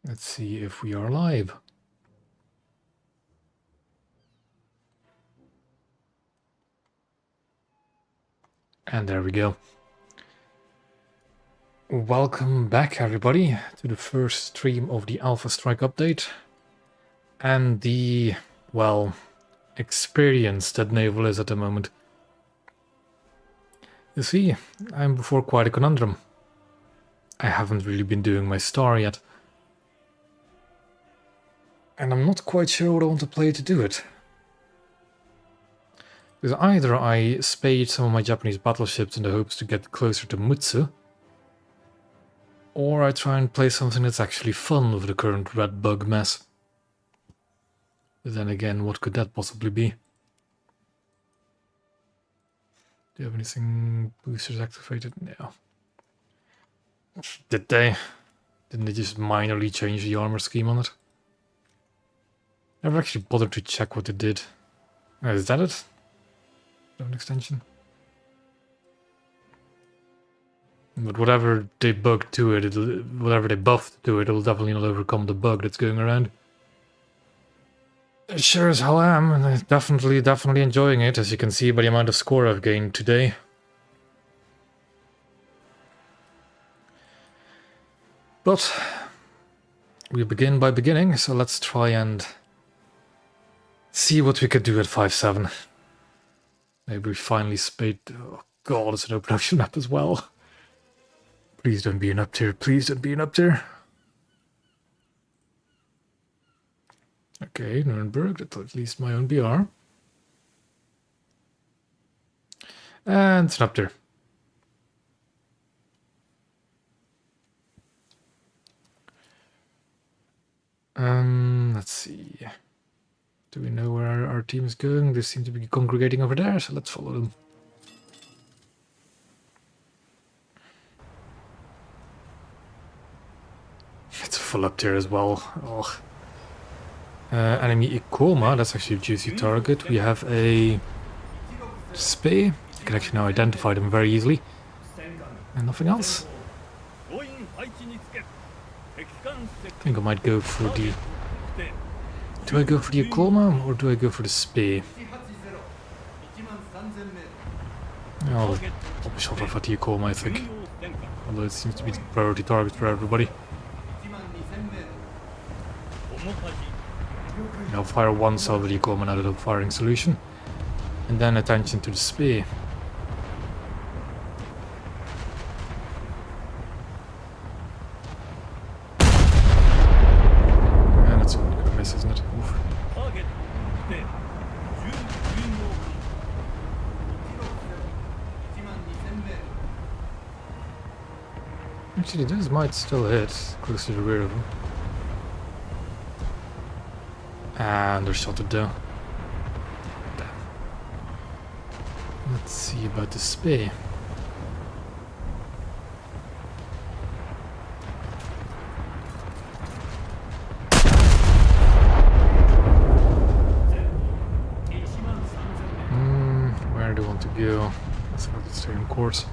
Let's see if we are live. And there we go. Welcome back, everybody, to the first stream of the Alpha Strike update. And the, well, experience that Naval is at the moment. You see, I'm before quite a conundrum. I haven't really been doing my star yet. And I'm not quite sure what I want to play to do it. Because either I spade some of my Japanese battleships in the hopes to get closer to Mutsu, or I try and play something that's actually fun with the current red bug mess. But then again, what could that possibly be? Do you have anything boosters activated? No. Did they? Didn't they just minorly change the armor scheme on it? Never actually bothered to check what they did. Is that it? An extension? But whatever they bugged to it, whatever they buffed to it, it'll definitely not overcome the bug that's going around. It sure as hell am, and I'm definitely enjoying it, as you can see by the amount of score I've gained today. But we begin by beginning, so let's try and see what we could do at 5-7. Maybe we finally spade. Oh god, it's an open ocean map as well. Please don't be an up tier. Please don't be an up tier. Okay, Nuremberg. That's at least my own BR. And it's an up tier. Let's see. Do we know where our team is going? They seem to be congregating over there, so let's follow them. It's a full up tier as well. Oh. Enemy Ikoma, that's actually a juicy target. We have a Spey. You can actually now identify them very easily. And nothing else. I think I might go for the... Do I go for the Ikoma or do I go for the Spey? I'll pop a shot off at the Ikoma, I think. Although it seems to be the priority target for everybody. I'll fire once over the Ikoma out of the firing solution. And then attention to the Spey. And that's a good miss, isn't it? Oof. Actually, this might still hit close to the rear of him. And they're shotted down. Damn. Let's see about the Spey. Where do I want to go? Let's have to stay on course.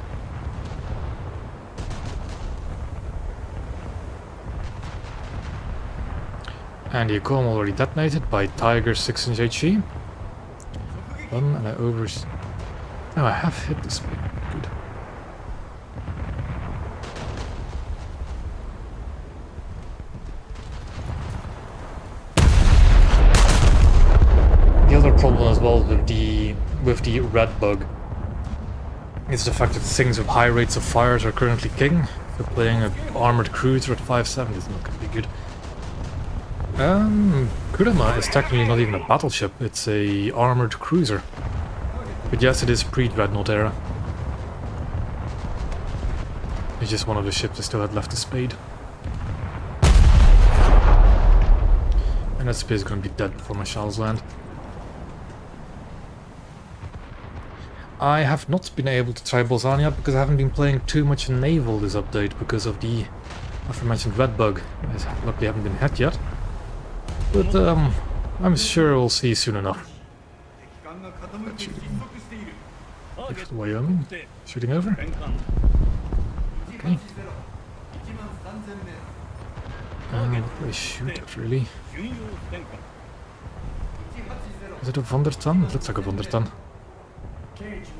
And the Ikoma already detonated by Tiger 6-inch HE. And I Oh, I have hit the Spey. Good. The other problem as well with the red bug is the fact that things with high rates of fires are currently king. If you're playing an armored cruiser at 5-7, it's not going to be good. Kurama is technically not even a battleship, it's a armored cruiser. But yes, it is pre-dreadnought era. It's just one of the ships I still had left to spade. And that Spey is going to be dead before my shells land. I have not been able to try Bolzan yet because I haven't been playing too much naval this update because of the aforementioned red bug. I luckily haven't been hit yet. But I'm sure we'll see soon enough. Wyoming? Shooting over? Okay. What do I shoot at, really? Is it a Wunderton? It looks like a Wunderton. It's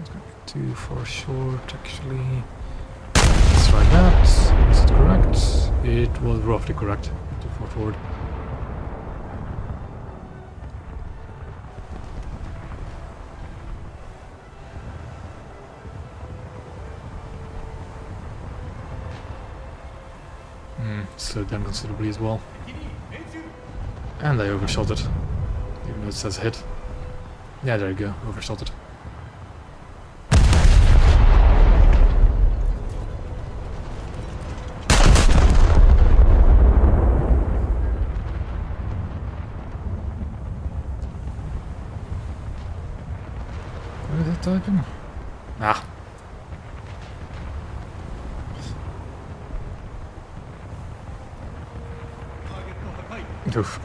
gonna be too far short, actually. Let's try that. Is it correct? It was roughly correct. Too far forward. Slowed down considerably as well. And I overshot it. Even though it says hit. Yeah, there you go. Overshot it. What is that typing? Ah. Oof.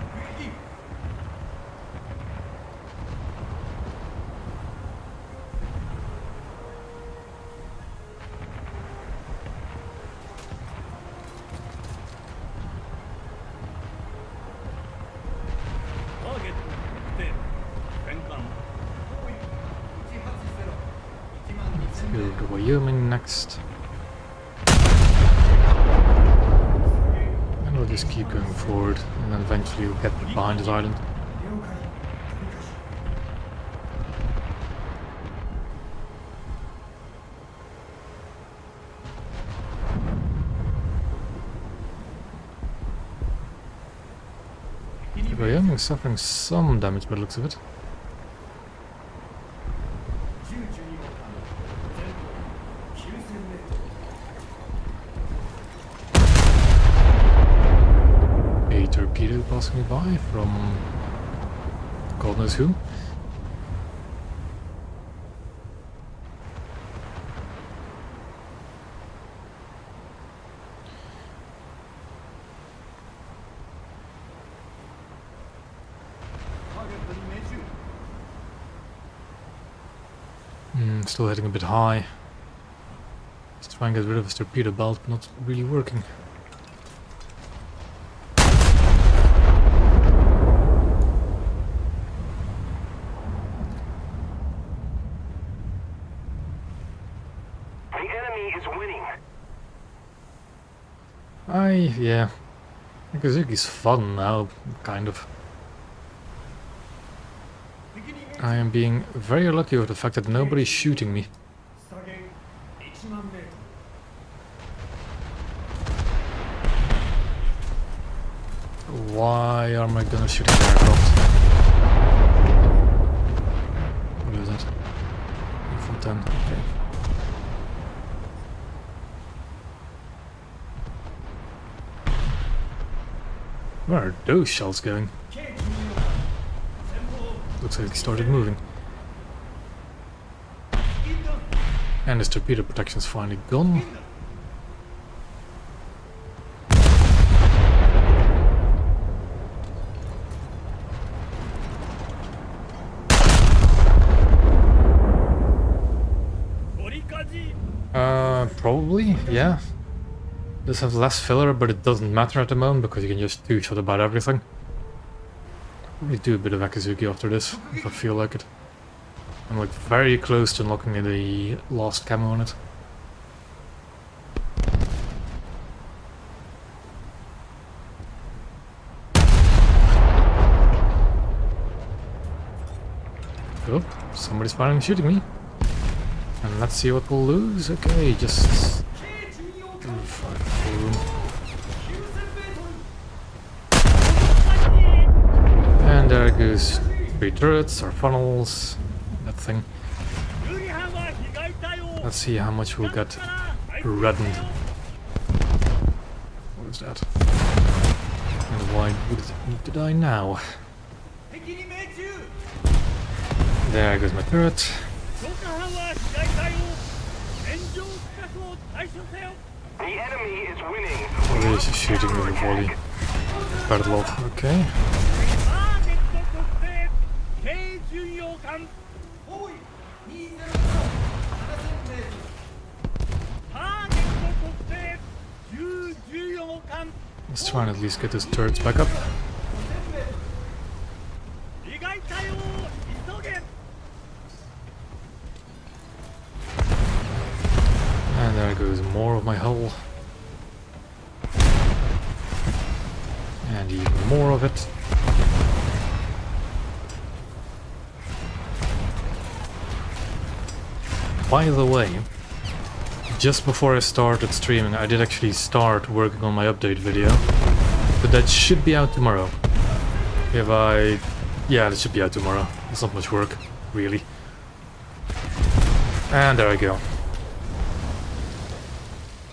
Let's go to Wyoming next. We'll just keep going forward, and then eventually we'll get behind this island. Wyoming suffering some damage by the looks of it. Torpedo passing me by from God knows who. Still hitting a bit high. Just trying to get rid of his torpedo belt, but not really working. Yeah. Nakazuki's fun now, kind of. I am being very lucky with the fact that nobody's shooting me. Why are my gunners shooting the aircraft? What is that? From 10, okay. Where are those shells going? Looks like they started moving. And his torpedo protection's finally gone. Probably, yeah. This has less filler, but it doesn't matter at the moment because you can just two-shot about everything. Probably do a bit of Akazuki after this, if I feel like it. I'm like very close to unlocking the last camo on it. Oh, somebody's finally shooting me. And let's see what we'll lose. Okay, just... And there goes 3 turrets or funnels, that thing. Let's see how much we'll get reddened. What is that? And why would it need to die now? There goes my turret. The enemy is winning. Oh, he's just shooting with a volley. Battle off, okay. Let's try and at least get his turrets back up. And there goes more of my hull. And even more of it. By the way, just before I started streaming, I did actually start working on my update video. But that should be out tomorrow. Yeah, that should be out tomorrow. It's not much work, really. And there I go.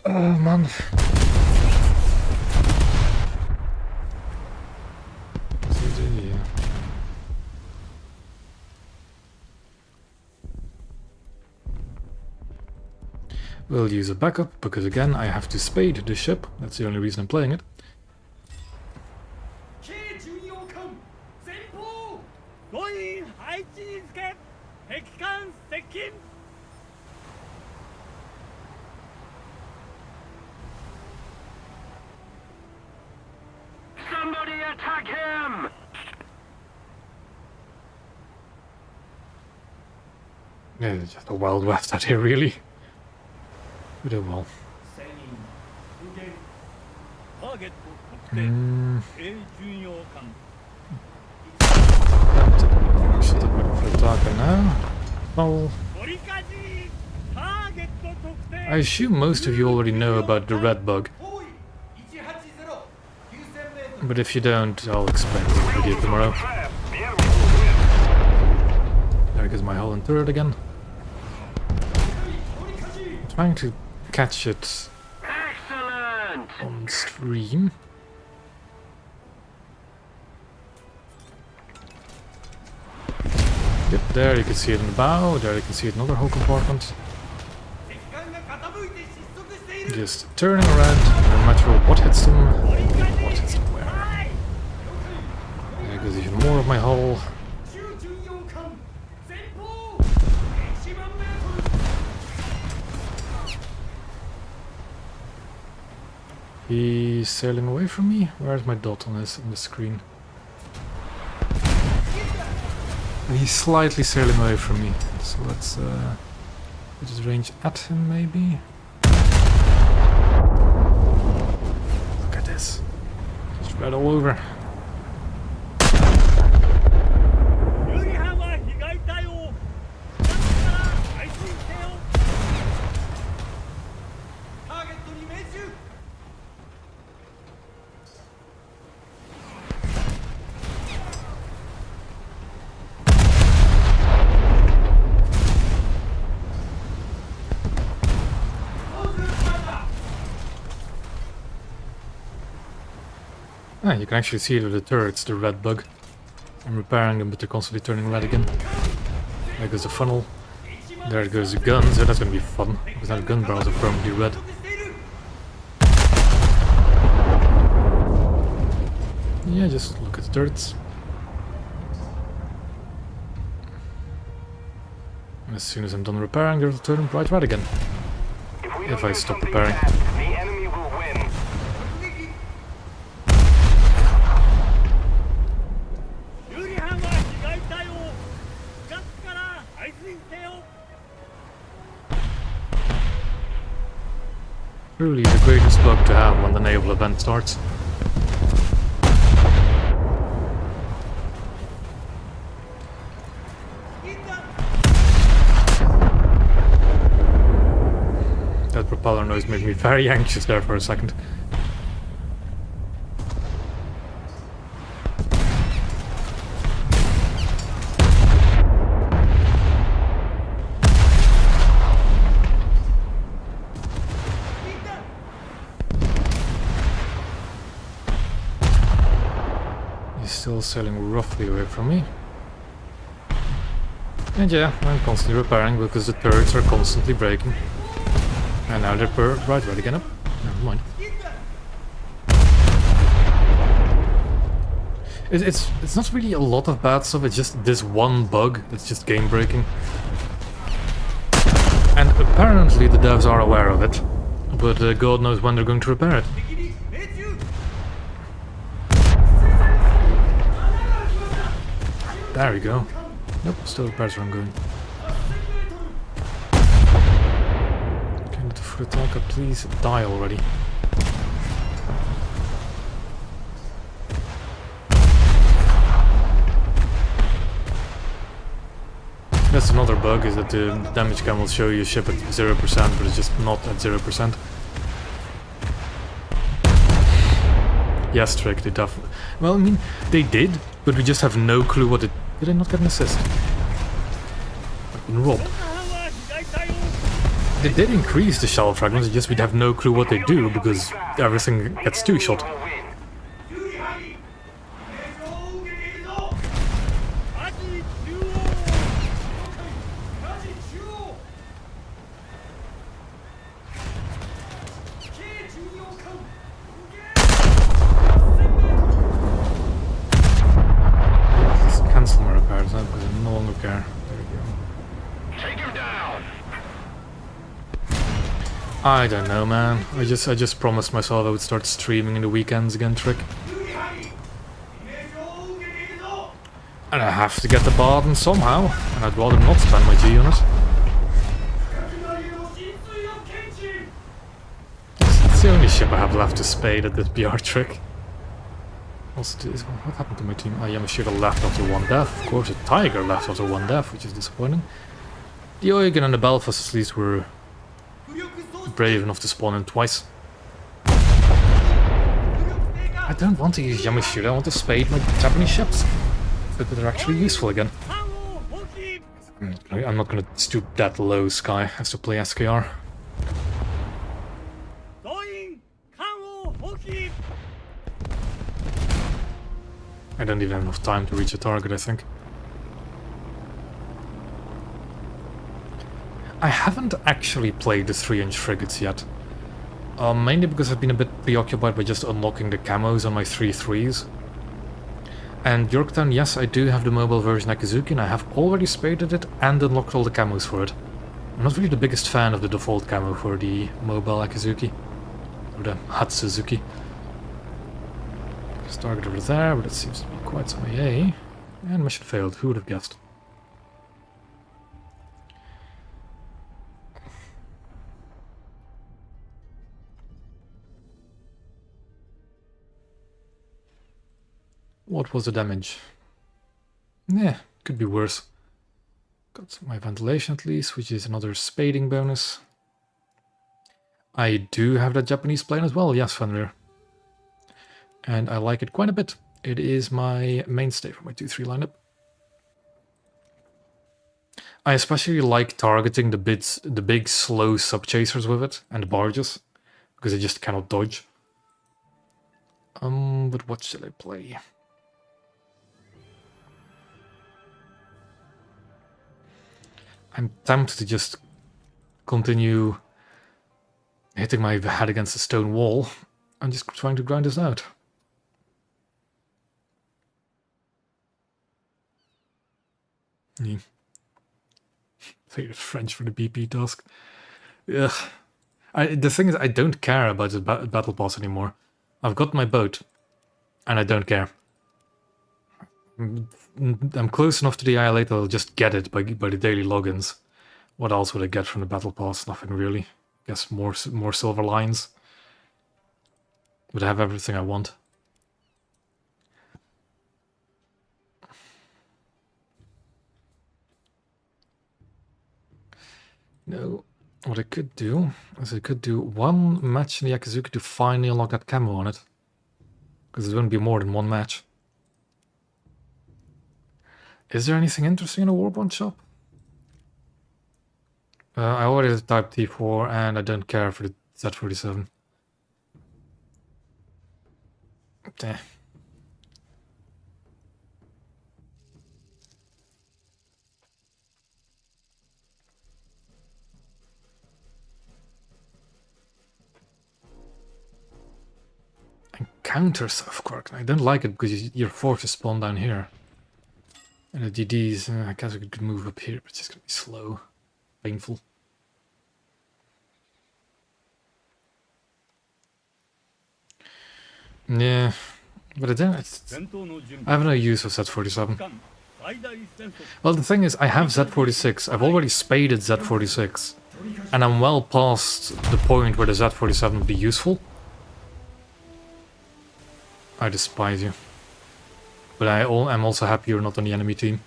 Oh, man. We'll use a backup, because again, I have to spade the ship. That's the only reason I'm playing it. Somebody attack him! Yeah, it's just a Wild West out here, really. But oh well. Shut up with Flotaka now. Oh. I assume most of you already know about the red bug. But if you don't, I'll explain it in the video tomorrow. There goes my hull and turret again. I'm trying to catch it on stream. Yep, there you can see it in the bow, there you can see it in another hull compartment. Just turning around, no matter what hits them, what hits them where. There goes even more of my hull. He's sailing away from me? Where's my dot on the screen? He's slightly sailing away from me, so let's put his range at him maybe. Look at this. Just right all over. Ah, you can actually see it with the turrets, the red bug. I'm repairing them, but they're constantly turning red again. There goes the funnel. There goes the gun, so that's gonna be fun, because now the gun barrels are permanently red. Yeah, just look at the turrets. And as soon as I'm done repairing, they'll turn bright red again. If I stop repairing. The enemy will win. Truly the greatest bug to have when the naval event starts. That propeller noise made me very anxious there for a second. Still sailing roughly away from me. And yeah, I'm constantly repairing because the turrets are constantly breaking. And now they're right again up. Never mind. It's not really a lot of bad stuff, it's just this one bug that's just game breaking. And apparently the devs are aware of it, but God knows when they're going to repair it. There we go. Nope, still repairs where I'm going. Can the Furutaka please die already? That's another bug, is that the damage cam will show you ship at 0%, but it's just not at 0%. Yes, Trick, they definitely... Well, I mean, they did, but we just have no clue what it... Did I not get an assist? I've been robbed. They did increase the shell fragments, it's just we'd have no clue what they do, because everything gets two-shot. Cancel my repairs now, because I no longer care. There we go. Take him down. I don't know, man. I just promised myself I would start streaming in the weekends again, Trick. And I have to get the Baden somehow, and I'd rather not spend my G on it. It's the only ship I have left to spade at this BR Trick. Also, what happened to my team? Oh, Yamashita left after one death. Of course, a Tiger left after one death, which is disappointing. The Eugen and the Belfast at least were brave enough to spawn in twice. I don't want to use Yamashita, I want to spade my Japanese ships. But they're actually useful again. I'm not gonna stoop that low, Sky, as to play SKR. I don't even have enough time to reach a target, I think. I haven't actually played the 3-inch frigates yet. Mainly because I've been a bit preoccupied by just unlocking the camos on my 3-3s. And Yorktown, yes, I do have the mobile version Akizuki, and I have already spaded it and unlocked all the camos for it. I'm not really the biggest fan of the default camo for the mobile Akizuki. Or the Hatsuzuki. There's a target over there, but it seems to be quite some AA. And mission failed, who would have guessed? What was the damage? Yeah, could be worse. Got my ventilation at least, which is another spading bonus. I do have that Japanese plane as well, yes, Fenrir. And I like it quite a bit. It is my mainstay for my 2-3 lineup. I especially like targeting the big slow sub-chasers with it, and the barges, because they just cannot dodge. But what should I play? I'm tempted to just continue hitting my head against a stone wall. I'm just trying to grind this out. Yeah. Favorite French for the BP task. Ugh. The thing is, I don't care about the battle pass anymore. I've got my boat, and I don't care. I'm close enough to the ILA that I'll just get it by the daily logins. What else would I get from the battle pass? Nothing really. Guess more silver lines. Would I have everything I want? No. What I could do is I could do one match in the Akizuki to finally unlock that camo on it. Because it wouldn't be more than one match. Is there anything interesting in a Warbond shop? I already have Type T4 and I don't care for the Z47. Eh. Encounter South Cork. I don't like it because you're forced to spawn down here. And the DDs, I guess we could move up here, but it's just gonna be slow. Painful. Yeah, but I don't. I have no use of Z47. Well, the thing is, I have Z46. I've already spaded Z46, and I'm well past the point where the Z47 would be useful. I despise you. But I'm also happy you're not on the enemy team.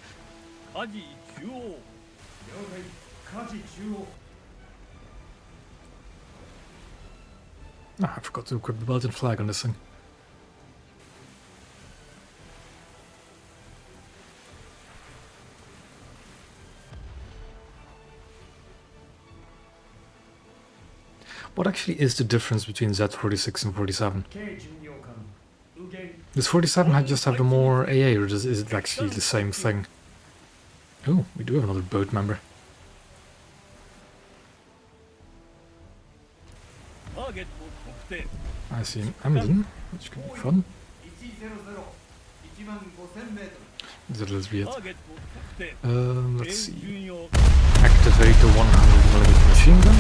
Ah, I forgot to equip the Belgian flag on this thing. What actually is the difference between Z46 and 47? Does 47 just have the more AA, or is it actually the same thing? Oh, we do have another boat member. I see an Emden, which can be fun. Let's be it. Let's see. Activate the 100mm machine gun.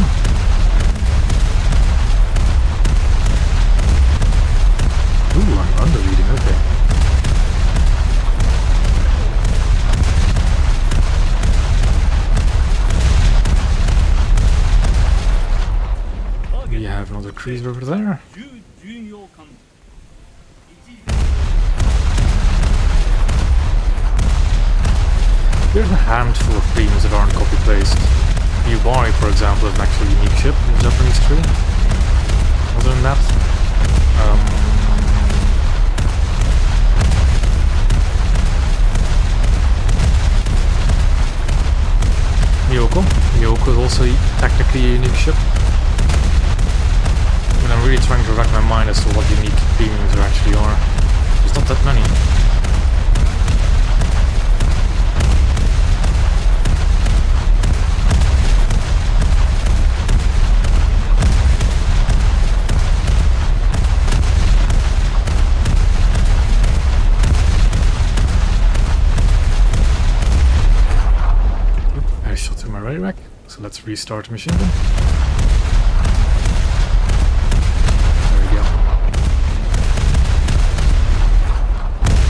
Ooh, I'm under-reading, okay. We have another cruiser over there. There's a handful of themes that aren't copy-pasted. Yubari, for example, is an actual unique ship in the Japanese tree. Other than that, Miyoko is also technically a unique ship. I mean, I'm really trying to rack my mind as to what unique themes there actually are. There's not that many. Rack, so let's restart the machine gun. There we go.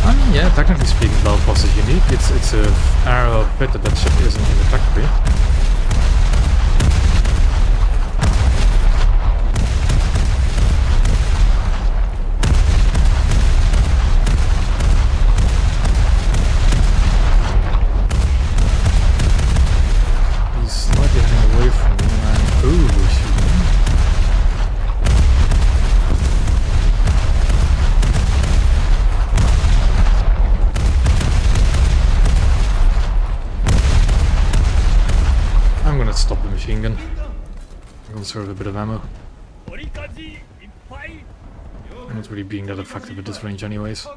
I mean, yeah, technically speaking, Belfast is unique. It's a arrow pit that ship isn't in the factory. Stop the machine gun. I'm gonna serve a bit of ammo. I'm not really being that effective at this range anyways.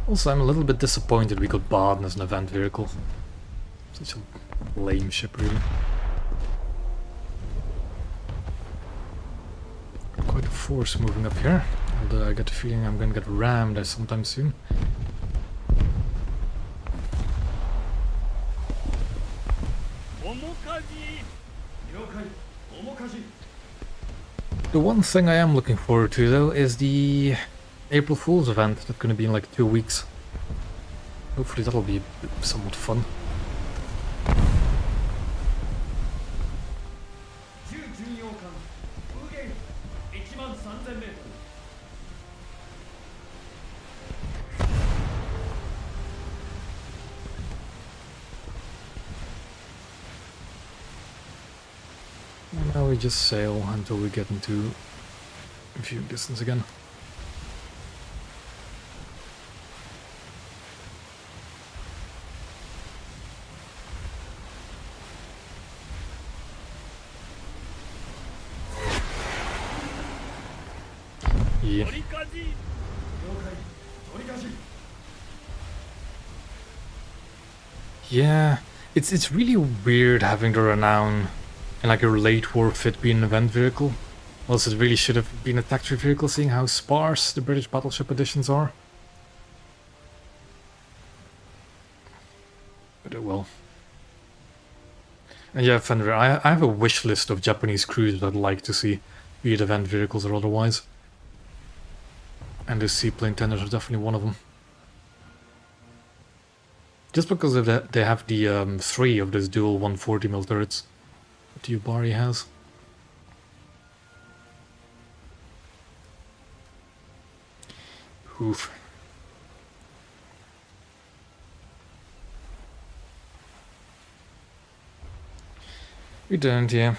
Also, I'm a little bit disappointed we got Baden as an event vehicle. Such a lame ship, really. Quite a force moving up here, although I get the feeling I'm gonna get rammed sometime soon. The one thing I am looking forward to, though, is the April Fool's event that's gonna be in like 2 weeks. Hopefully that'll be somewhat fun. Now we just sail until we get into viewing distance again. Yeah. Yeah, it's really weird having the renown and like a late war fit be an event vehicle. Also, it really should have been a tactical vehicle, seeing how sparse the British battleship editions are. but it will. And yeah, Fenrir, I have a wish list of Japanese cruisers I'd like to see, be it event vehicles or otherwise. And the seaplane tenders are definitely one of them. Just because of that, they have the 3 of this dual 140mm turrets that Yubari has. Oof. We don't, yeah.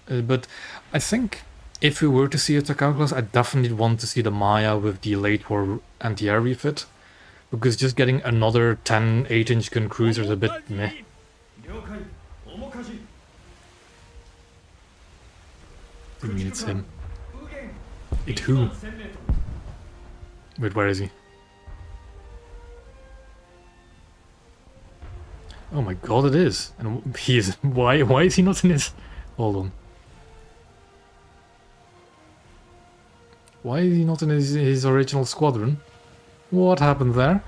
But I think if we were to see a Takao class, I definitely want to see the Maya with the late war anti-air refit. Because just getting another 10 8-inch gun cruiser is a bit meh. I mean, it's him. It who? Wait, where is he? Oh my god, it is. And he is. Why is he not in his? Hold on. Why is he not in his original squadron? What happened there?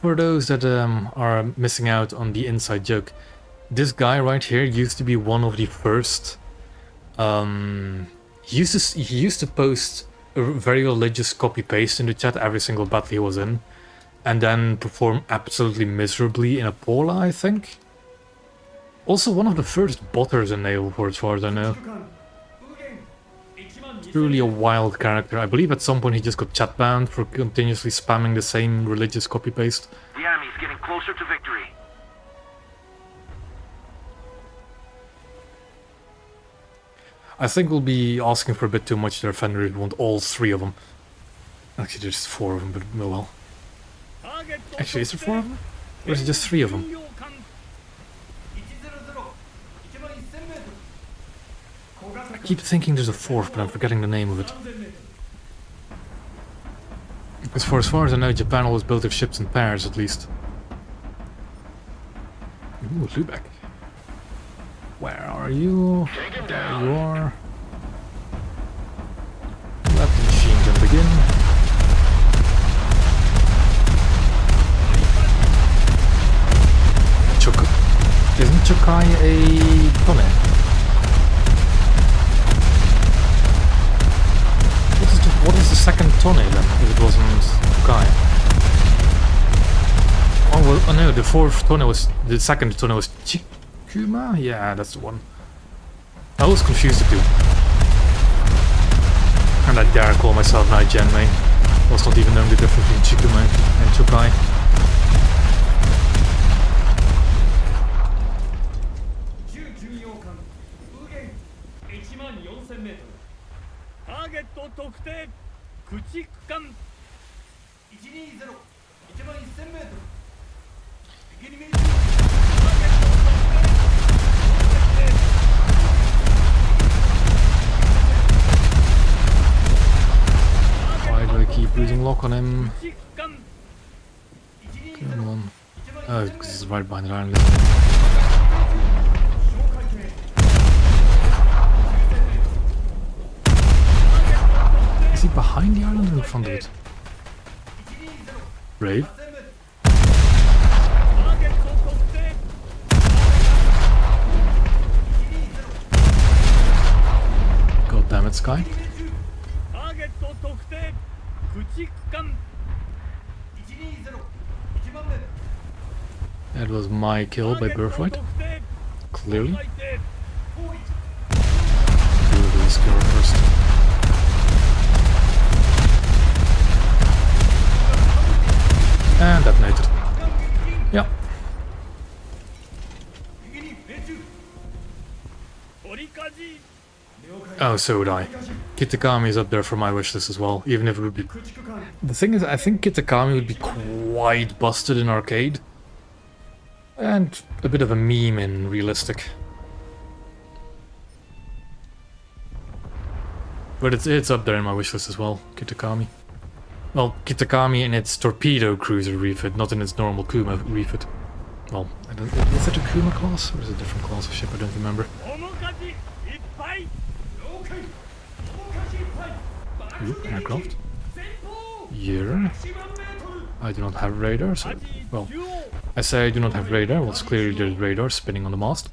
For those that are missing out on the inside joke, this guy right here used to be one of the first. He used to post a very religious copy paste in the chat every single battle he was in, and then perform absolutely miserably in a Pola, I think. Also one of the first botters in Naval Force, as far as I know. Truly a wild character. I believe at some point he just got chat banned for continuously spamming the same religious copy paste. The enemy's getting closer to victory. I think we'll be asking for a bit too much there, Fenrir, if we want all 3 of them. Actually, there's 4 of them, but oh well. Actually, is there 4 of them? Or is it just 3 of them? I keep thinking there's a 4th, but I'm forgetting the name of it. Because for as far as I know, Japan always built their ships in pairs, at least. Ooh, Lübeck. Where are you? There you are. Let the machine gun begin. Isn't Chokai a Tone? What is the second Tone then, if it wasn't Chokai? Oh, well, oh no, the 4th Tone was... The second Tone was Chikuma? Yeah, that's the one. I was confused the two. And I dare call myself now Genmei. I was not even knowing the difference between Chikuma and Chokai. Why do I keep losing lock on him? Come on. Oh, because he's right behind the iron. Is he behind the island or in front of it? Brave. God damn it, Sky. That was my kill by Birthright. Clearly. Do the skill first. And detonated. Yeah. Oh, so would I. Kitakami is up there for my wishlist as well, even if it would be... The thing is, I think Kitakami would be quite busted in arcade. And a bit of a meme in realistic. But it's up there in my wishlist as well, Kitakami. Well, Kitakami in its torpedo cruiser refit, not in its normal Kuma refit. Well, I don't... Is it a Kuma class? Or is it a different class of ship? I don't remember. Oop, aircraft. Here. I do not have radar, so... Well, I say I do not have radar, well, it's clearly there's radar spinning on the mast.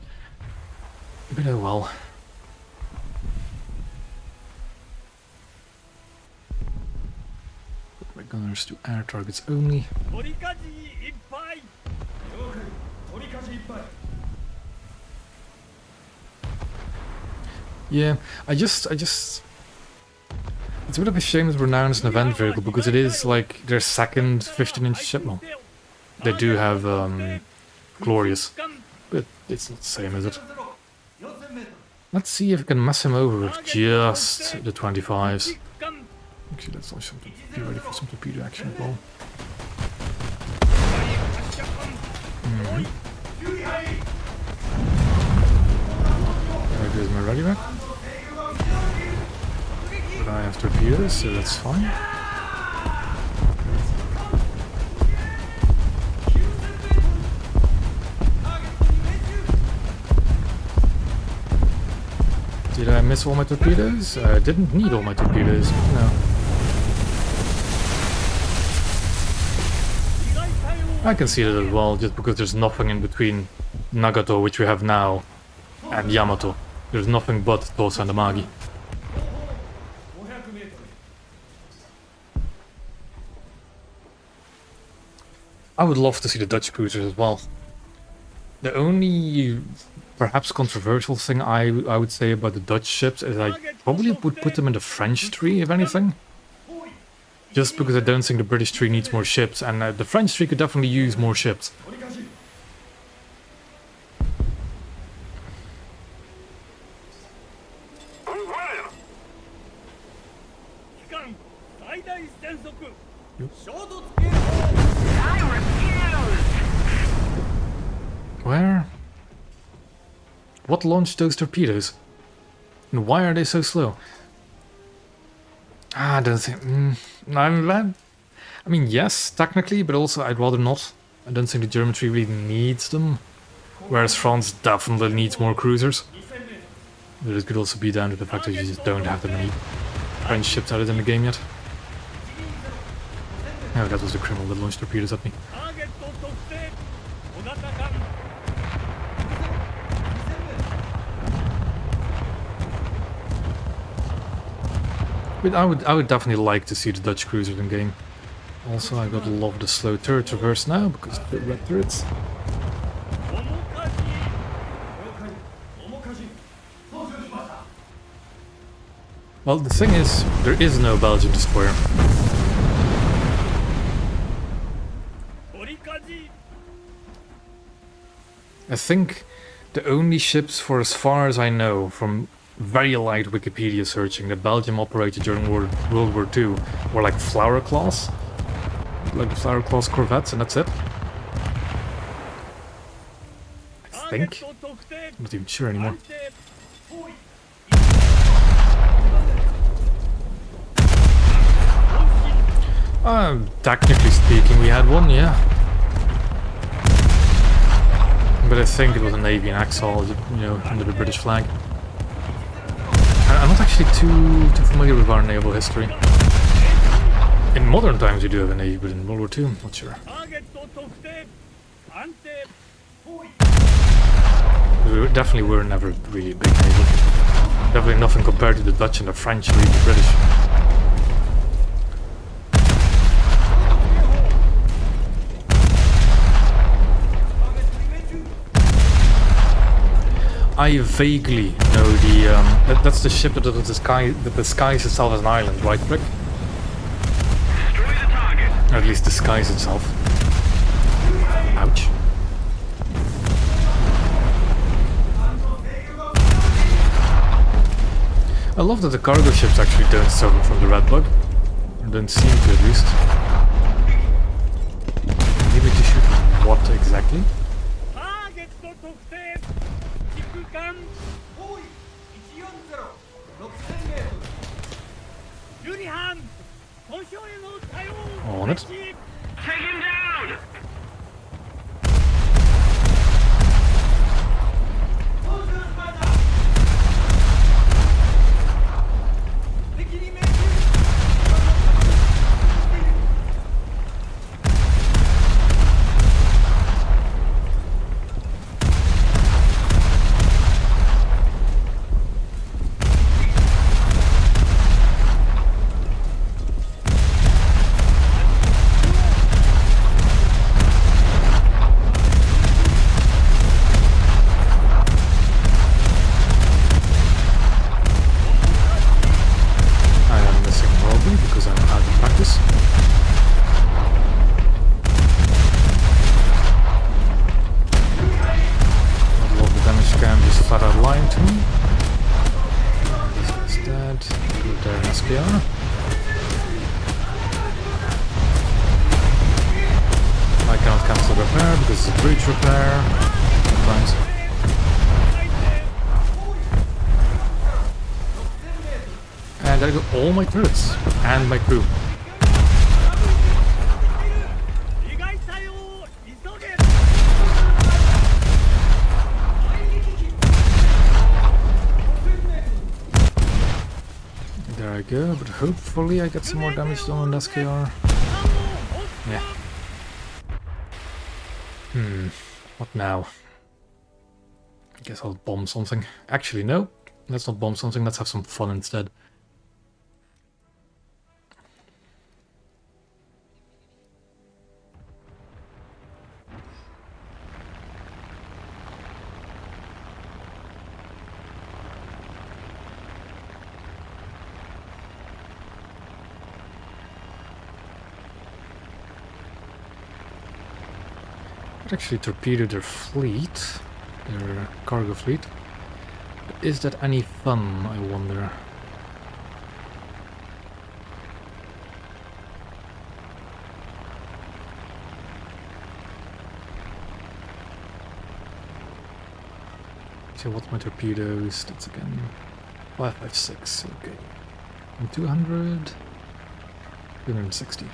But oh well. Put my gunners to air targets only. Yeah, I just... It's a bit of a shame that we're now in an event vehicle, because it is like their second 15-inch ship. Well, they do have Glorious, but it's not the same, is it? Let's see if we can mess him over with just the 25s. Actually, let's also be ready for some torpedo action as well. There goes my ready back. But I have torpedoes, so that's fine. Did I miss all my torpedoes? I didn't need all my torpedoes, no. I can see that as well, just because there's nothing in between Nagato, which we have now, and Yamato. There's nothing but Tosa and Amagi. I would love to see the Dutch cruisers as well. The only perhaps controversial thing I would say about the Dutch ships is I probably would put them in the French tree, if anything. Just because I don't think the British tree needs more ships, and the French tree could definitely use more ships. Where? What launched those torpedoes? And why are they so slow? I don't think... I mean, yes, technically, but also I'd rather not. I don't think the German tree really needs them. Whereas France definitely needs more cruisers. But it could also be down to the fact that you just don't have that many French ships added in the game yet. Oh, that was a criminal that launched torpedoes at me. But I would definitely like to see the Dutch cruisers in game. Also, I gotta love the slow turret reverse now because of the red turrets. Well, the thing is, there is no Belgian destroyer. I think the only ships, for as far as I know, from very light Wikipedia searching that Belgium operated during World War II were like Flower class. Like the Flower class corvettes, and that's it. I think. I'm not even sure anymore. Technically speaking, we had one, yeah. But I think it was a Navy in Axel, you know, under the British flag. I'm not actually too familiar with our naval history. In modern times we do have a Navy, but in World War II, I'm not sure. We definitely were never really a big Navy. Definitely nothing compared to the Dutch and the French or even the British. I vaguely know the that's the ship that disguises itself as an island, right, Brick? Destroy the target. Or at least disguise itself. Ouch. I love that the cargo ships actually don't suffer from the red bug. Or don't seem to, at least. Maybe to shoot what exactly? On it. Take him down. auto repair because it's a bridge repair. Sometimes. And I got all my turrets and my crew. There I go, but hopefully I get some more damage done on this KR. Yeah. What now? I guess I'll bomb something. Actually, no. Let's not bomb something, let's have some fun instead. Actually torpedo their fleet, their cargo fleet. But is that any fun, I wonder? So what's my torpedoes? That's again 556, okay. And 200, 260.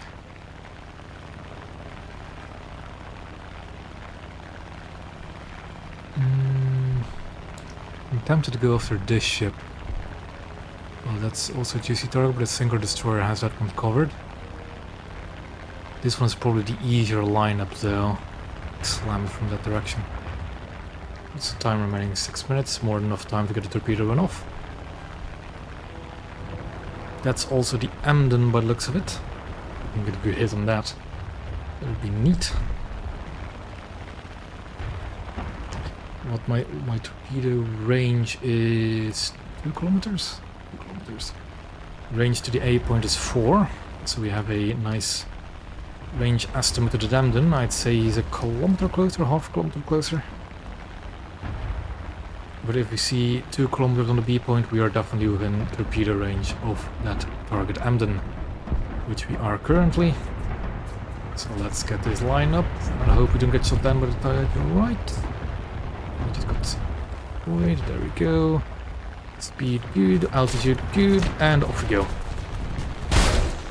I'm tempted to go after this ship. Well, that's also a juicy target, but the Sinker Destroyer has that one covered. This one's probably the easier lineup though. Slam it from that direction. What's the time remaining? 6 minutes, more than enough time to get the torpedo run off. That's also the Emden by the looks of it. I can get a good hit on that. That would be neat. What my torpedo range is 2 kilometers? 2 kilometers. Range to the A point is 4, so we have a nice range estimate to the Emden. I'd say he's a kilometer closer, half a kilometer closer. But if we see 2 kilometers on the B point, we are definitely within torpedo range of that target Emden, which we are currently. So let's get this line up, and I hope we don't get shot down by the target right. I just got void, there we go. Speed good, altitude good, and off we go.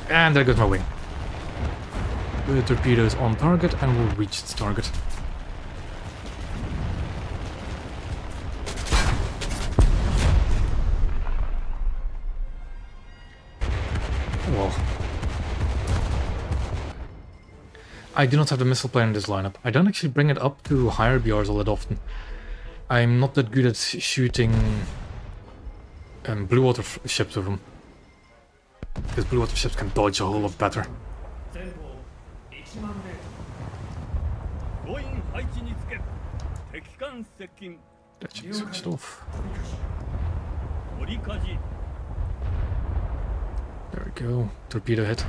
And there goes my wing. The torpedo is on target and will reach its target. Well, I do not have the missile player in this lineup. I don't actually bring it up to higher BRs all that often. I'm not that good at shooting blue water ships with them. Because blue water ships can dodge a whole lot better. That should be switched off. There we go. Torpedo hit.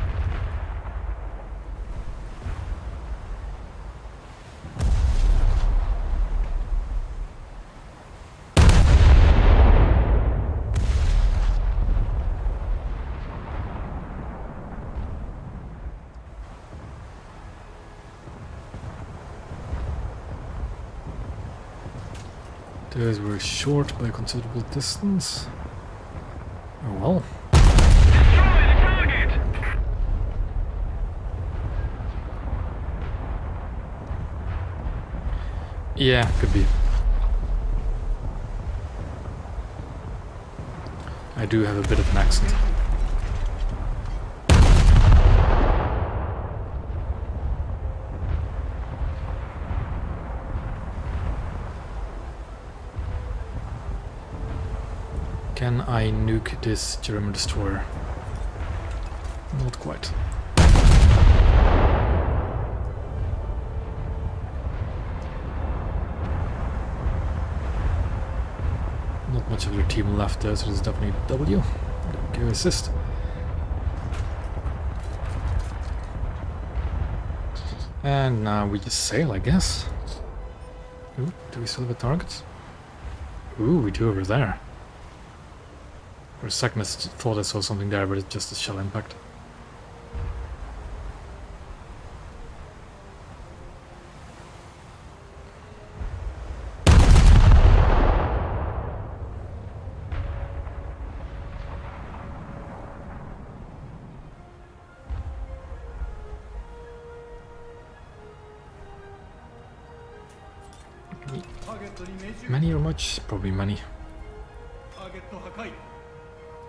Those were short by a considerable distance. Oh well. Destroy the target! Yeah, could be. I do have a bit of an accent. Can I nuke this German destroyer? Not quite. Not much of your team left there, so there's definitely a W. There we go, assist. And now we just sail, I guess. Ooh, do we still have a target? Ooh, we do over there. For a second I thought I saw something there, but it's just a shell impact. Many or much? Probably many.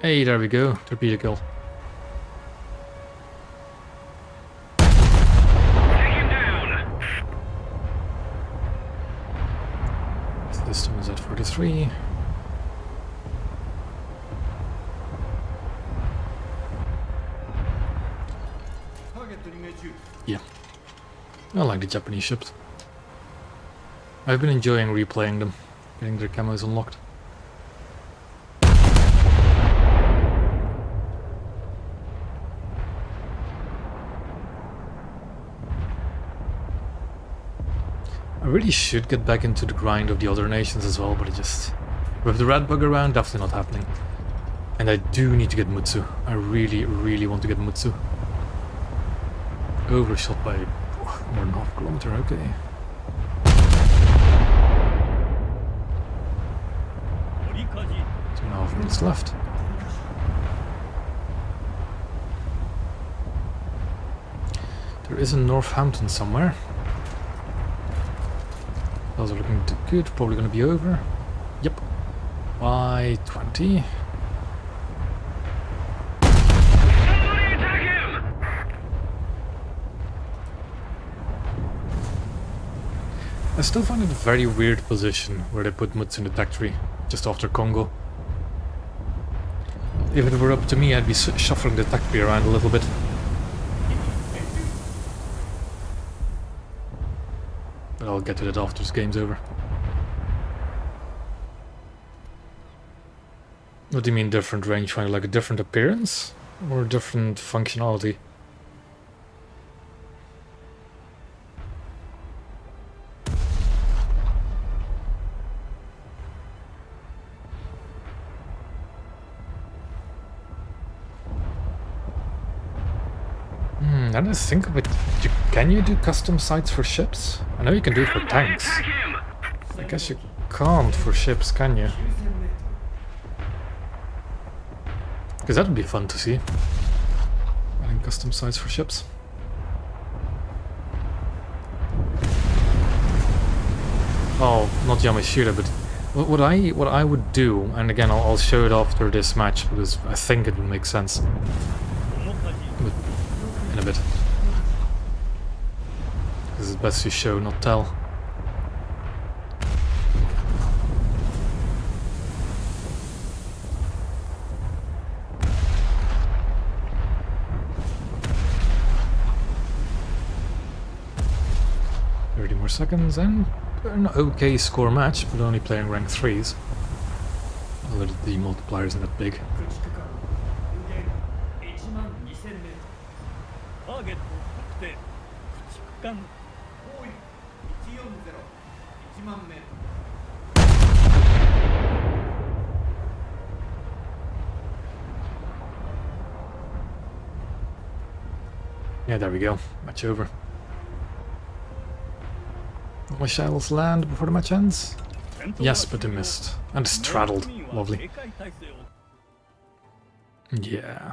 Hey, there we go. Torpedo kill. Take him down. This one is at 43. Yeah. I like the Japanese ships. I've been enjoying replaying them, getting their camos unlocked. I really should get back into the grind of the other nations as well, but it just... With the red bug around, definitely not happening. And I do need to get Mutsu. I really, really want to get Mutsu. Overshot by more than half a kilometer, okay. 2.5 minutes left. There is a Northampton somewhere. Those are looking good, probably going to be over. Yep. By 20. Somebody attack him! I still find it a very weird position where they put Mutsu in the tech tree, just after Congo. If it were up to me, I'd be shuffling the tech tree around a little bit. But I'll get to that after this game's over. What do you mean different rangefinder? Like a different appearance? Or different functionality? I didn't think of it. Can you do custom sites for ships? I know you can do it for tanks. Attack him! I guess you can't for ships, can you? Because that would be fun to see. Adding custom sites for ships. Oh, not Yamashita, but what I would do, and again I'll show it after this match because I think it would make sense. But in a bit. Because it's best to show, not tell. More seconds and an okay score match, but only playing rank 3s. Although the multiplier isn't that big. Yeah, there we go. Match over. My shells land before the match ends? Yes, but they missed. And straddled. Lovely. Yeah.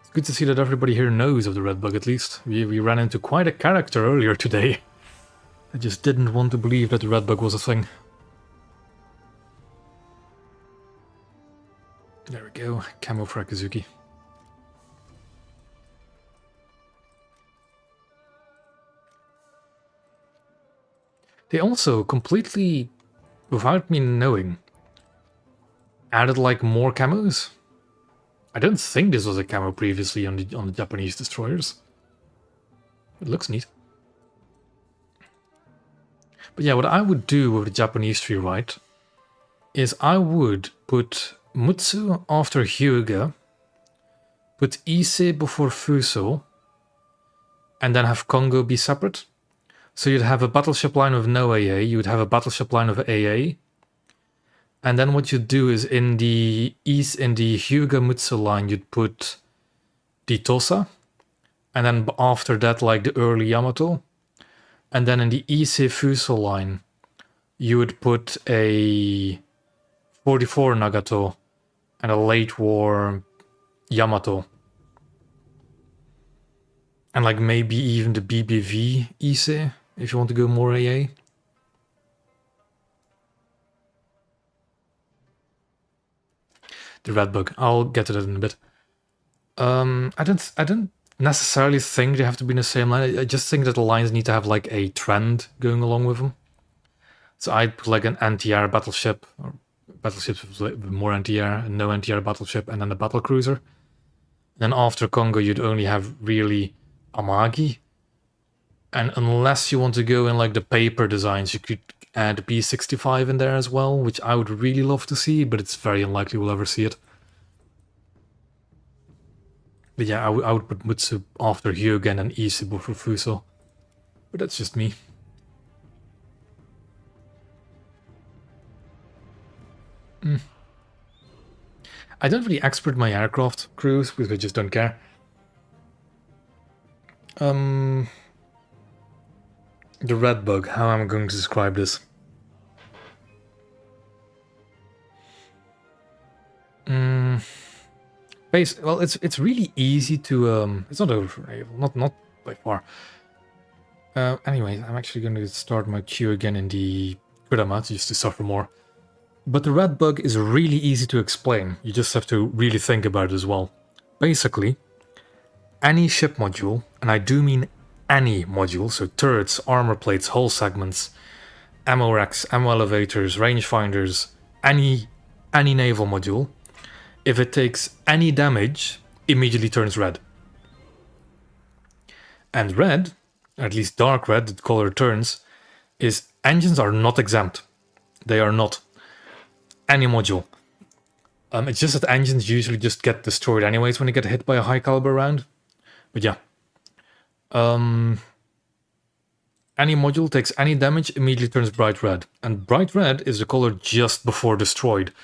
It's good to see that everybody here knows of the red bug at least. We ran into quite a character earlier today. I just didn't want to believe that the red bug was a thing. There we go. Camo for Akazuki. They also completely, without me knowing, added like more camos. I don't think this was a camo previously on the Japanese destroyers. It looks neat. But yeah, what I would do with the Japanese tree, right, is I would put Mutsu after Hyuga, put Ise before Fuso, and then have Kongo be separate. So you'd have a battleship line with no AA, you'd have a battleship line of AA, and then what you'd do is in the Hyuga Mutsu line you'd put the Tosa, and then after that like the early Yamato, and then in the Ise Fuso line you would put a 44 Nagato and a late war Yamato. And like maybe even the BBV Ise, if you want to go more AA. the red bug. I'll get to that in a bit. I don't necessarily think they have to be in the same line. I just think that the lines need to have like a trend going along with them. So I'd put like an anti-air battleship, or battleships with more anti-air, and no anti-air battleship, and then a battle cruiser. And then after Congo, you'd only have really Amagi. And unless you want to go in like the paper designs, you could add P65 in there as well, which I would really love to see, but it's very unlikely we'll ever see it. But yeah, I would put Mutsu after Hyugen and Ise before Fuso. But that's just me. I don't really expert my aircraft crews because I just don't care. The red bug, how am I going to describe this? Well, it's really easy to it's not overrated, not by far. Anyways, I'm actually going to start my queue again in the Kurama just to suffer more. But the red bug is really easy to explain. You just have to really think about it as well. Basically, any ship module, and I do mean any module, so turrets, armor plates, hull segments, ammo racks, ammo elevators, rangefinders, any naval module, if it takes any damage, immediately turns red. And red, at least dark red, the color turns, is engines are not exempt. They are not. Any module. It's just that engines usually just get destroyed anyways when they get hit by a high caliber round. But yeah. Any module takes any damage, immediately turns bright red. And bright red is the color just before destroyed.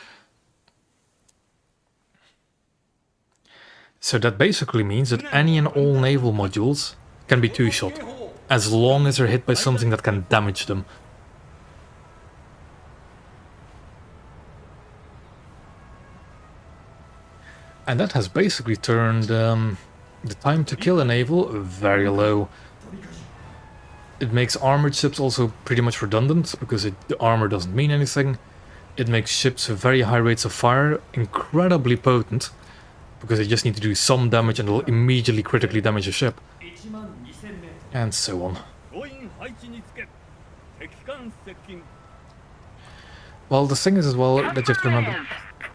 So that basically means that any and all naval modules can be two-shot, as long as they're hit by something that can damage them. And that has basically turned the time to kill a naval very low. It makes armored ships also pretty much redundant, because the armor doesn't mean anything. It makes ships with very high rates of fire incredibly potent, because they just need to do some damage and they'll immediately critically damage a ship. And so on. Well, the thing is as well that you have to remember,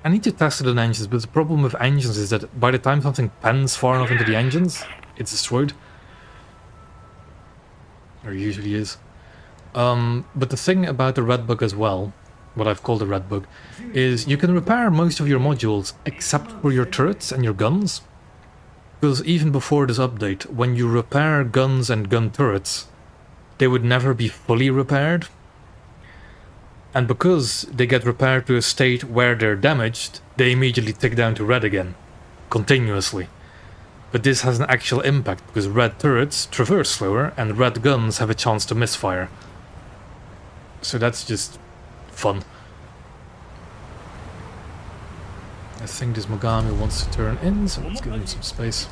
I need to test it on engines, but the problem with engines is that by the time something pens far enough into the engines, it's destroyed. Or usually is. But the thing about the red bug as well, what I've called the red bug, is you can repair most of your modules except for your turrets and your guns. Because even before this update, when you repair guns and gun turrets, they would never be fully repaired. And because they get repaired to a state where they're damaged, they immediately tick down to red again, continuously. But this has an actual impact, because red turrets traverse slower and red guns have a chance to misfire. So that's just fun. I think this Mogami wants to turn in, so let's give him some space.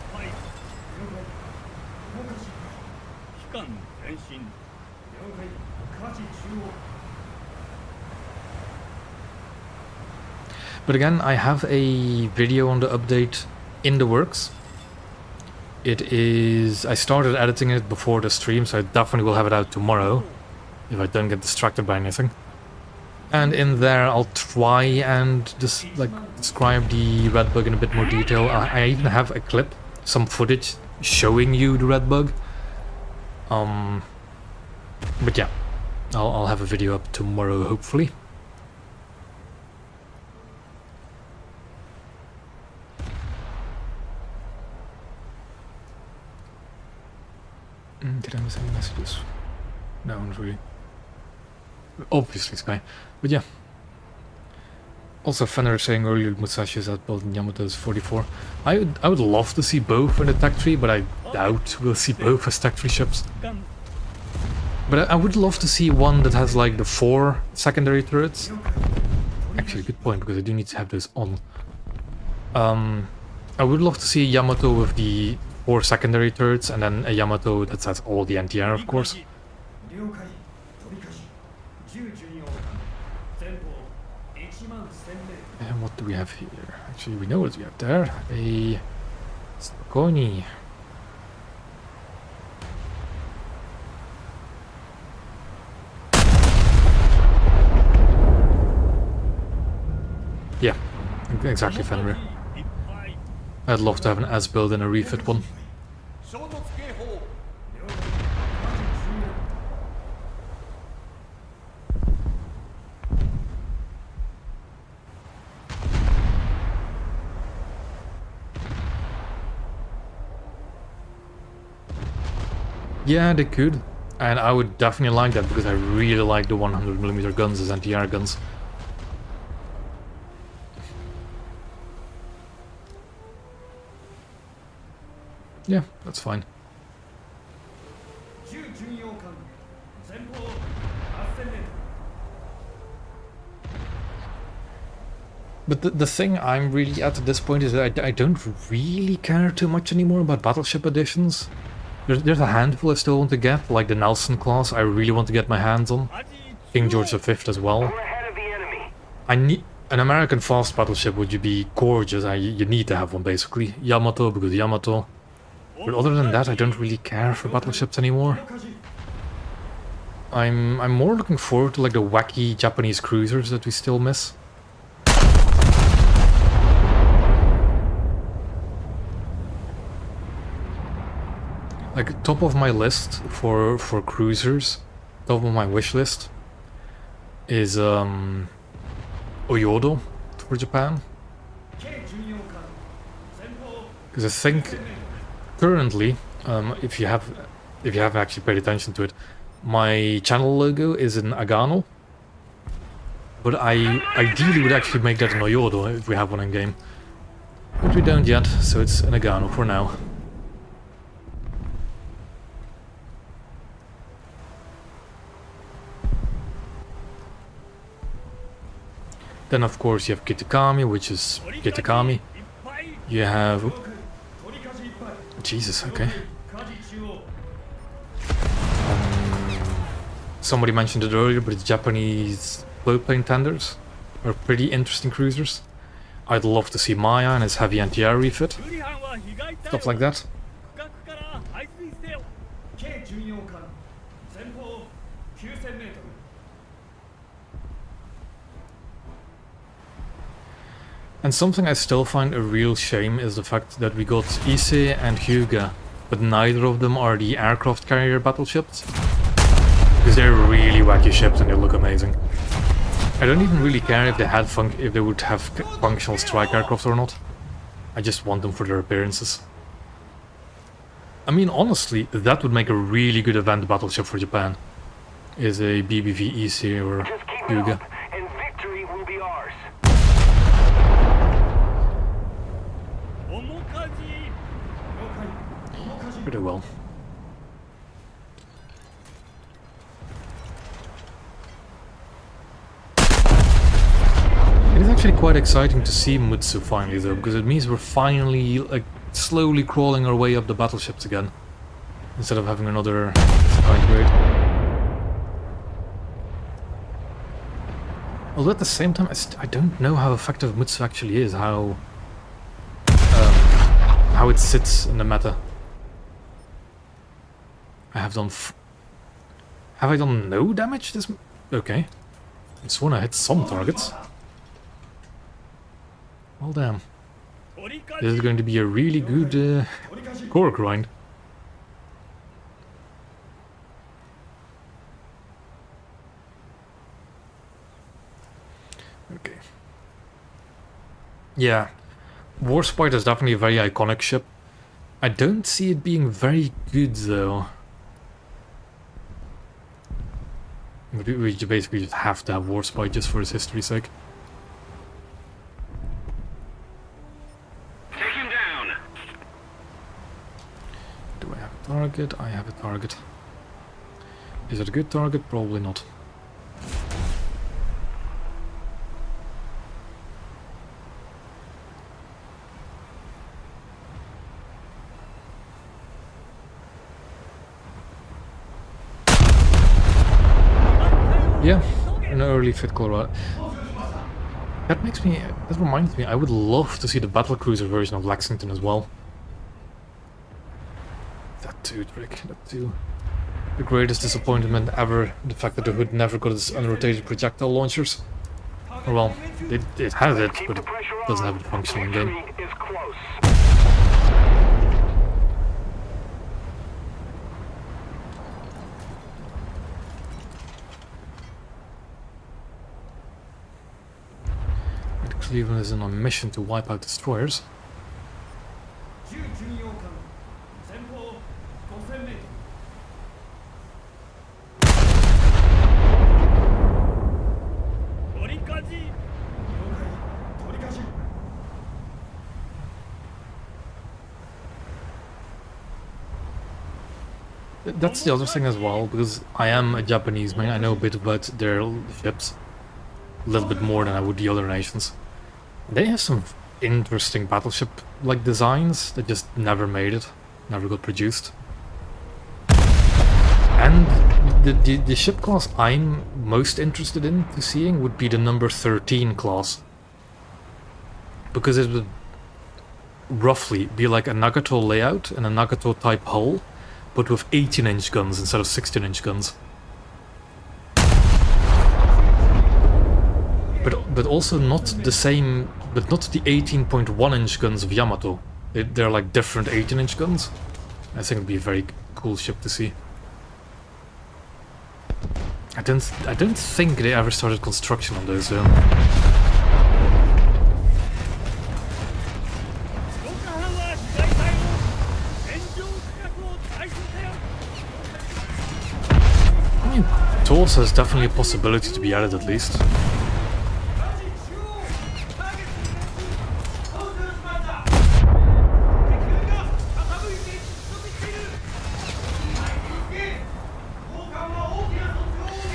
But again, I have a video on the update in the works. It is... I started editing it before the stream, so I definitely will have it out tomorrow, if I don't get distracted by anything. And in there I'll try and just describe the red bug in a bit more detail. I even have a clip, some footage showing you the red bug. But yeah, I'll have a video up tomorrow, hopefully. Did I miss any messages? No, not really. Obviously Sky, but yeah. Also Fenner saying earlier Musashi is outbuilt and Yamato is 44. I would love to see both in the tech tree, but I doubt we'll see both as tech tree ships. But I would love to see one that has like the 4 secondary turrets. Actually, good point, because I do need to have those on. I would love to see a Yamato with the 4 secondary turrets, and then a Yamato that has all the anti-air, of course. And what do we have here? Actually, we know what we have there. A Spokoni. Yeah, exactly, Fenrir. I'd love to have an S-build and a refit one. Yeah, they could. And I would definitely like that because I really like the 100mm guns as anti-air guns. Yeah, that's fine. But the thing I'm really at this point is that I don't really care too much anymore about battleship editions. There's a handful I still want to get, like the Nelson class I really want to get my hands on. King George V as well. We're ahead of the enemy. I need an American fast battleship would be gorgeous. You need to have one basically. Yamato because Yamato. But other than that I don't really care for battleships anymore. I'm more looking forward to like the wacky Japanese cruisers that we still miss. Like top of my list for cruisers, top of my wish list is Oyodo for Japan. Because I think currently, if you haven't actually paid attention to it, my channel logo is an Agano. But I ideally would actually make that an Oyodo if we have one in game. But we don't yet, so it's an Agano for now. Then of course you have Kitakami, which is Kitakami. You have... Jesus, okay. Somebody mentioned it earlier, but it's Japanese floatplane tenders are pretty interesting cruisers. I'd love to see Maya and his heavy anti-air refit. Stuff like that. And something I still find a real shame is the fact that we got Ise and Hyuga, but neither of them are the aircraft carrier battleships. Because they're really wacky ships and they look amazing. I don't even really care if they would have functional strike aircraft or not. I just want them for their appearances. I mean, honestly, that would make a really good event battleship for Japan. Is a BBV Ise or Hyuga. And victory will be ours. Pretty well. It is actually quite exciting to see Mutsu finally though, because it means we're finally like slowly crawling our way up the battleships again. Instead of having another side grade. Although at the same time I don't know how effective Mutsu actually is, how it sits in the meta. Have I done no damage this... Okay. I just wanna hit some targets. Well damn. This is going to be a really good core grind. Okay. Yeah. Warspite is definitely a very iconic ship. I don't see it being very good though. We basically just have to have Warspite just for its history's sake. Take him down. Do I have a target? I have a target. Is it a good target? Probably not. Yeah, an early fit Colorado. That reminds me, I would love to see the battlecruiser version of Lexington as well. That too, Trick, that too. The greatest disappointment ever, the fact that the Hood never got its unrotated projectile launchers. Or well, it has it, but it doesn't have it functional in game. Victory is close. And Cleveland is on a mission to wipe out destroyers. That's the other thing as well, because I am a Japanese man, I know a bit about their ships. A little bit more than I would the other nations. They have some interesting battleship-like designs that just never made it, never got produced. And the ship class I'm most interested in seeing would be the number 13 class. Because it would roughly be like a Nagato layout and a Nagato type hull, but with 18-inch guns instead of 16-inch guns. But also not the same, but not the 18.1-inch guns of Yamato. They're like different 18-inch guns. I think it'd be a very cool ship to see. I don't think they ever started construction on those though. I mean, Tulsa is definitely a possibility to be added at least.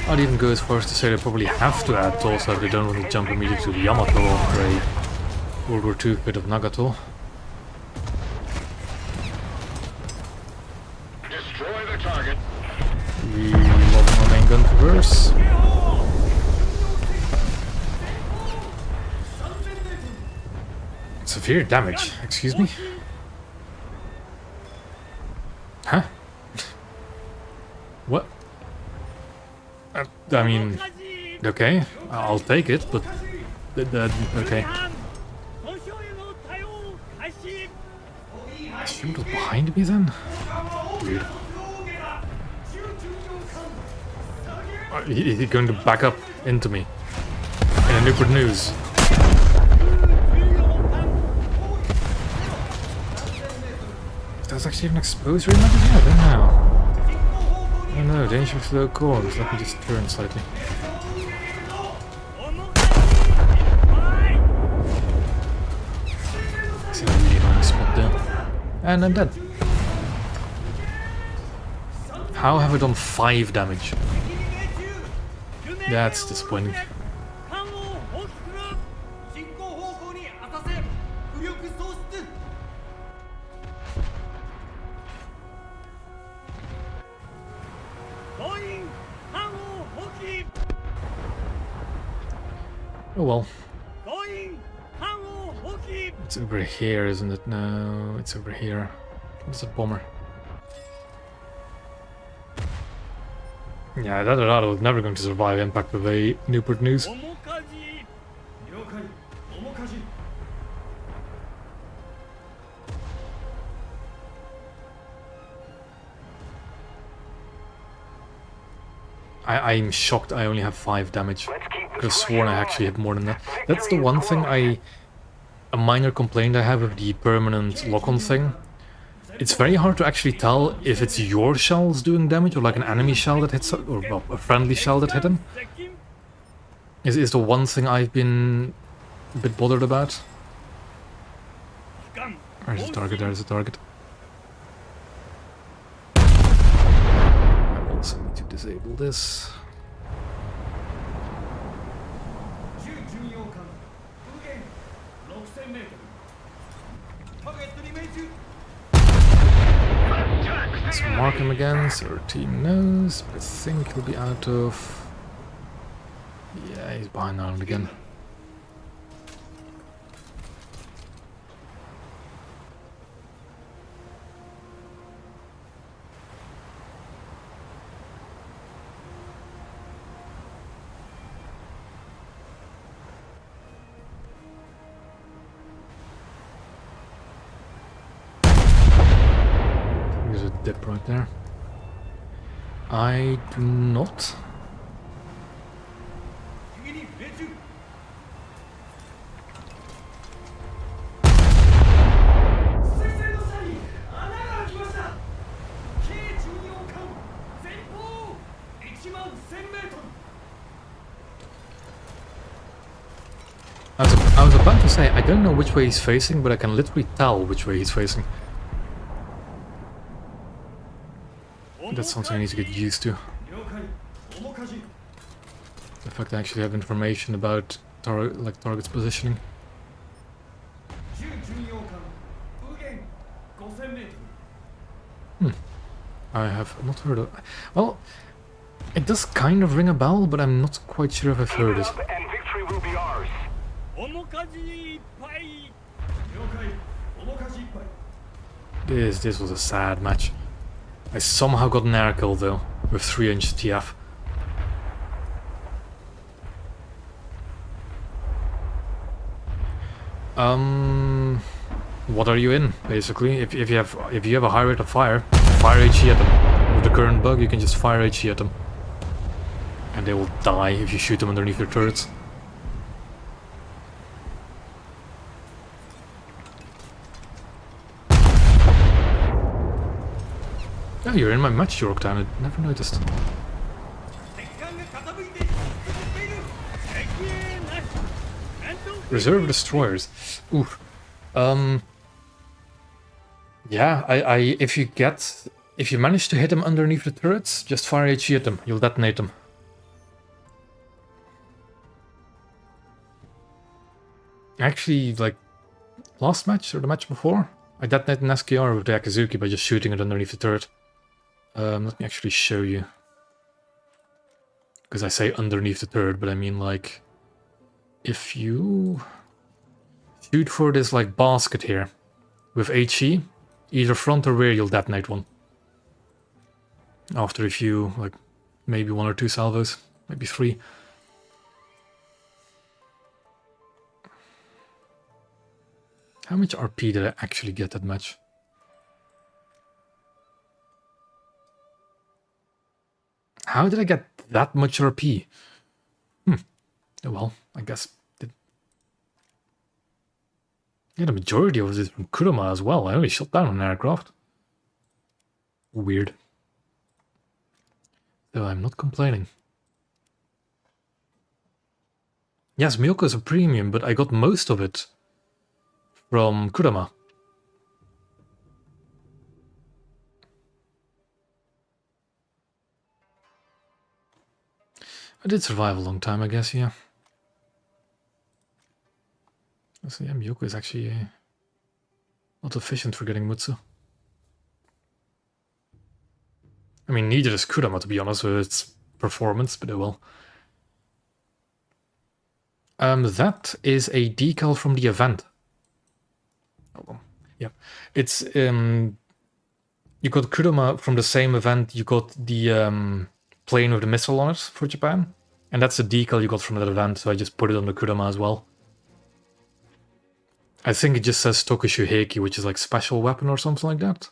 I'd even go as far as to say they probably have to add Tulsa if they don't want to jump immediately to the Yamato after a World War II bit of Nagato. Destroy the target. We love our main gun to burst. Severe damage, excuse me? Huh? What? I mean, okay, I'll take it, but okay. Shoot was behind me then? Weird. He's going to back up into me in a Newport News. That's actually an exposure magazine? I don't know. Oh no, dangerous low course. Let me just turn slightly. See a really annoying spot there. And I'm dead. How have I done 5 damage? That's disappointing. Oh well. It's over here, isn't it? No, it's over here. It's a bomber. Yeah, that was never going to survive impact of a Newport News. I'm shocked I only have 5 damage. I could have sworn I actually hit more than that. That's the one thing a minor complaint I have with the permanent lock-on thing. It's very hard to actually tell if it's your shells doing damage or like an enemy shell that hits, or well, a friendly shell that hit him. Is the one thing I've been a bit bothered about. There's a target, there's a target. I also need to disable this. Let's mark him again so our team knows. I think he'll be out of... Yeah, he's behind Ireland again. dip right there. I do not. I was about to say, I don't know which way he's facing, but I can literally tell which way he's facing. That's something I need to get used to. The fact I actually have information about target's positioning. I have not heard of... Well, it does kind of ring a bell, but I'm not quite sure if I've heard it. And victory will be ours. This was a sad match. I somehow got an air kill though, with 3-inch TF. What are you in, basically? If you have a high rate of fire HE at them. With the current bug, you can just fire HE at them. And they will die if you shoot them underneath their turrets. Oh, you're in my match, Yorktown. I never noticed. Reserve destroyers. Oof. Yeah, if you manage to hit them underneath the turrets, just fire HE at them. You'll detonate them. Actually, like last match or the match before, I detonated an SKR with the Akazuki by just shooting it underneath the turret. Let me actually show you. Because I say underneath the turret, but I mean like if you shoot for this like basket here with HE, either front or rear, you'll detonate one. After a few, like maybe 1 or 2 salvos, maybe 3. How much RP did I actually get that match? How did I get that much RP? Well, I guess... Yeah, the majority of it is from Kurama as well. I only shot down an aircraft. Weird. So I'm not complaining. Yes, Miyoko is a premium, but I got most of it from Kurama. I did survive a long time, I guess, yeah. So yeah, Miyoko is actually not efficient for getting Mutsu. I mean, neither is Kurama, to be honest, with its performance, but it will. That is a decal from the event. Oh, yeah. It's, you got Kurama from the same event, you got the plane with the missile on it for Japan. And that's a decal you got from that event, so I just put it on the Kurama as well. I think it just says Tokushu Heiki, which is like special weapon or something like that.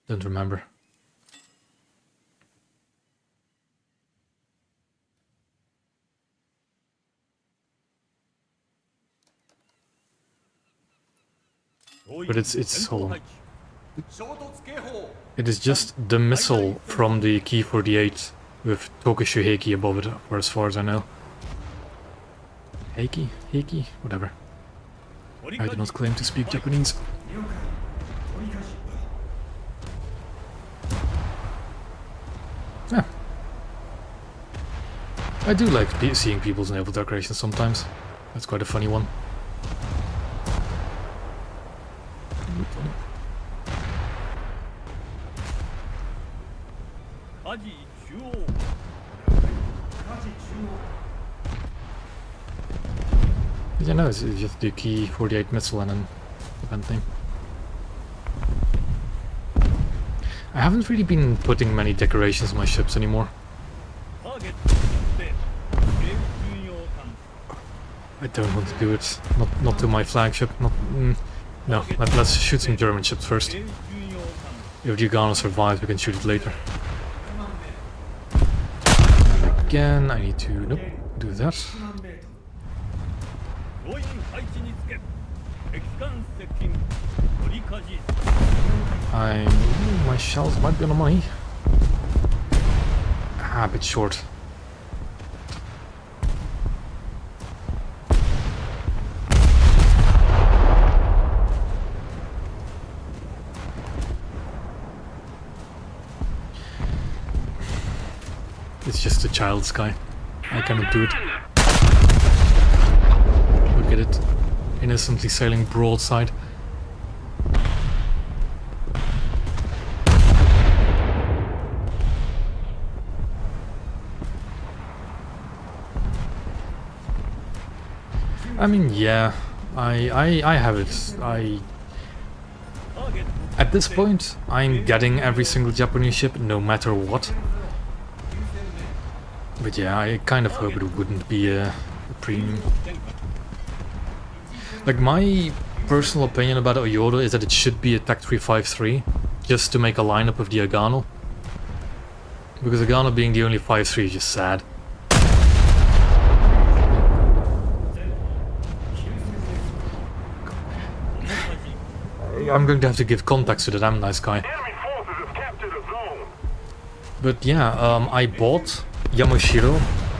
Don't remember. But it's whole. It is just the missile from the Key 48 with Tokushu Heiki above it, or as far as I know. Heiki? Heiki? Whatever. I do not claim to speak Japanese. Yeah. I do like seeing people's naval decorations sometimes. That's quite a funny one. Yeah, no, it's just the Key 48 missile and an event name. I haven't really been putting many decorations on my ships anymore. I don't want to do it. Not to my flagship. No, let's shoot some German ships first. If the Agano survives, we can shoot it later. And again, I need to, nope, do that. My shells might be on the money. Ah, a bit short. It's just a child sky. I cannot do it. Look at it. Innocently sailing broadside. I mean, yeah, I have it. At this point, I'm getting every single Japanese ship, no matter what. But yeah, I kind of hope it wouldn't be a premium. Like, my personal opinion about Oyoda is that it should be a Tech 353, just to make a lineup of the Agano. Because Agano being the only 5-3 is just sad. I'm going to have to give context to the damn nice guy. But yeah, I bought Yamashiro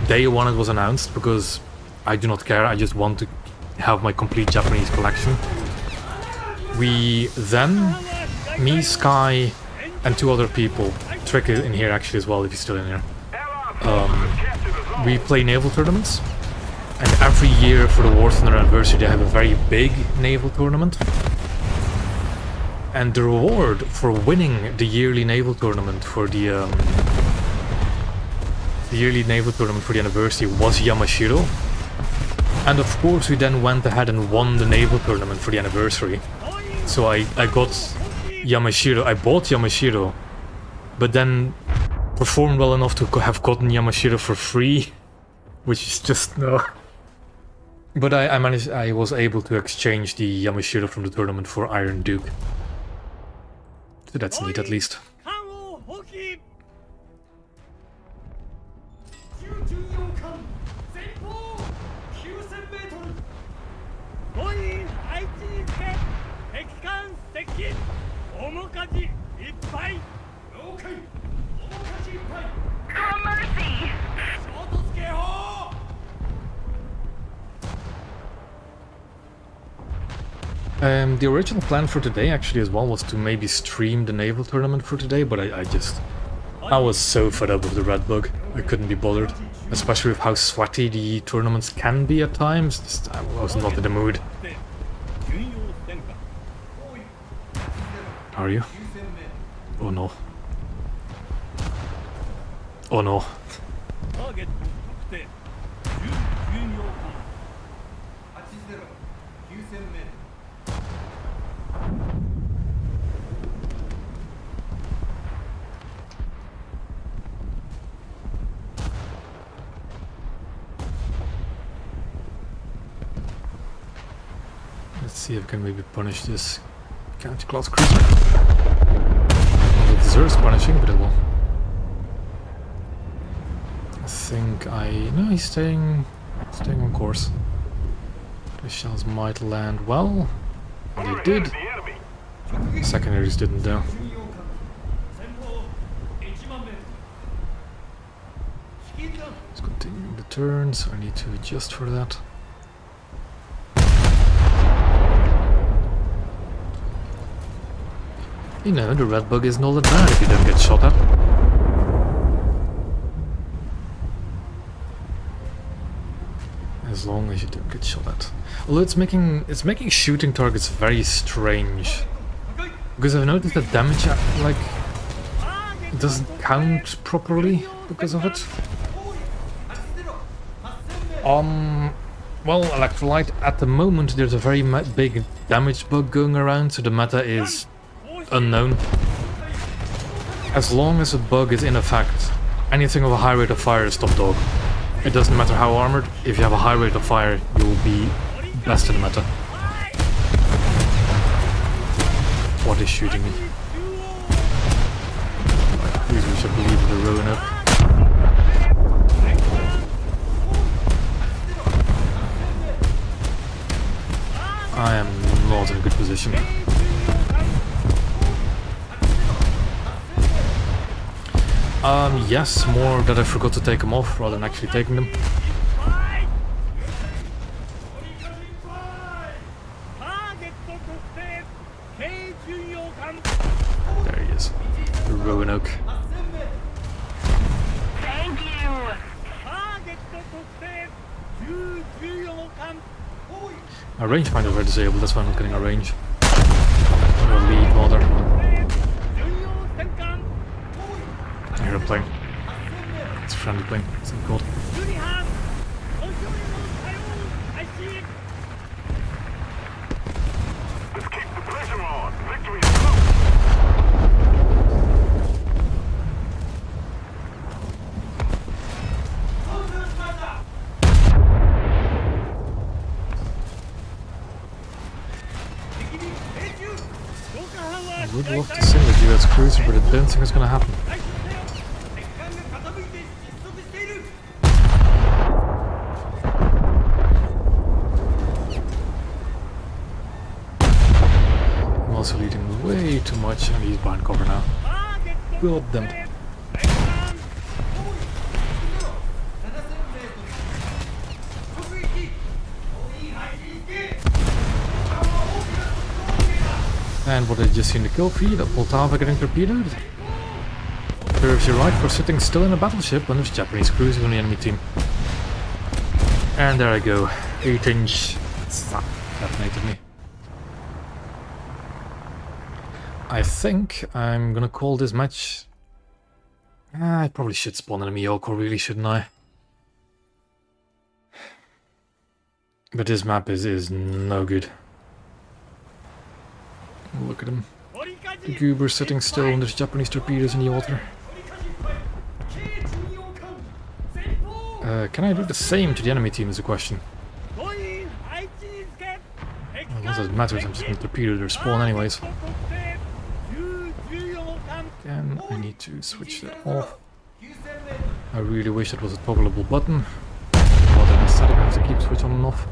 day one it was announced because I do not care, I just want to have my complete Japanese collection. We then, me, Sky, and 2 other people, Trick is in here actually as well if he's still in here, we play naval tournaments, and every year for the War Thunder anniversary they have a very big naval tournament. And the reward for winning the yearly naval tournament for the anniversary was Yamashiro. And of course we then went ahead and won the naval tournament for the anniversary. So I got Yamashiro, I bought Yamashiro, but then performed well enough to have gotten Yamashiro for free, which is just no. But I was able to exchange the Yamashiro from the tournament for Iron Duke. So that's neat at least. The original plan for today actually as well was to maybe stream the naval tournament for today, but I was so fed up with the red bug, I couldn't be bothered. Especially with how sweaty the tournaments can be at times, just, I was not in the mood. Are you? Oh no. Oh no. Let's see if I can maybe punish this counterclass cruiser. Well, it deserves punishing, but it will. I think no, he's staying on course. The shells might land well. They did. Secondaries didn't though. Let's continue the turns. I need to adjust for that. You know, the red bug isn't all that bad if you don't get shot at. As long as you don't get shot at. Although it's making shooting targets very strange. Because I've noticed that damage like it doesn't count properly because of it. Well, Electrolyte, at the moment there's a very big damage bug going around, so the meta is unknown. As long as a bug is in effect, anything with a high rate of fire is top dog. It doesn't matter how armored, if you have a high rate of fire, you will be best in the meta. What is shooting me? should leave the ruin up. I am not in a good position. Yes, more that I forgot to take them off rather than actually taking them. There he is, the Roanoke. Thank you! My rangefinders are disabled, that's why I'm not getting a range. Or a lead, rather. I hear a plane. It's a friendly plane, it's not cold. Let's keep the pressure on! Victory is close! I would love to send a US cruiser, but I don't think it's gonna happen. I'm also leading way too much, and he's behind cover now. God damn it. And what I just seen the kill feed of Poltava getting torpedoed. Serves you right for sitting still in a battleship when there's Japanese cruisers on the enemy team. And there I go, 8-inch detonated me. I think I'm gonna call this match. I probably should spawn enemy Yoko, really, shouldn't I? But this map is no good. Look at him. Goober sitting still and there's Japanese torpedoes in the water. Can I do the same to the enemy team is the question. Well, not that it matters, I'm just going to torpedo their spawn anyways. Again, I need to switch that off. I really wish it was a toggleable button. But then instead I have to keep switch on and off.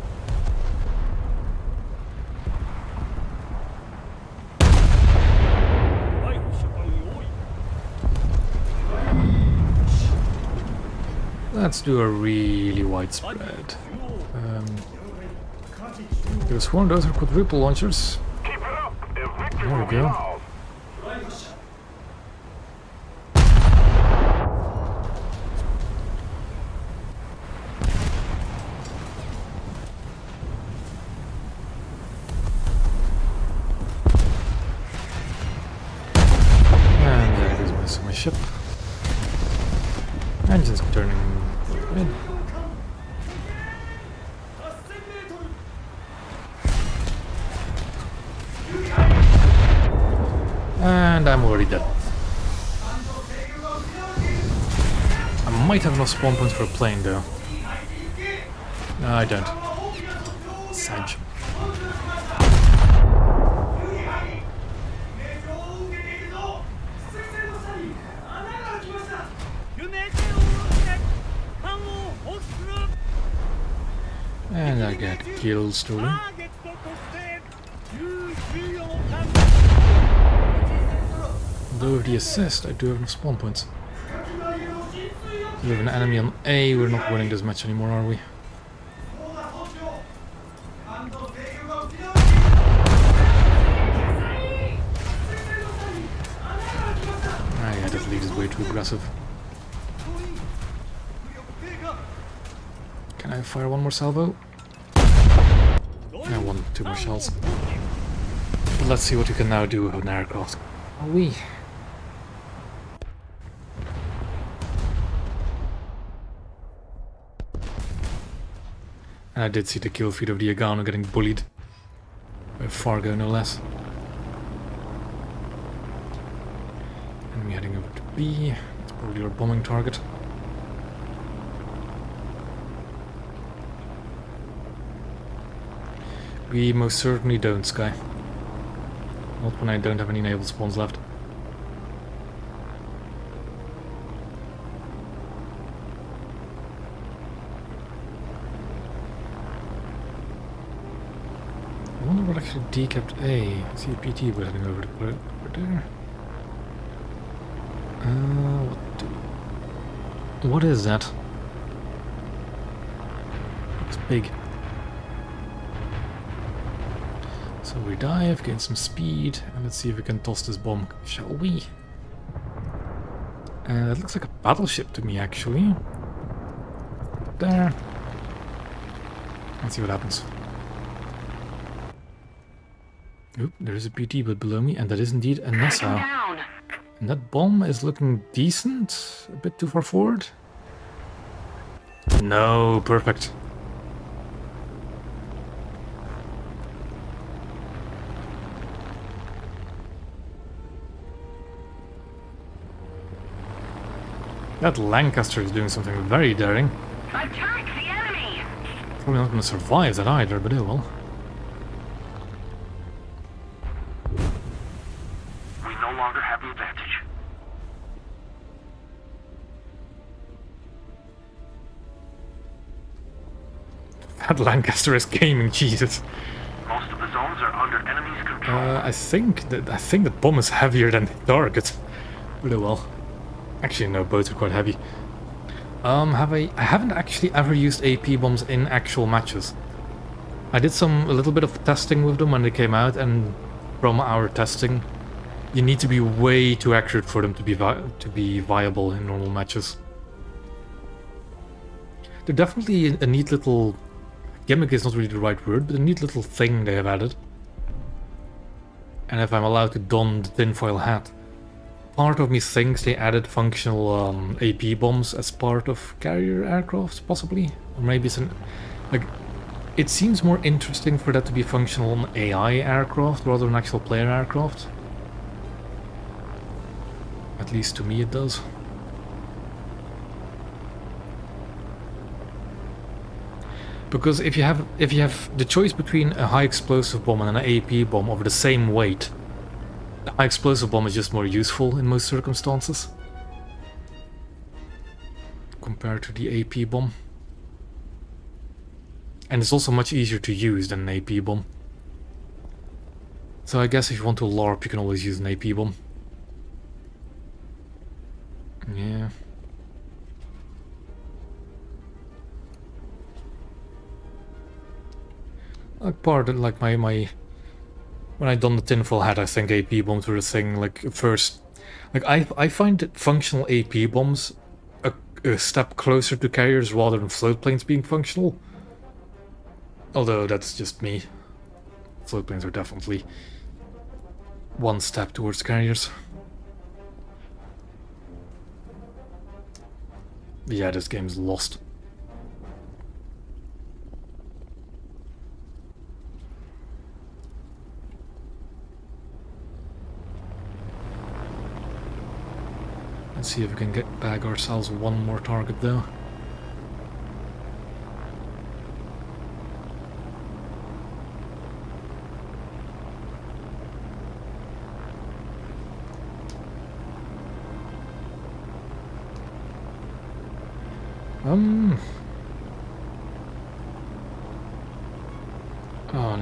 Let's do a really wide spread. There's one of those are quadruple launchers. There we go. And there goes my ship. Engines turning mid. And I'm already dead. I might have enough spawn points for a plane though. No, I don't. Sag. And I get killed stolen. Though with the assist, I do have enough spawn points. We have an enemy on A, we're not winning this match anymore, are we? Ah, yeah, that lead is way too aggressive. Can I fire one more salvo? I want 2 more shells. But let's see what you can now do with an aircraft. Are we? And I did see the kill feed of the Agano getting bullied by Fargo, no less. Enemy heading over to B. It's probably our bombing target. We most certainly don't, Sky. Not when I don't have any naval spawns left. what actually decapped A? I see a PT was heading over there. What is that? Looks big. So we dive, gain some speed, and let's see if we can toss this bomb, shall we? It looks like a battleship to me, actually. There. Let's see what happens. Oop, there is a PT but below me, and that is indeed a NASA. Down. And that bomb is looking decent. A bit too far forward. No, perfect. That Lancaster is doing something very daring. Attack the enemy! Probably not going to survive that either, but it will. We no longer have the advantage. That Lancaster is gaming, Jesus. Most of the zones are under enemy's control. I think that bomb is heavier than the target. But it will. Actually, no, both are quite heavy. I haven't actually ever used AP bombs in actual matches. I did a little bit of testing with them when they came out, and from our testing, you need to be way too accurate for them to be viable in normal matches. They're definitely a neat little gimmick is not really the right word, but a neat little thing they have added. And if I'm allowed to don the tinfoil hat, part of me thinks they added functional AP bombs as part of carrier aircraft, possibly, or maybe it's it seems more interesting for that to be functional on AI aircraft rather than actual player aircraft. At least to me it does. Because if you have the choice between a high explosive bomb and an AP bomb of the same weight, the high explosive bomb is just more useful in most circumstances compared to the AP bomb. And it's also much easier to use than an AP bomb. So I guess if you want to LARP, you can always use an AP bomb. Yeah. Like part of, like my when I done the tinfoil hat, I think AP bombs were a thing. Like first, like I find functional AP bombs a step closer to carriers rather than float planes being functional. Although that's just me. Float planes are definitely one step towards carriers. But yeah, this game's lost. Let's see if we can bag ourselves one more target though. Oh,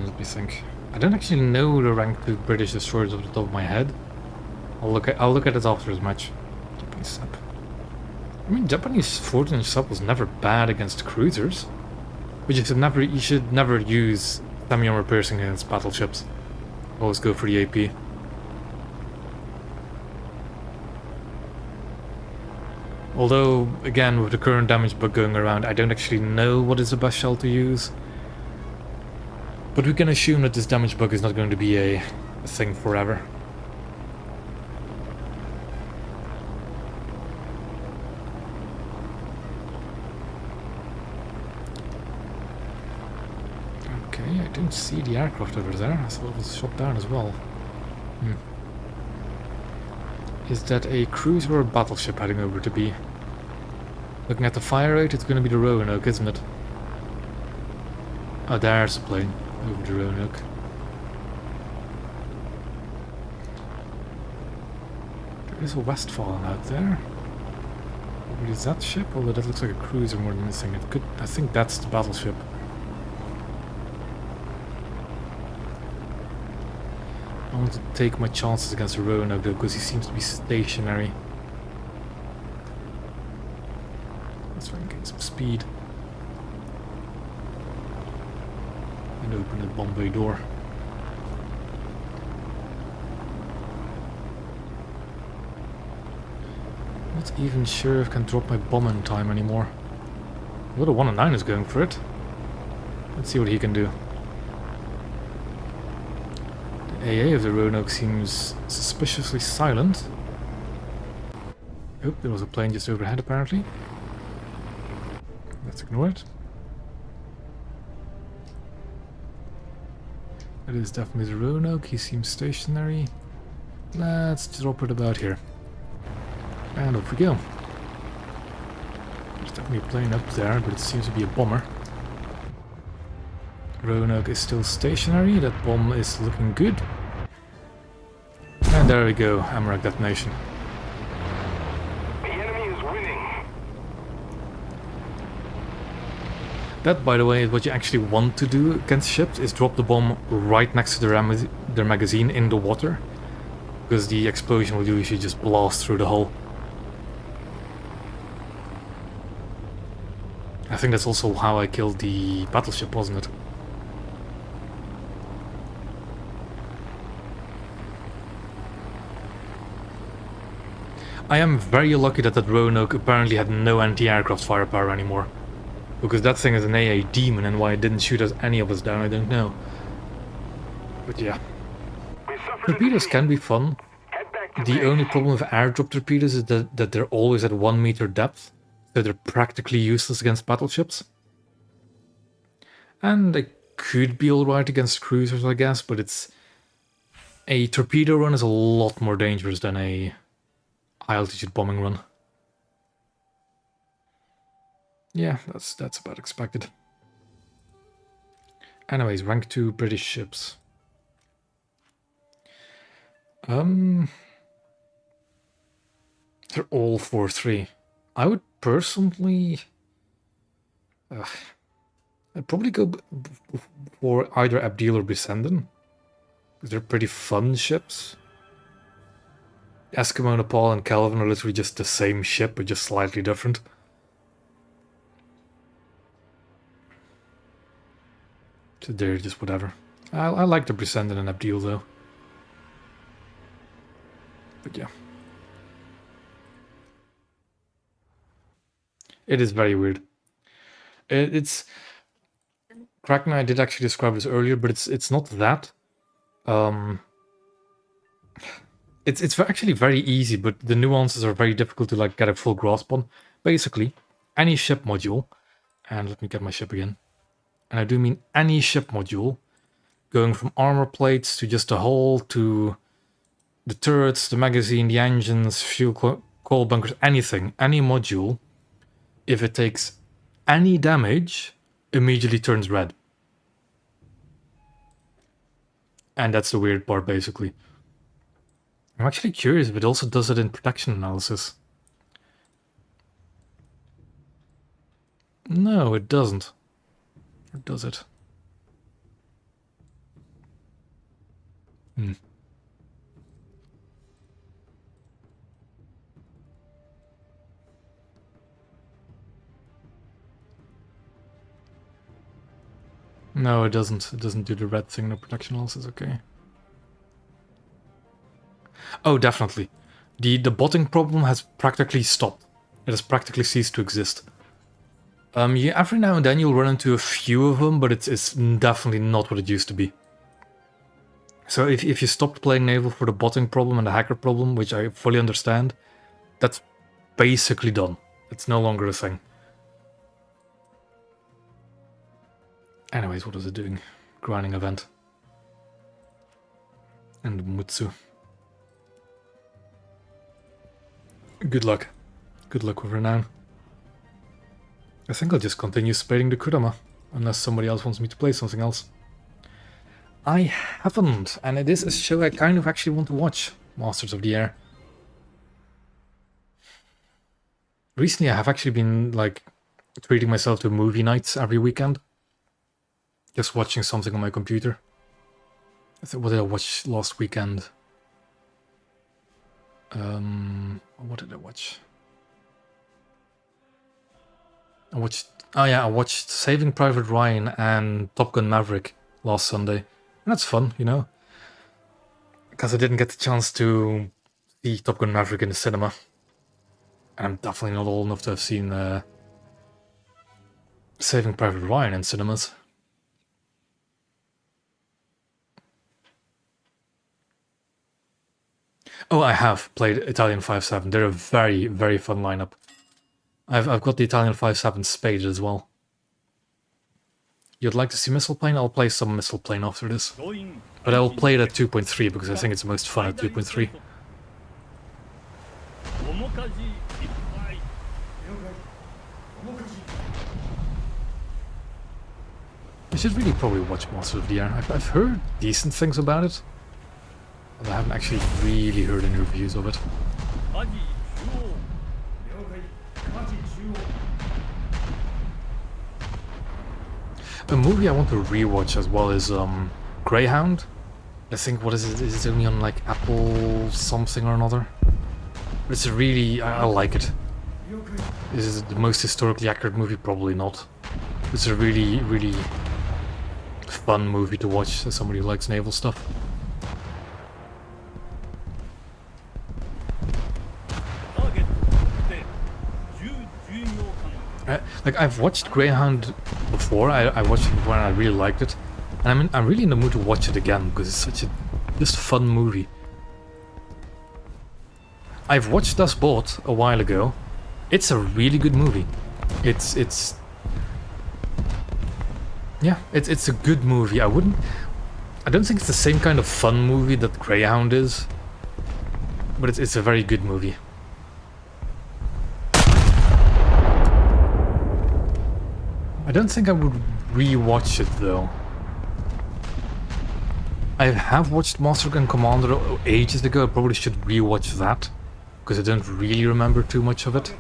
let me think. I don't actually know the rank 2 British destroyers off the top of my head. I'll look at it after this match. Japanese sub. I mean, Japanese 14-inch sub was never bad against cruisers, but you should never use semi-armor piercing against battleships. Always go for the AP. Although, again, with the current damage bug going around, I don't actually know what is the best shell to use. But we can assume that this damage bug is not going to be a thing forever. Okay, I don't see the aircraft over there. I thought it was shot down as well. Is that a cruiser or a battleship heading over to B? Looking at the fire rate, it's going to be the Roanoke, isn't it? Oh, there's a plane over the Roanoke. There is a Westfalen out there. What is that ship? Although that looks like a cruiser more than anything. It could. I think that's the battleship. want to take my chances against Roanoke though, because he seems to be stationary. Let's try and gain some speed. And open the bomb bay door. Not even sure if I can drop my bomb in time anymore. Well, the 109 is going for it. Let's see what he can do. The AA of the Roanoke seems suspiciously silent. Oh, there was a plane just overhead apparently. Let's ignore it. It is definitely the Roanoke, he seems stationary. Let's drop it about here. And off we go. There's definitely a plane up there, but it seems to be a bomber. Roanoke is still stationary, that bomb is looking good. And there we go, Amarak detonation. The enemy is winning. That, by the way, is what you actually want to do against ships, is drop the bomb right next to their magazine in the water. Because the explosion will usually just blast through the hull. I think that's also how I killed the battleship, wasn't it? I am very lucky that Roanoke apparently had no anti-aircraft firepower anymore. Because that thing is an AA demon, and why it didn't shoot any of us down, I don't know. But yeah. Torpedoes can be fun. The only problem with airdrop torpedoes is that they're always at 1 meter depth. So they're practically useless against battleships. And they could be alright against cruisers, I guess, but it's... A torpedo run is a lot more dangerous than a high-altitude bombing run. Yeah, that's about expected. Anyways, rank 2 British ships. They're all 4-3. I would personally... I'd probably go for either Abdeel or Bissenden. Because they're pretty fun ships. Eskimo, Nepal and Kelvin are literally just the same ship, but just slightly different. So they're just whatever. I like the Bissenden and Abdeel though. But yeah. It is very weird. It's... Kraken and I did actually describe this earlier, but it's not that. It's actually very easy, but the nuances are very difficult to like get a full grasp on. Basically, any ship module, and let me get my ship again. And I do mean any ship module, going from armor plates to just the hull to the turrets, the magazine, the engines, fuel coal bunkers, anything, any module, if it takes any damage, immediately turns red. And that's the weird part, basically. I'm actually curious if it also does it in protection analysis. No, it doesn't. Or does it? No, it doesn't. It doesn't do the red thing in the protection analysis, okay. Oh, definitely. The botting problem has practically stopped. It has practically ceased to exist. Every now and then you'll run into a few of them, but it's definitely not what it used to be. So if you stopped playing Naval for the botting problem and the hacker problem, which I fully understand, that's basically done. It's no longer a thing. Anyways, what is it doing? Grinding event. And Mutsu. Good luck. Good luck with Renown. I think I'll just continue spading the Kurama, unless somebody else wants me to play something else. I haven't, and it is a show I kind of actually want to watch, Masters of the Air. Recently I have actually been, like, treating myself to movie nights every weekend. Just watching something on my computer. What did I watch last weekend? What did I watch? I watched Saving Private Ryan and Top Gun Maverick last Sunday. And that's fun, you know? Because I didn't get the chance to see Top Gun Maverick in the cinema. And I'm definitely not old enough to have seen Saving Private Ryan in cinemas. Oh, I have played Italian 5-7. They're a very, very fun lineup. I've got the Italian 5-7 spade as well. You'd like to see Missile Plane? I'll play some Missile Plane after this. But I'll play it at 2.3 because I think it's most fun at 2.3. I should really probably watch Monster of the Air. I've heard decent things about it. But I haven't actually really heard any reviews of it. A movie I want to rewatch as well is Greyhound. I think, what is it? Is it only on like Apple something or another? But it's a really, I like it. Is it the most historically accurate movie? Probably not. It's a really, really fun movie to watch as somebody who likes naval stuff. Like, I've watched Greyhound before. I watched it before and I really liked it. And I'm really in the mood to watch it again because it's such a just fun movie. I've watched Das Boot a while ago. It's a really good movie. It's a good movie. I don't think it's the same kind of fun movie that Greyhound is, but it's a very good movie. I don't think I would re-watch it though. I have watched Master Gun Commander ages ago. I probably should re-watch that because I don't really remember too much of it.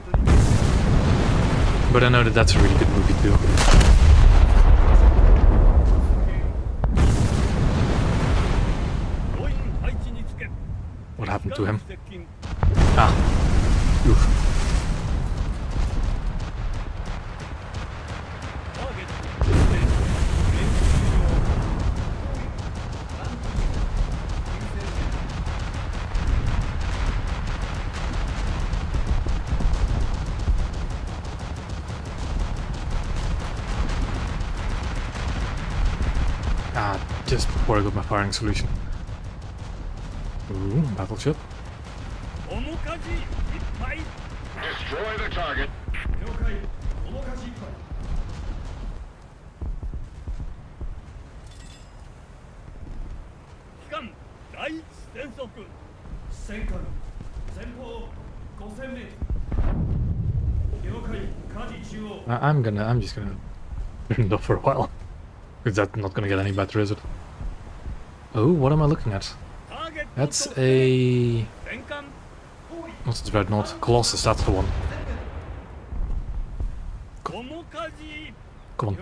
But I know that that's a really good movie too. What happened to him? Ah. Oof. Just before I got my firing solution. Ooh, battleship. Destroy the target. I'm just gonna turn it off for a while. Because that's not gonna get any better, is it? Oh, what am I looking at? That's a... What's the Dreadnought? Colossus, that's the one. Come on.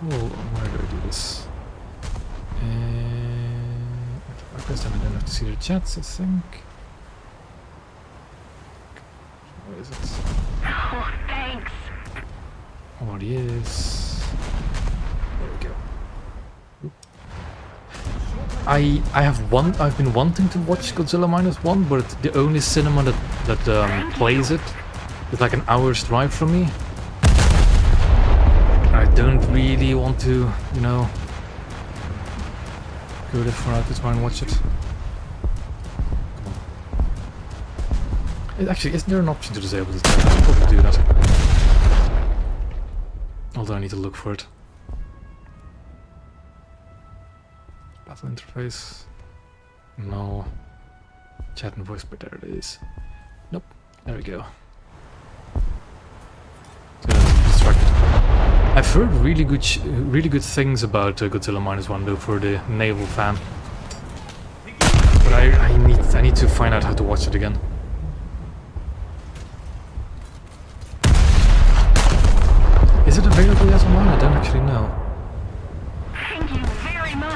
Oh, where do I do this? I guess I don't have to see the chats, I think. Where is it? Oh, thanks. Oh, it is. There we go. Oop. I've been wanting to watch Godzilla -1, but the only cinema that plays it is like an hour's drive from me. I don't really want to, you know, go that far out to try and watch it. Actually, isn't there an option to disable this? I should probably do that. Although I need to look for it. Battle interface. No. Chat and voice, but there it is. Nope. There we go. So I'm distracted. I've heard really good things about Godzilla -1 though for the naval fan. But I need to find out how to watch it again. actually know. Thank you very much.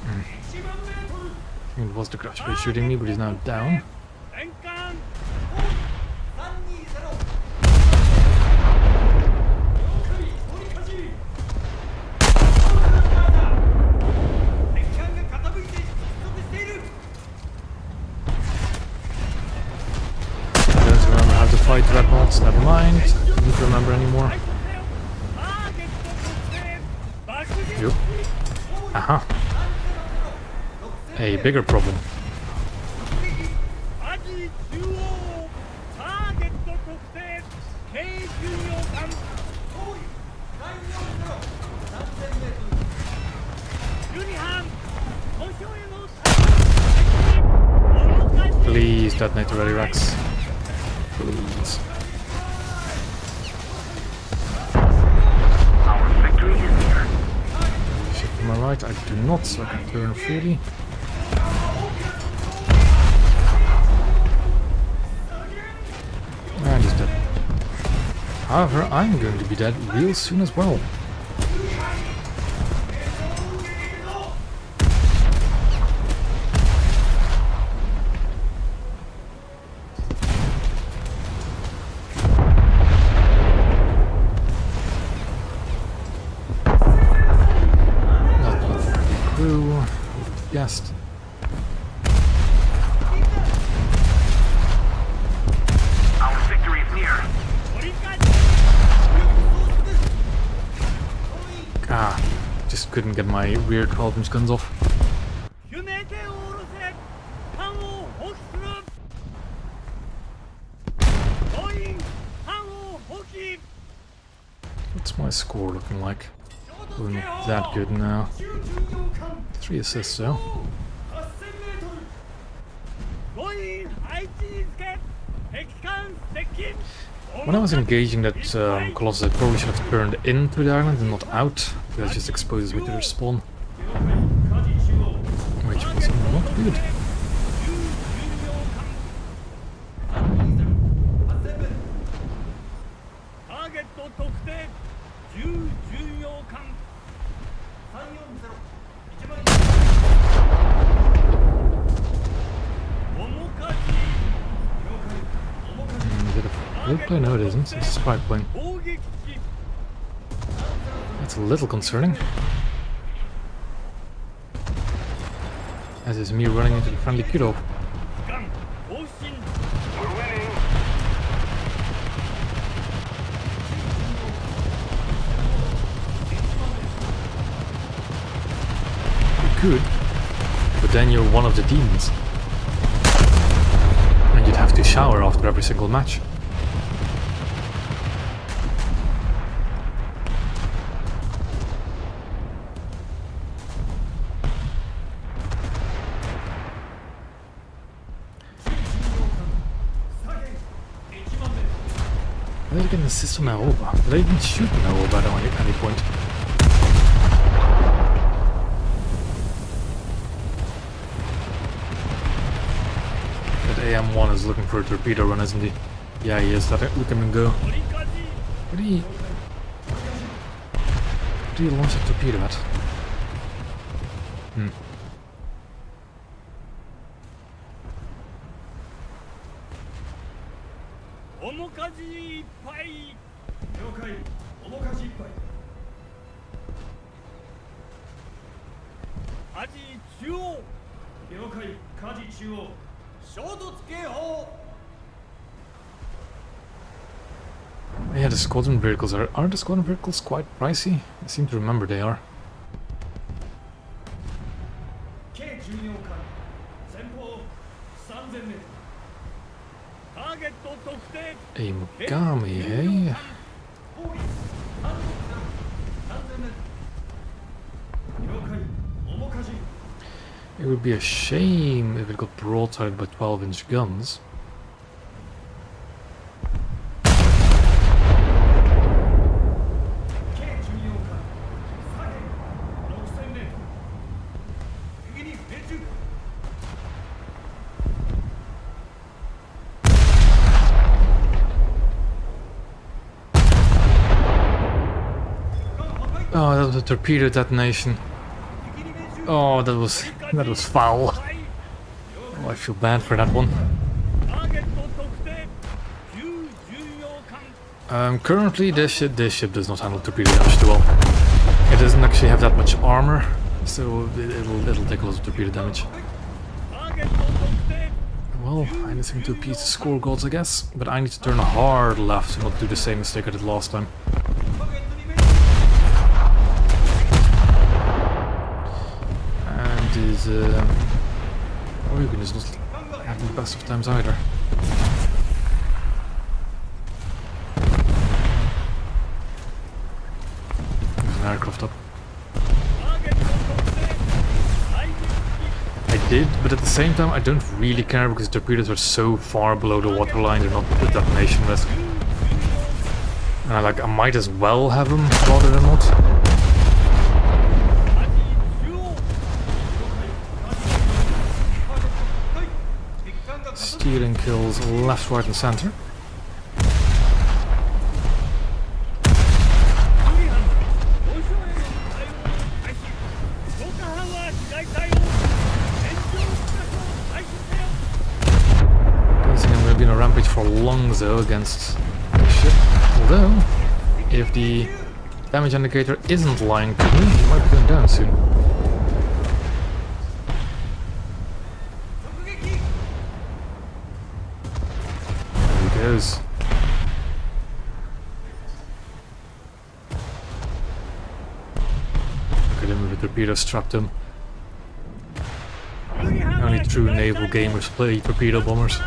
I think it was the Crash Bay shooting me, but he's now down. I don't remember how to fight dreadnoughts, never mind. Don't remember anymore. Yup. Aha. A bigger problem. Please detonate the ready racks. Please. Our victory is near. Shift to my right, I do not, so I can turn freely. And he's dead. However, I'm going to be dead real soon as well. Guessed. Our victory is near. Ah, just couldn't get my weird 12-inch guns off. What's my score looking like? Oh, not that good now. 3 assists though. When I was engaging that Colossus, I probably should have turned into the island and not out, because it just exposes me to their spawn. Which was not good. Plane? No, it isn't. It's a spy plane. That's a little concerning. As is me running into the friendly Kudo. We're winning. You could, but then you're one of the demons. And you'd have to shower after every single match. I did get an assist on Naoba, but I didn't shoot Naoba at any point. That AM1 is looking for a torpedo run, isn't he? Yeah, he is. Look at him go. What do you launch a torpedo at? Yeah, the squadron vehicles are the squadron vehicles quite pricey? I seem to remember they are. A Mogami, hey? It would be a shame if it got broadsided by 12-inch guns. Oh, that was a torpedo detonation. Oh, that was foul. Oh, I feel bad for that one. Currently, this ship does not handle torpedo damage too well. It doesn't actually have that much armor, so it'll take a lot of torpedo damage. Well, anything to appease the score gods, I guess. But I need to turn hard left to not do the same mistake I did last time. And his Oregon is not having the best of times either. There's an aircraft up. I did, but at the same time I don't really care because torpedoes are so far below the waterline, they're not the detonation risk. And I might as well have them rather than not. Steering kills left, right and center. For long though against the ship, although if the damage indicator isn't lying to me, he might be going down soon. There he goes. Look at him with the torpedo strapped to him. Only true naval gamers play torpedo bombers.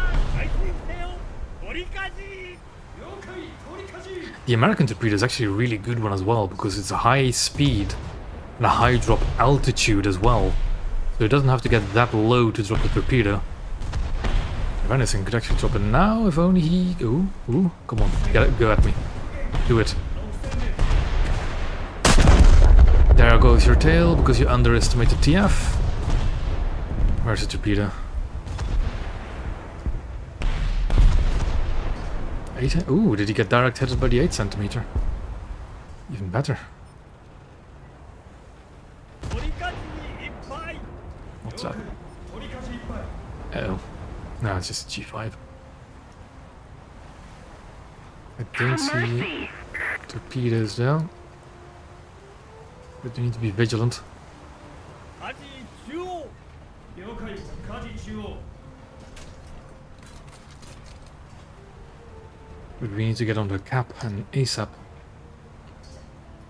The American torpedo is actually a really good one as well, because it's a high speed and a high drop altitude as well. So it doesn't have to get that low to drop the torpedo. If anything, could actually drop it now, if only he... Ooh, come on, go at me. Do it. There goes your tail, because you underestimated TF. Where's the torpedo? 8? Ooh, did he get direct hit by the 8 centimeter? Even better. What's up? Uh-oh. No, it's just G5. I don't see torpedoes though. But you need to be vigilant. But we need to get on the cap and ASAP.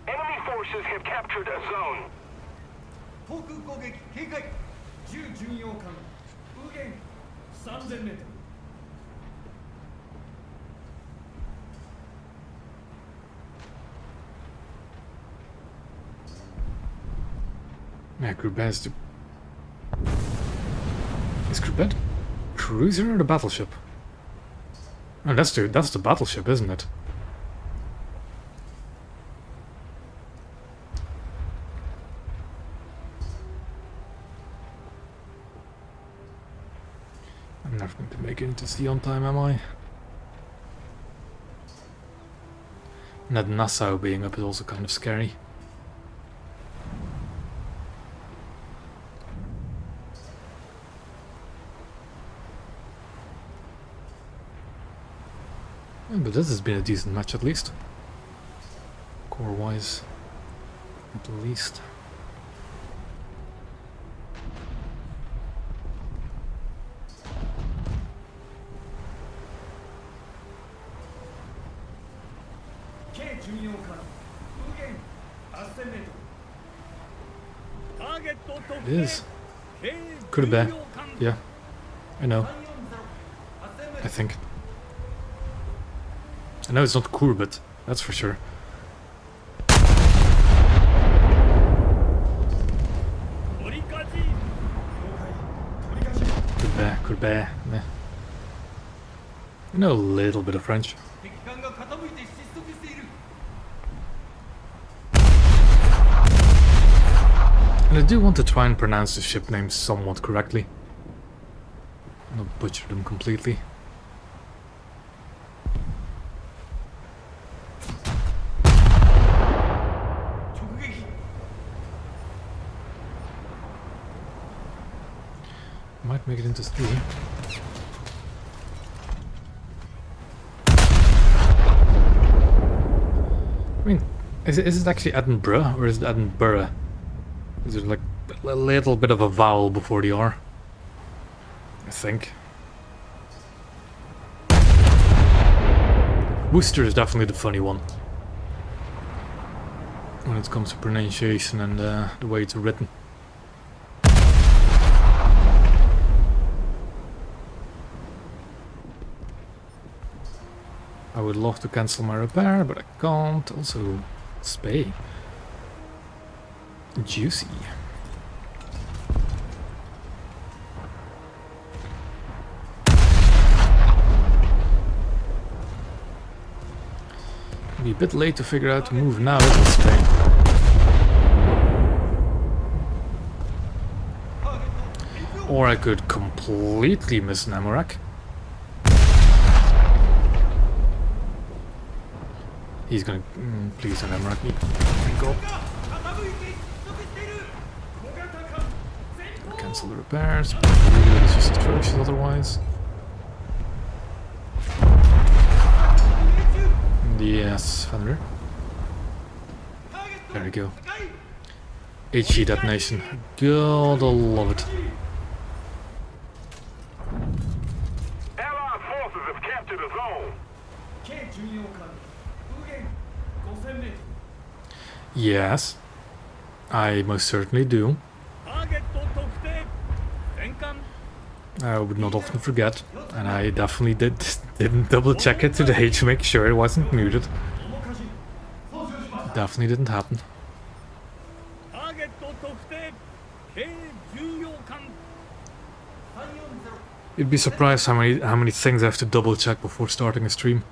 Enemy forces have captured a zone. Yeah, Grubet is the... Is Grubet cruiser or the battleship? Oh, that's the battleship, isn't it? I'm never going to make it into sea on time, am I? And that Nassau being up is also kind of scary. Yeah, but this has been a decent match at least. Core-wise, at the least. It is. Could have been. Yeah. I know. I think. I know it's not Courbet, that's for sure. Courbet. Meh. I know a little bit of French. And I do want to try and pronounce the ship names somewhat correctly. Not butcher them completely. make it into 3. I mean, is it actually Edinburgh or is it Edinburgh? Is there like a little bit of a vowel before the R? I think. Worcester is definitely the funny one when it comes to pronunciation and the way it's written. I would love to cancel my repair, but I can't. Also, Spay. Juicy. Be a bit late to figure out to move now, isn't it, Spay? Or I could completely miss Namorak. He's gonna... please don't Namorak me. Thank God. Cancel the repairs. It's just atrocious otherwise. Yes, Thunder. There we go. HE detonation. God, I love it. Allied forces have captured a zone. Yes, I most certainly do. I would not often forget, and I definitely didn't double check it today to make sure it wasn't muted. Definitely didn't happen. You'd be surprised how many things I have to double check before starting a stream,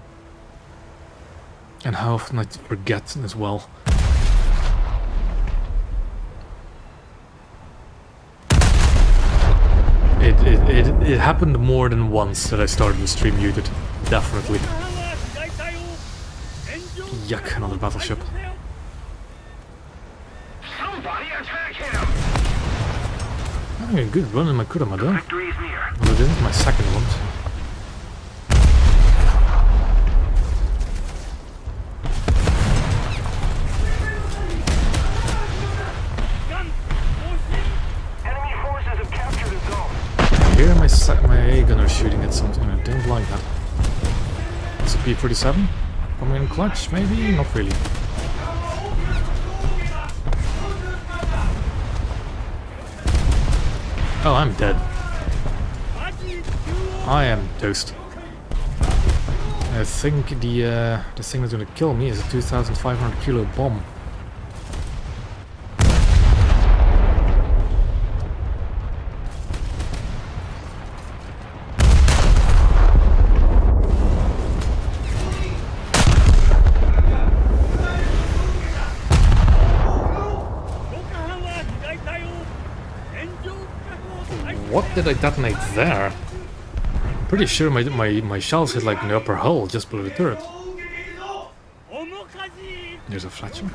and how often I forget as well. It happened more than once that I started the stream muted. Definitely. Yuck, another battleship. Somebody attack him! Having a good run in my Kurama though. Victory is near. Well, it isn't my second one. So. Enemy forces have captured a zone. I hear my A gunner shooting at something. I don't like that. It's a P-47. Coming in clutch, maybe? Not really. Oh, I'm dead. I am toast. I think the thing that's gonna kill me is a 2,500 kilo bomb. What did I detonate there? I'm pretty sure my shells hit like in the upper hull just below the turret. There's a Fletcher.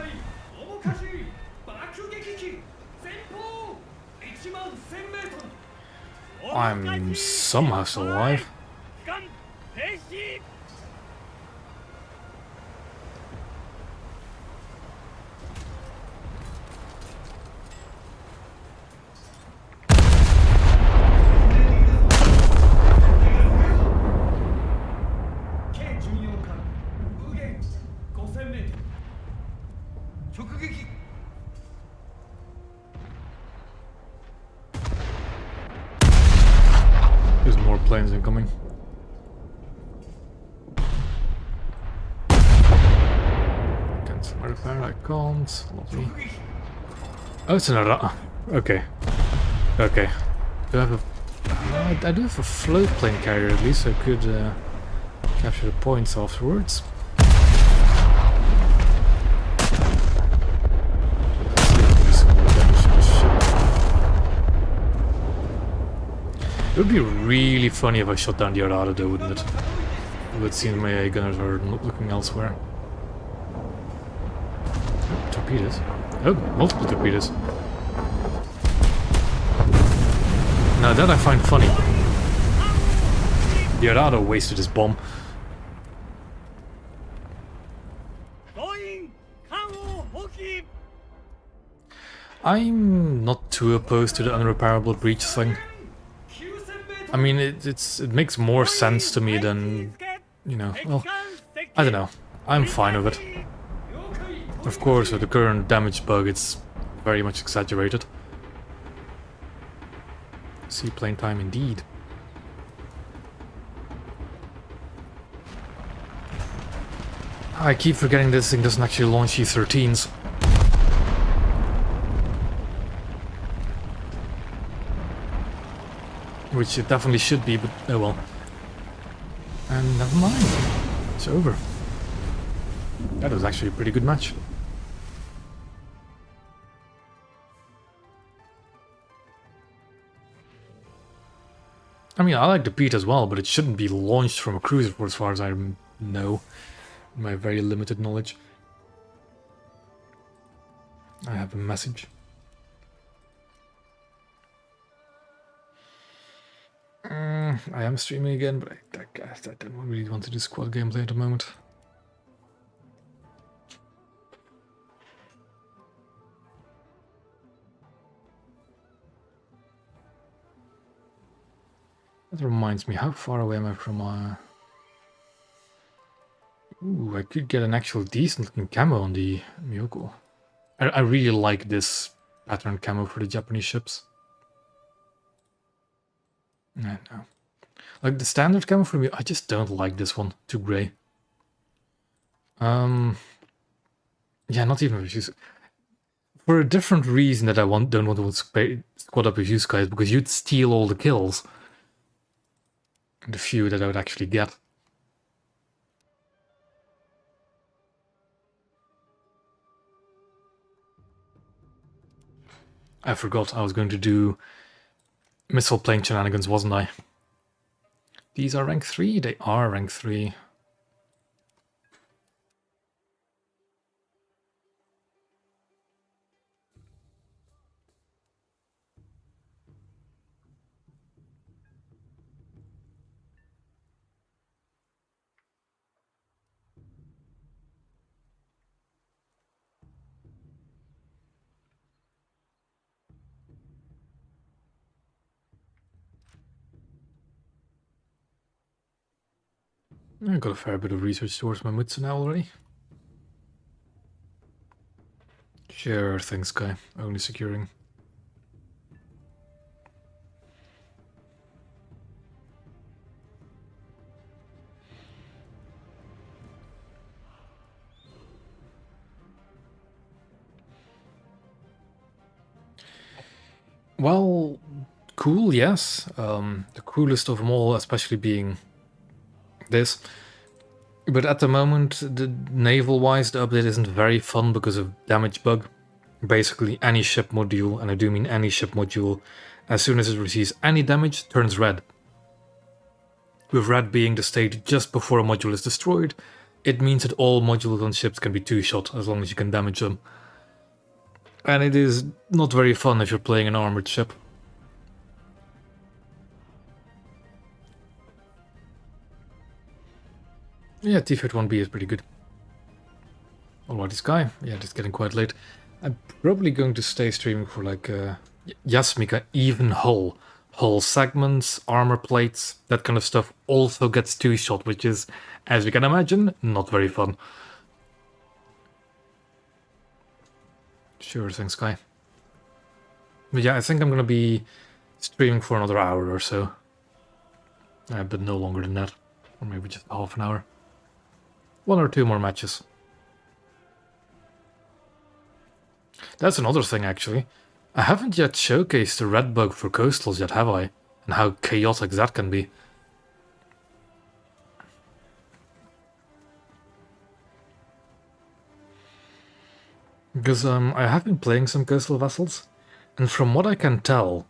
I'm somehow still alive. There's more planes incoming. Cancel my repair, I can't. Lovely. Oh, it's another. Okay. Okay. Do I have a. I do have a float plane carrier at least, so I could capture the points afterwards. It would be really funny if I shot down the Arada though, wouldn't it? It would seem my A gunners are not looking elsewhere. Oh, torpedoes. Oh, multiple torpedoes. Now that I find funny. The Arado wasted his bomb. I'm not too opposed to the unrepairable breach thing. I mean, it makes more sense to me than, you know, well, I don't know. I'm fine with it. Of course, with the current damage bug, it's very much exaggerated. Seaplane time indeed. I keep forgetting this thing doesn't actually launch E-13s. Which it definitely should be, but oh well. And never mind. It's over. That was actually a pretty good match. I mean, I like the Pete as well, but it shouldn't be launched from a cruiser for as far as I know. My very limited knowledge. I have a message. I am streaming again, but I guess I don't really want to do squad gameplay at the moment. That reminds me, how far away am I from Ooh, I could get an actual decent looking camo on the Miyoko. I really like this pattern camo for the Japanese ships. No. Like the standard camo for me, I just don't like this one. Too grey. Yeah, not even with you. For a different reason that I don't want to squad up with you guys, because you'd steal all the kills. The few that I would actually get. I forgot I was going to do missile plane shenanigans, wasn't I? These are rank 3? They are rank 3. I got a fair bit of research towards my Mutsu now already. Sure, thanks, guy. Only securing. Well, cool, yes. The coolest of them all, especially being this. But at the moment, the naval-wise, the update isn't very fun because of damage bug. Basically, any ship module, and I do mean any ship module, as soon as it receives any damage, turns red. With red being the state just before a module is destroyed, it means that all modules on ships can be two-shot as long as you can damage them. And it is not very fun if you're playing an armored ship. Yeah, T-51B is pretty good. Alright, this guy. Yeah, it's getting quite late. I'm probably going to stay streaming for like... yes, Mika, even hull. Hull segments, armor plates, that kind of stuff also gets two-shot, which is, as we can imagine, not very fun. Sure, thanks, Sky. But yeah, I think I'm gonna be streaming for another hour or so. But no longer than that. Or maybe just half an hour. 1 or 2 more matches. That's another thing, actually. I haven't yet showcased the red bug for coastals yet, have I? And how chaotic that can be. Because I have been playing some coastal vessels, and from what I can tell,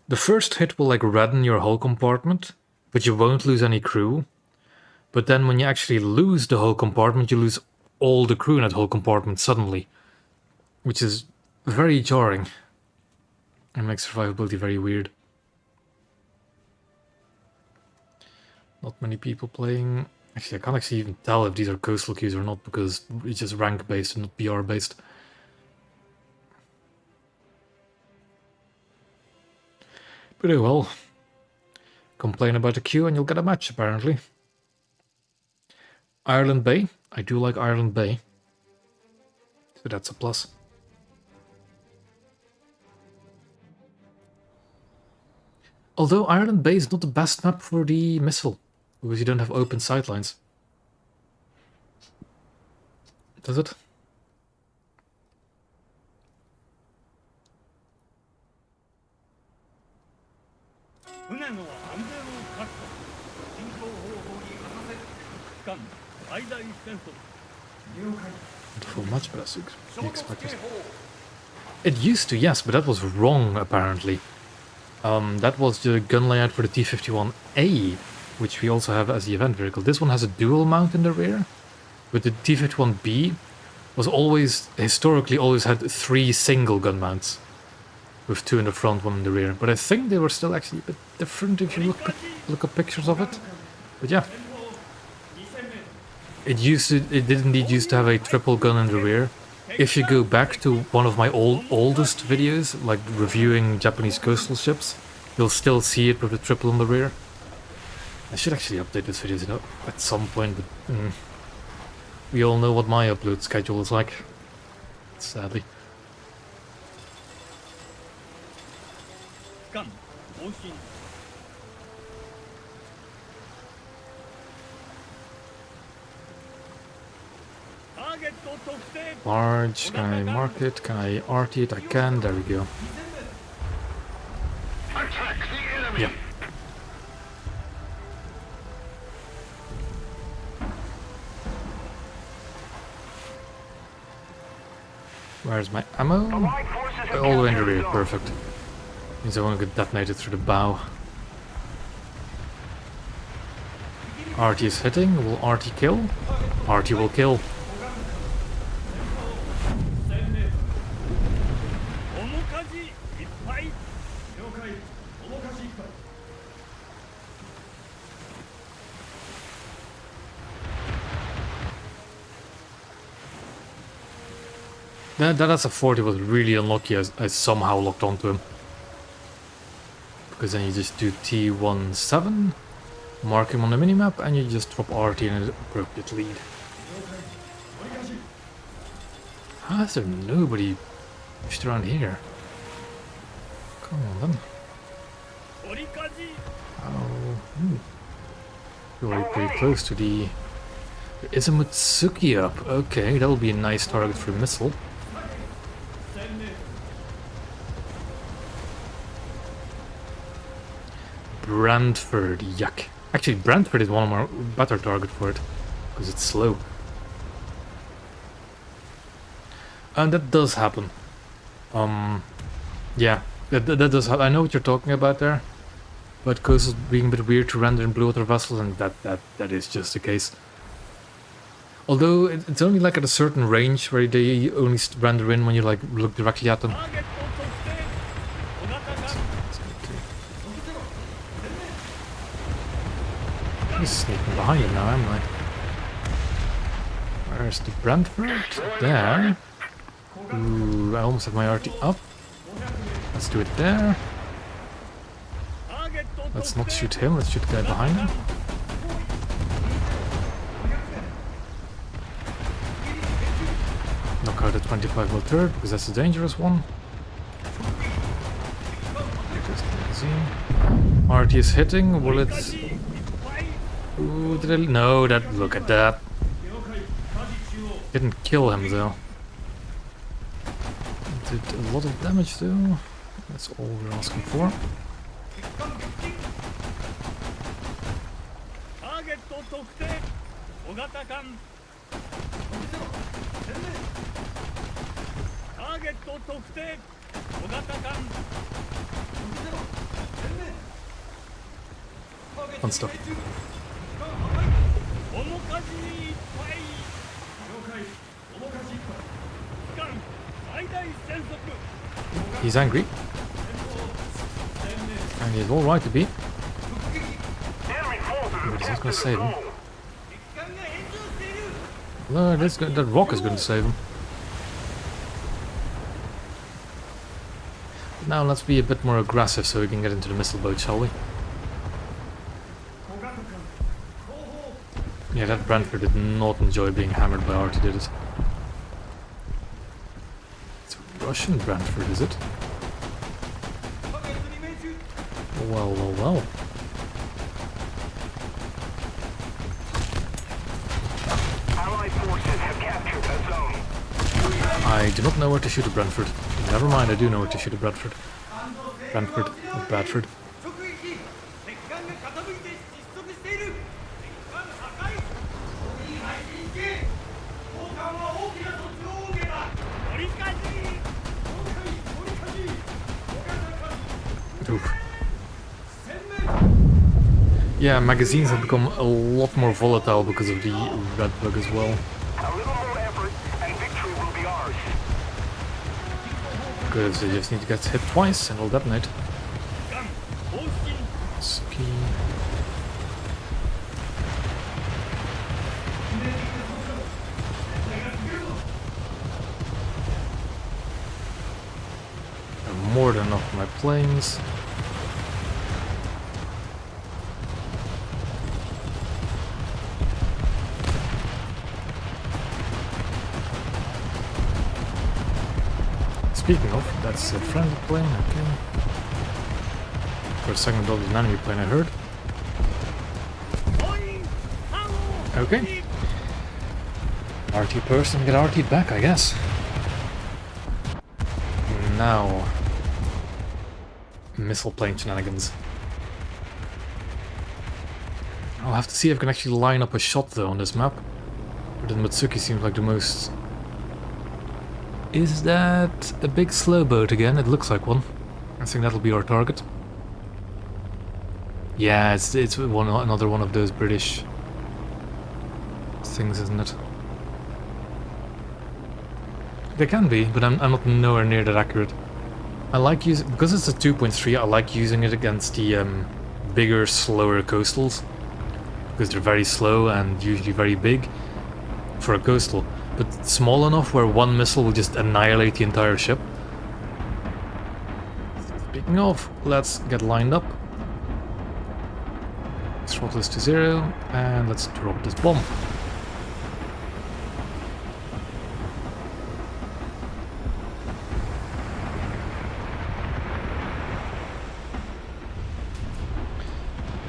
the first hit will like redden your hull compartment, but you won't lose any crew. But then when you actually lose the hull compartment, you lose all the crew in that hull compartment suddenly. Which is very jarring. And makes survivability very weird. Not many people playing. Actually, I can't actually even tell if these are coastal queues or not because it's just rank based and not PR based. Pretty well. Complain about the queue and you'll get a match apparently. Ireland Bay. I do like Ireland Bay. So that's a plus. Although Ireland Bay is not the best map for the missile, because you don't have open sightlines. Does it? Not full much, but as you expected. It used to, yes, but that was wrong apparently. That was the gun layout for the T-51A, which we also have as the event vehicle. This one has a dual mount in the rear, but the T-51B was always, historically always had 3 single gun mounts, with 2 in the front, 1 in the rear. But I think they were still actually a bit different if you look at pictures of it. But yeah, it did indeed used to have a triple gun in the rear. If you go back to one of my oldest videos, like reviewing Japanese coastal ships, you'll still see it with the triple on the rear. I should actually update this video at some point, but we all know what my upload schedule is like, sadly. Large, can I mark it? Can I RT it? I can, there we go. Attack the enemy! Yeah. Where's my ammo? Allied forces have All the way in the captured rear, zone. perfect. Means I won't get detonated through the bow. RT is hitting, will RT kill? RT will kill. That SF-40 was really unlucky. I somehow locked onto him. Because then you just do T-17, mark him on the minimap, and you just drop RT in an appropriate lead. How is there nobody pushed around here? Come on then. Oh, you're pretty close to the... There is a Mutsuki up. Okay, that'll be a nice target for a missile. Brantford, yuck. Actually, Brantford is one of my better target for it, because it's slow. And that does happen. Yeah, that does happen. I know what you're talking about there, but coastal being a bit weird to render in blue water vessels, and that is just the case. Although it's only like at a certain range where they only render in when you like look directly at them. I'm sneaking behind him now, am I? Where's the Brantford? There. Ooh, I almost have my RT up. Let's do it there. Let's not shoot him, let's shoot the guy behind him. Knock out the 25 mil turret, because that's a dangerous one. RT is hitting, will it... Ooh, did I... No, look at that. Didn't kill him though. Did a lot of damage though. That's all we're asking for. Fun stuff. He's angry. And he's all right to be. Enemy forces But have Is that gonna save him? zone. No, that rock is gonna save him. Now let's be a bit more aggressive so we can get into the missile boat, shall we? Yeah, that Brentford did not enjoy being hammered by Artie, did it? It's a Russian Brentford, is it? Well, well, well. Allied forces have captured that zone. I do not know where to shoot a Brentford. Never mind, I do know where to shoot a Bradford. Brentford, not Bradford. Oof. Yeah, magazines have become a lot more volatile because of the red bug as well. A little more effort and victory will be ours. Because they just need to get hit twice and it'll detonate. Ski. More than enough for my planes. Speaking of, that's a friendly plane, okay. For a second, that was an enemy plane I heard. Okay. RT person, get RT back, I guess. Now, missile plane shenanigans. I'll have to see if I can actually line up a shot though on this map. But then Matsuki seems like the most... Is that a big slow boat again? It looks like one. I think that'll be our target. Yeah, it's another one of those British things, isn't it? They can be, but I'm not nowhere near that accurate. I like using, because it's a 2.3, I like using it against the bigger, slower coastals. Because they're very slow and usually very big for a coastal. But small enough where one missile will just annihilate the entire ship. Speaking of, let's get lined up. Throttle this to 0, and let's drop this bomb.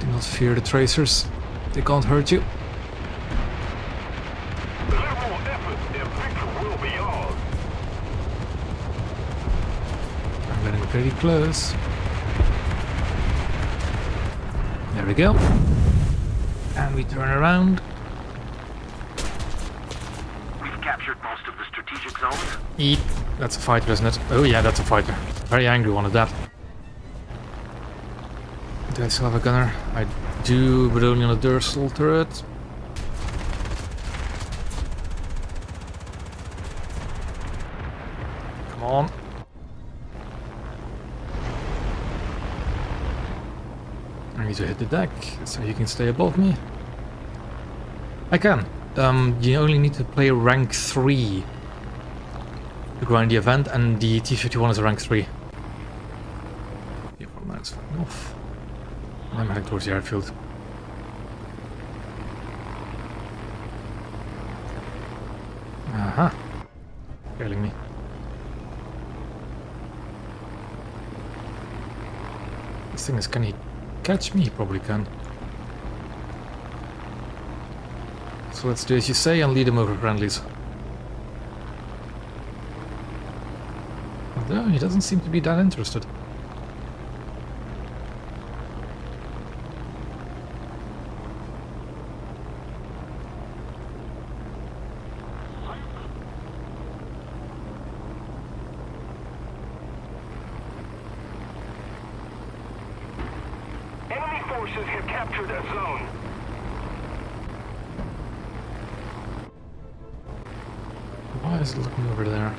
Do not fear the tracers, they can't hurt you. Pretty close. There we go. And we turn around. We've captured most of the strategic zones. Eat. That's a fighter, isn't it? Oh yeah, that's a fighter. Very angry one at that. Do I still have a gunner? I do, but only on a dorsal turret. Come on. I need to hit the deck so you can stay above me. I can. You only need to play rank 3 to grind the event, and the T-51 is a rank 3. Yeah, well, that's fine off. I'm heading towards the airfield. Aha. Killing me. This thing is, can he catch me? He probably can. So let's do as you say and lead him over friendlies. Although he doesn't seem to be that interested. Enemy forces have captured that zone. Why is it looking over there?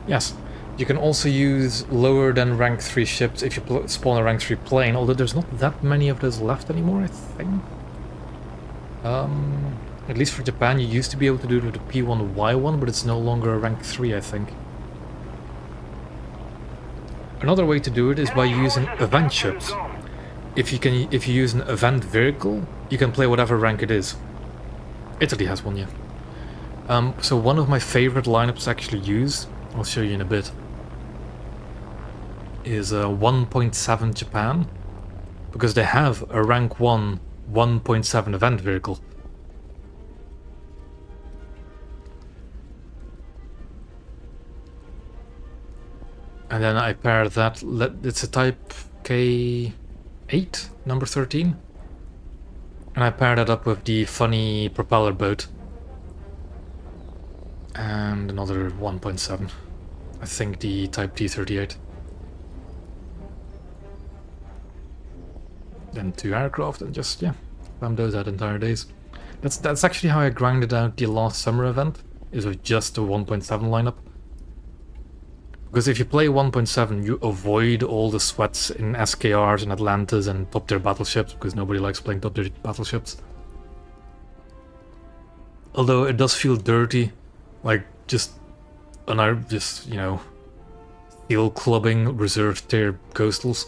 Yes. You can also use lower than rank 3 ships if you spawn a rank 3 plane, although there's not that many of those left anymore, I think. At least for Japan, you used to be able to do it with the P1Y1, but it's no longer a rank 3, I think. Another way to do it is by using event ships. If you use an event vehicle, you can play whatever rank it is. Italy has one, yeah. So one of my favorite lineups to actually use, I'll show you in a bit, is 1.7 Japan, because they have a rank 1 1.7 event vehicle. And then I pair that, it's a type K8, number 13. And I pair that up with the funny propeller boat. And another 1.7. I think the type T38. Then 2 aircraft and just, yeah, spam those out entire days. That's actually how I grinded out the last summer event, is with just a 1.7 lineup. Because if you play 1.7, you avoid all the sweats in SKRs and Atlantis and top tier battleships, because nobody likes playing top tier battleships. Although it does feel dirty, like just you know, steel clubbing reserve tier coastals.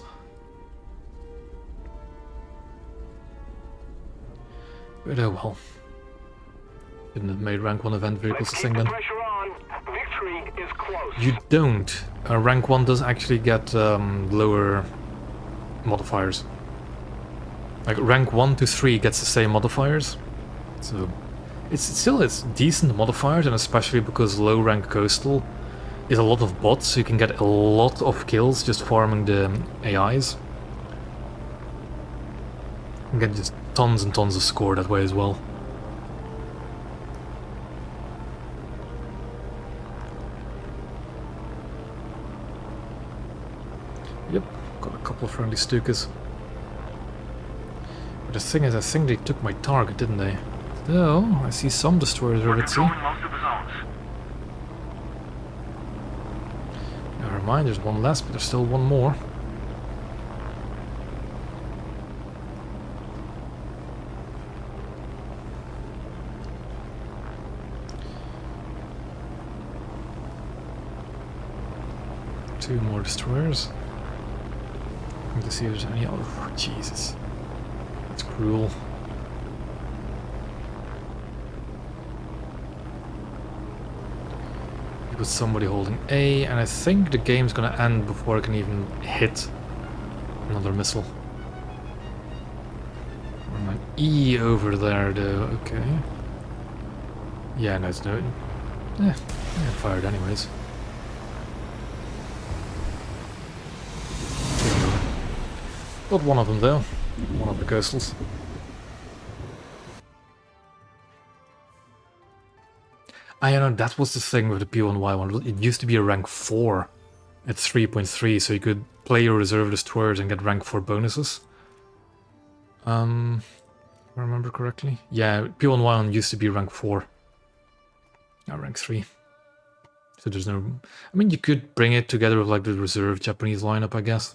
But oh well. Didn't have made rank 1 event vehicles a thing then. You don't. Rank 1 does actually get lower modifiers. Like rank 1 to 3 gets the same modifiers. So it's decent modifiers, and especially because low rank coastal is a lot of bots, so you can get a lot of kills just farming the AIs. You can get just tons and tons of score that way as well. Yep, got a couple of friendly Stukas. But the thing is, I think they took my target, didn't they? Though, I see some destroyers over at sea. Never mind, there's one less, but there's still one more. Two more destroyers. To see if there's any. Oh, Jesus. That's cruel. With somebody holding A, and I think the game's gonna end before I can even hit another missile. Or an E over there, though. Okay. Yeah, no, it's no. Yeah, fired anyways. Got one of them though, one of the coastals. I know, that was the thing with the P1Y1. It used to be a rank 4 at 3.3, so you could play your reserve destroyers and get rank 4 bonuses. If I remember correctly. Yeah, P1Y1 used to be rank 4. Now rank 3. So there's no... I mean, you could bring it together with like the reserve Japanese lineup, I guess.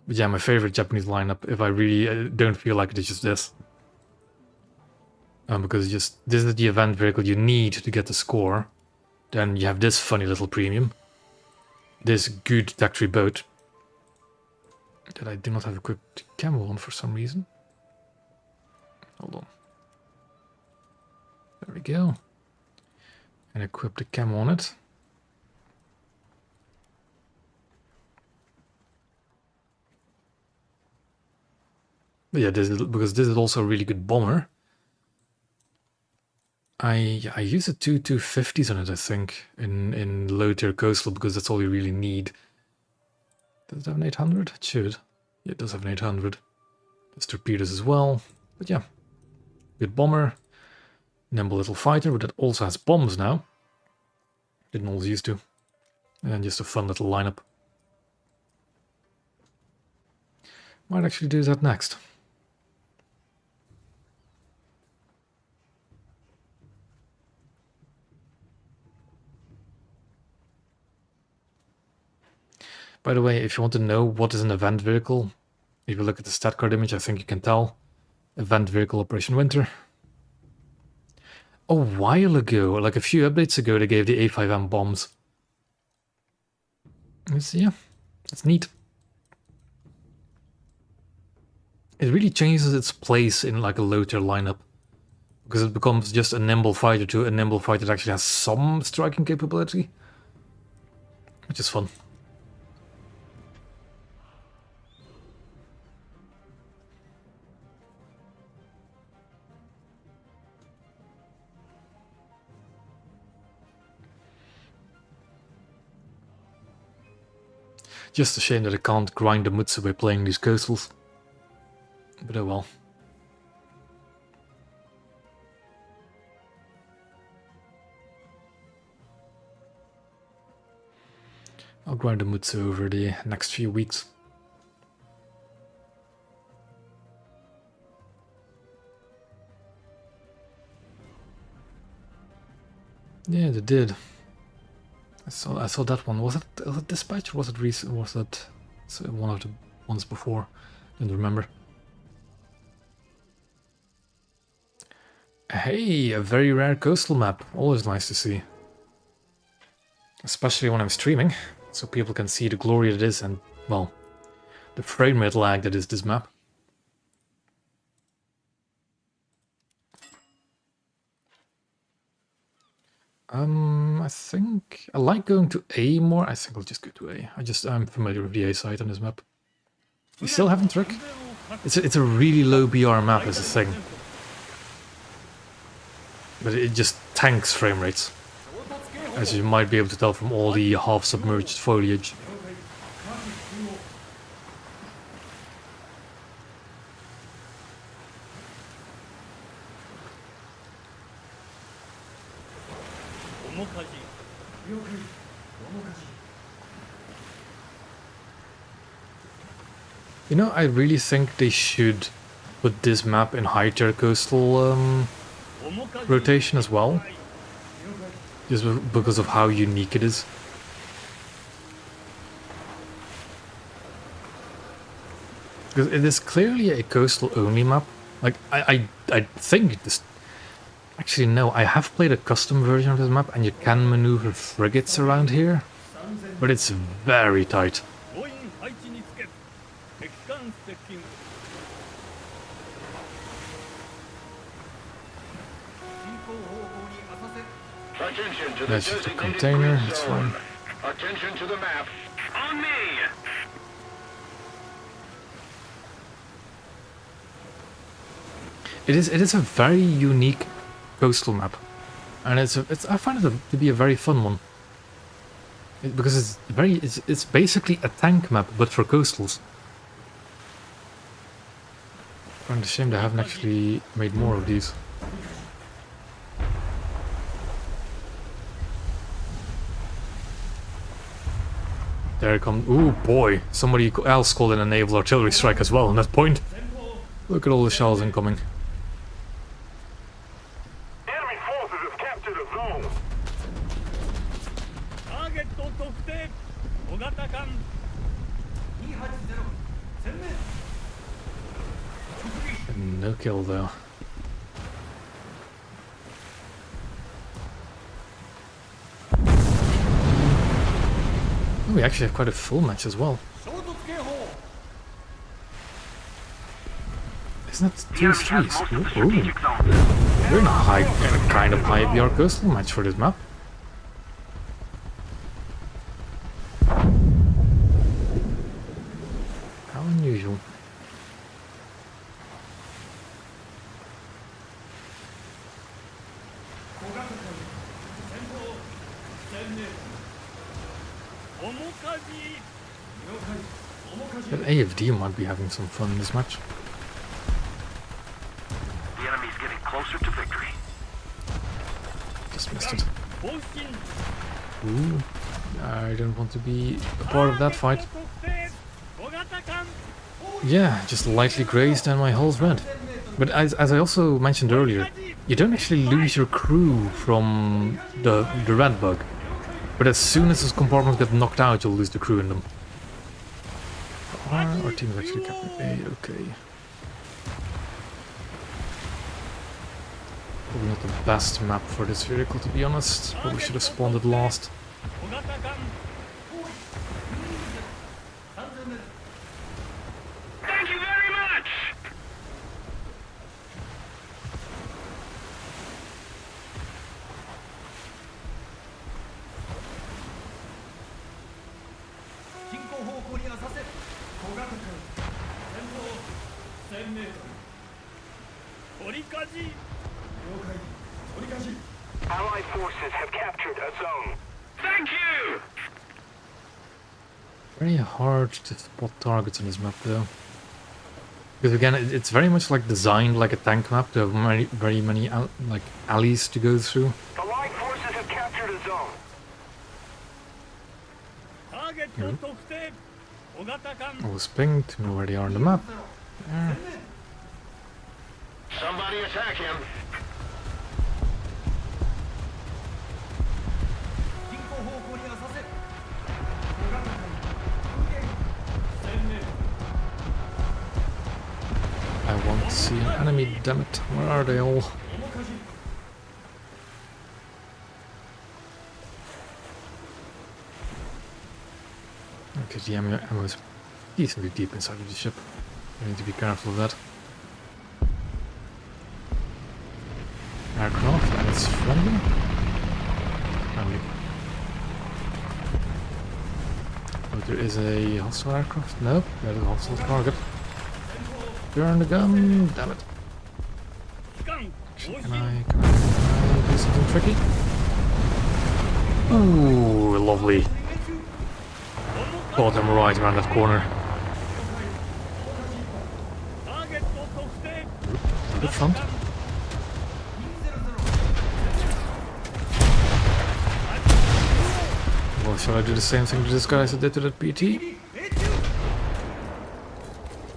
But yeah, my favorite Japanese lineup, if I really don't feel like it, is just this. Because this is the event vehicle you need to get the score. Then you have this funny little premium. This good tactory boat. That I do not have equipped camo on for some reason. Hold on. There we go. And equip the camo on it. But yeah, because this is also a really good bomber. I use a 250s on it, I think, in low tier coastal, because that's all you really need. Does it have an 800? It should. Yeah, it does have an 800. There's torpedoes as well. But yeah, good bomber. Nimble little fighter, but it also has bombs now. Didn't always used to. And just a fun little lineup. Might actually do that next. By the way, if you want to know what is an event vehicle, if you look at the stat card image, I think you can tell. Event vehicle Operation Winter. A while ago, like a few updates ago, they gave the A5M bombs. Yeah, it's neat. It really changes its place in like a low tier lineup. Because it becomes just a nimble fighter to a nimble fighter that actually has some striking capability. Which is fun. Just a shame that I can't grind the Mutsu by playing these coastals. But oh well. I'll grind the Mutsu over the next few weeks. Yeah, they did. I saw that one. Was it Dispatch or was it recent? Was it one of the ones before? Didn't remember. Hey, a very rare coastal map. Always nice to see. Especially when I'm streaming, so people can see the glory it is and, well, the frame rate lag that is this map. I think I like going to A more. I think I'll just go to A. I'm familiar with the A side on this map. We still haven't trick. It's a really low BR map as a thing. But it just tanks frame rates. As you might be able to tell from all the half-submerged foliage. You know, I really think they should put this map in high-tier coastal rotation as well. Just because of how unique it is. Because it is clearly a coastal-only map. Like, I think this... Actually, no, I have played a custom version of this map, and you can maneuver frigates around here. But it's very tight. Attention to the That's just a designated container, green it's zone. fine. Attention to the map. On me! It is a very unique coastal map. And I find it to be a very fun one. Because it's basically a tank map, but for coastals. Kind of shame they haven't actually made more of these. There it comes. Ooh boy, somebody else called in a naval artillery strike as well on that point. Look at all the shells incoming. Enemy forces have captured a zone. No kill though. Oh, we actually have quite a full match as well. Isn't that two threes? Ooh. We're in a kind of high BR coastal match for this map. How unusual. But AFD might be having some fun in this match. The enemy's getting closer to victory. Just missed it. Ooh. I don't want to be a part of that fight. Yeah, just lightly grazed and my hull's red. But as I also mentioned earlier, you don't actually lose your crew from the red bug. But as soon as those compartments get knocked out, you'll lose the crew in them. far. Our team is actually capturing A, okay. Probably not the best map for this vehicle, to be honest. Probably should have spawned it last. Thank you very much! Allied forces have captured a zone. Thank you! Very hard to spot targets on this map, though. Because again, it's very much like designed like a tank map. There are very many like alleys to go through. The Allied forces have captured a zone. Always ping to know where they are on the map. There. Somebody attack him. I won't see an enemy, damn it. Where are they all? Okay, the ammo is decently deep inside of the ship. I need to be careful of that. Aircraft, and it's friendly. Friendly. Oh, there is a hostile aircraft? No, that is a hostile target. Turn the gun, damn it. Can I do something tricky? Ooh, lovely. Thought I'm right around that corner. To the front. Well, shall I do the same thing to this guy as I did to that PT?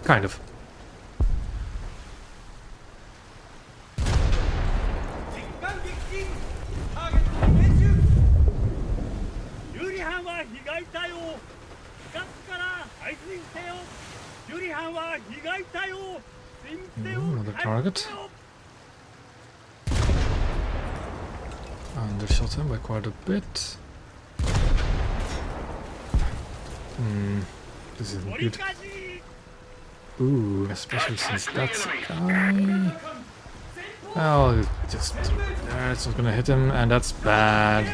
Kind of. Another target. Undershot him by quite a bit. This isn't good. Ooh, especially since that's a guy. Oh, just it's not gonna hit him, and that's bad.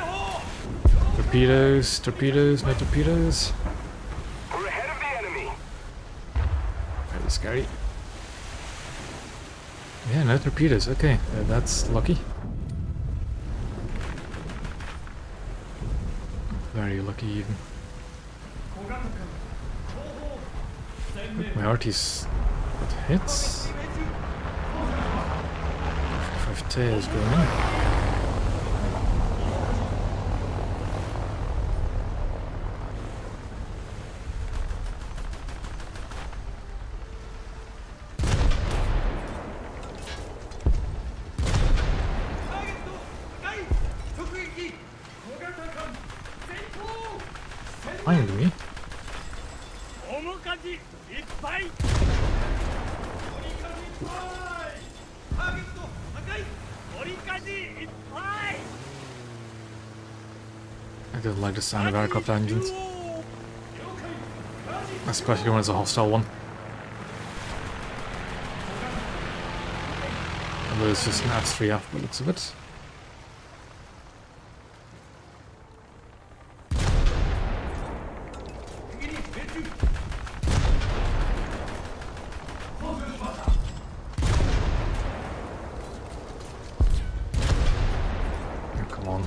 Torpedoes, torpedoes, no torpedoes. We're ahead of the enemy. Very scary. Yeah, no torpedoes. Okay, that's lucky. Very lucky even. My arty's got hits. 5T is going in. Behind me. I don't like the sound of aircraft engines, especially when it's a hostile one. Although it's just an S3F by the looks of it. Come on.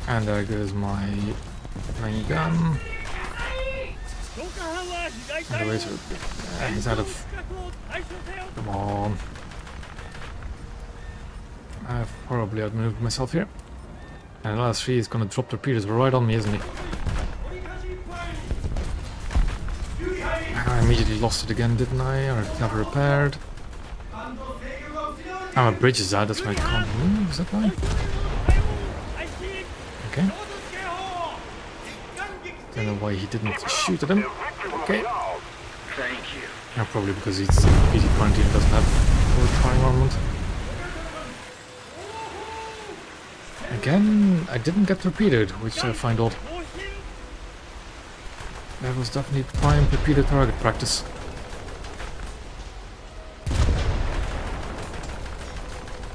And there goes my main gun. And the laser. He's out of. Come on. I've probably outmaneuvered myself here. And the last three is gonna drop torpedoes right on me, isn't he? I immediately lost it again, didn't I? Or never repaired. Oh, my bridge is out, that's why I can't move, is that why? Okay. Don't know why he didn't shoot at him. Okay. Thank you. Probably because he's PT-20 and doesn't have full trying armament. Again, I didn't get torpedoed, which I find odd. That was definitely prime torpedo target practice.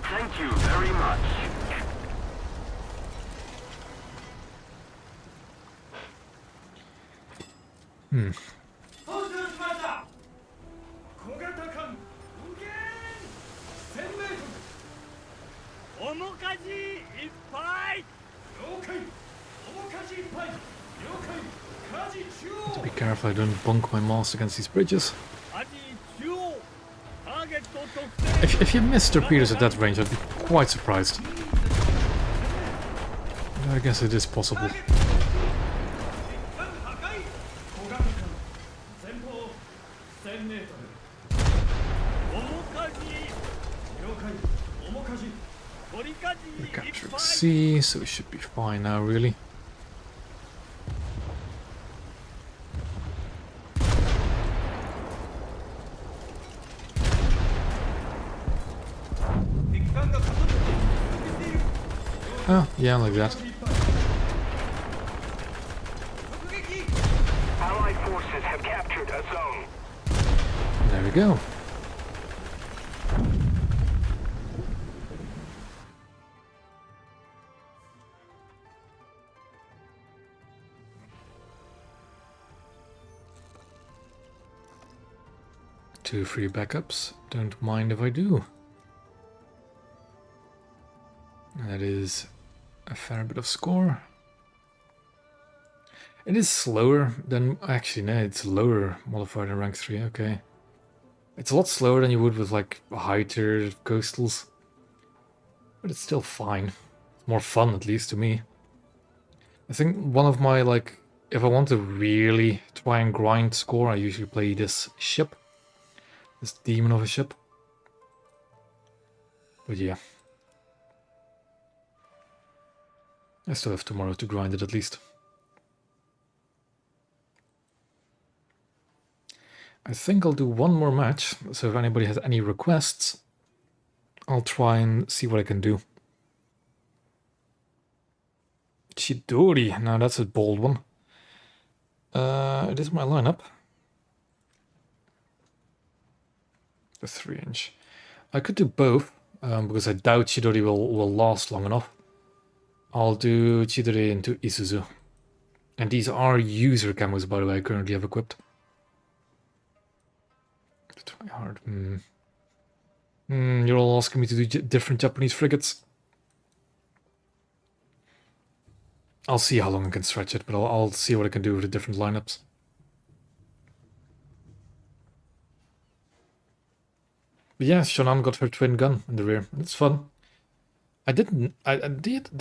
Thank you very much. To be careful I don't bunk my mast against these bridges. If you miss torpedoes at that range, I'd be quite surprised. I guess it is possible. We captured C, so we should be fine now, really. Oh, yeah, like that. Allied forces have captured a zone. There we go. Two free backups. Don't mind if I do. That is a fair bit of score. It is slower than... Actually, no, it's lower modifier than rank 3, okay. It's a lot slower than you would with, like, high tier coastals. But it's still fine. It's more fun, at least, to me. I think one of my, like... If I want to really try and grind score, I usually play this ship. This demon of a ship. But yeah. I still have tomorrow to grind it, at least. I think I'll do one more match, so if anybody has any requests, I'll try and see what I can do. Chidori, now that's a bold one. It is my lineup. The 3-inch. I could do both, because I doubt Chidori will last long enough. I'll do Chidori into Isuzu. And these are user camos, by the way, I currently have equipped. Try hard. You're all asking me to do different Japanese frigates. I'll see how long I can stretch it, but I'll see what I can do with the different lineups. But yeah, Shonan got her twin gun in the rear. It's fun. I did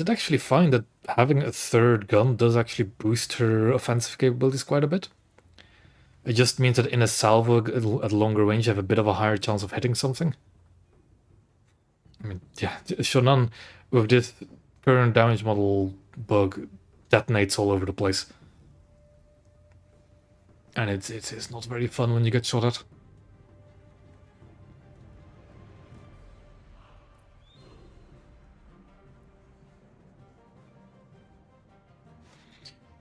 actually find that having a third gun does actually boost her offensive capabilities quite a bit. It just means that in a salvo at longer range, you have a bit of a higher chance of hitting something. I mean, yeah, Shonan with this current damage model bug detonates all over the place. And it's not very fun when you get shot at.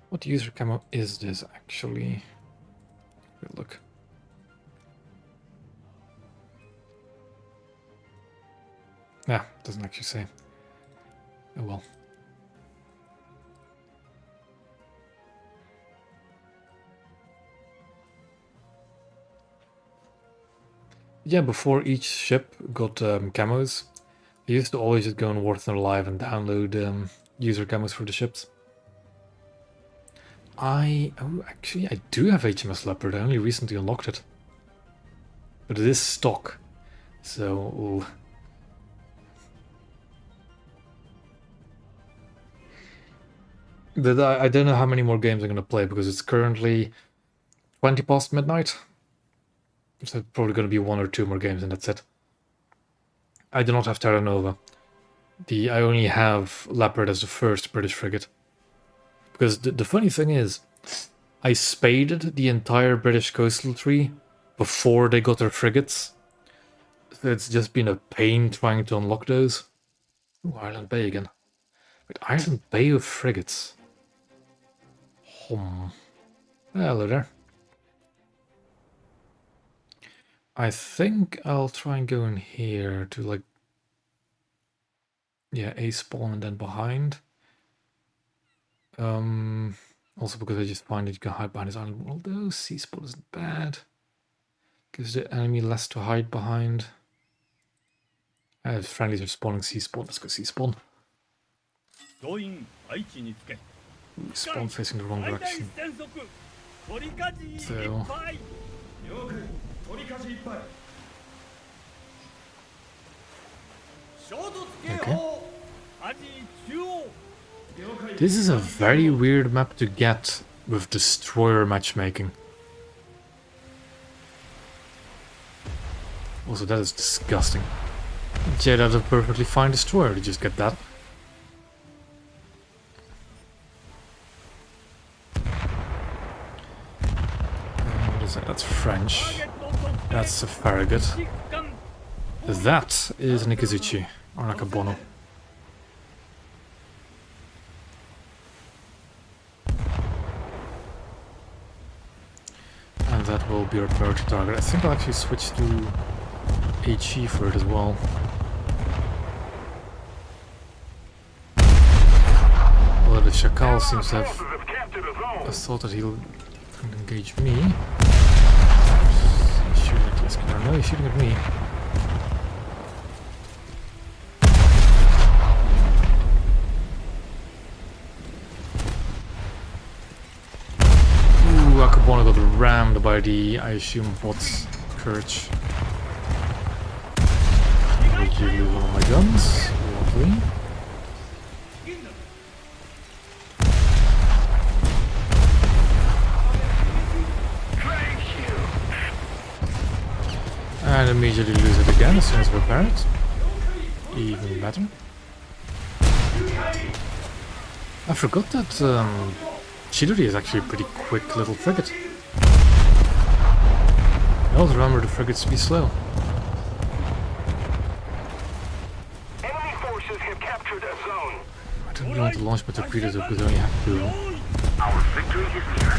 What user camo is this actually? Good look. Yeah, doesn't actually say. Oh well. Yeah, before each ship got camos, I used to always just go on Warthoner Live and download user camos for the ships. Actually, I do have HMS Leopard. I only recently unlocked it. But it is stock. So... I don't know how many more games I'm going to play, because it's currently 20 past midnight. So it's probably going to be 1 or 2 more games and that's it. I do not have Terra Nova. I only have Leopard as the first British frigate. Because the funny thing is, I spaded the entire British coastal tree before they got their frigates. So it's just been a pain trying to unlock those. Ooh, Ireland Bay again. Wait, Ireland Bay with frigates. Hello there. I think I'll try and go in here to like... Yeah, A spawn and then behind. Also because I just find that you can hide behind this island. Although C spawn isn't bad. Gives the enemy less to hide behind. Friendlies are spawning C spawn. Let's go C spawn. Ooh, spawn facing the wrong direction. So... Okay. This is a very weird map to get with destroyer matchmaking. Also, that is disgusting. Jade had a perfectly fine destroyer to just get that. What is that? That's French. That's a Farragut. That is Nikizuchi, or Nakabono. And that will be our priority target. I think I'll actually switch to HE for it as well. Although the Shakal seems to have a thought that he'll engage me. He's shooting at this guy. No, he's shooting at me. Ooh, Akabona got rammed by the, I assume, what's Courage. Did you lose one of my guns? Lovely. And immediately lose it again as soon as we repair it. Even better. I forgot that Chidori is actually a pretty quick little frigate. I always remember the frigates to be slow. Enemy forces have captured a zone. I don't really want to launch my torpedoes because I only have 2. Our victory is near.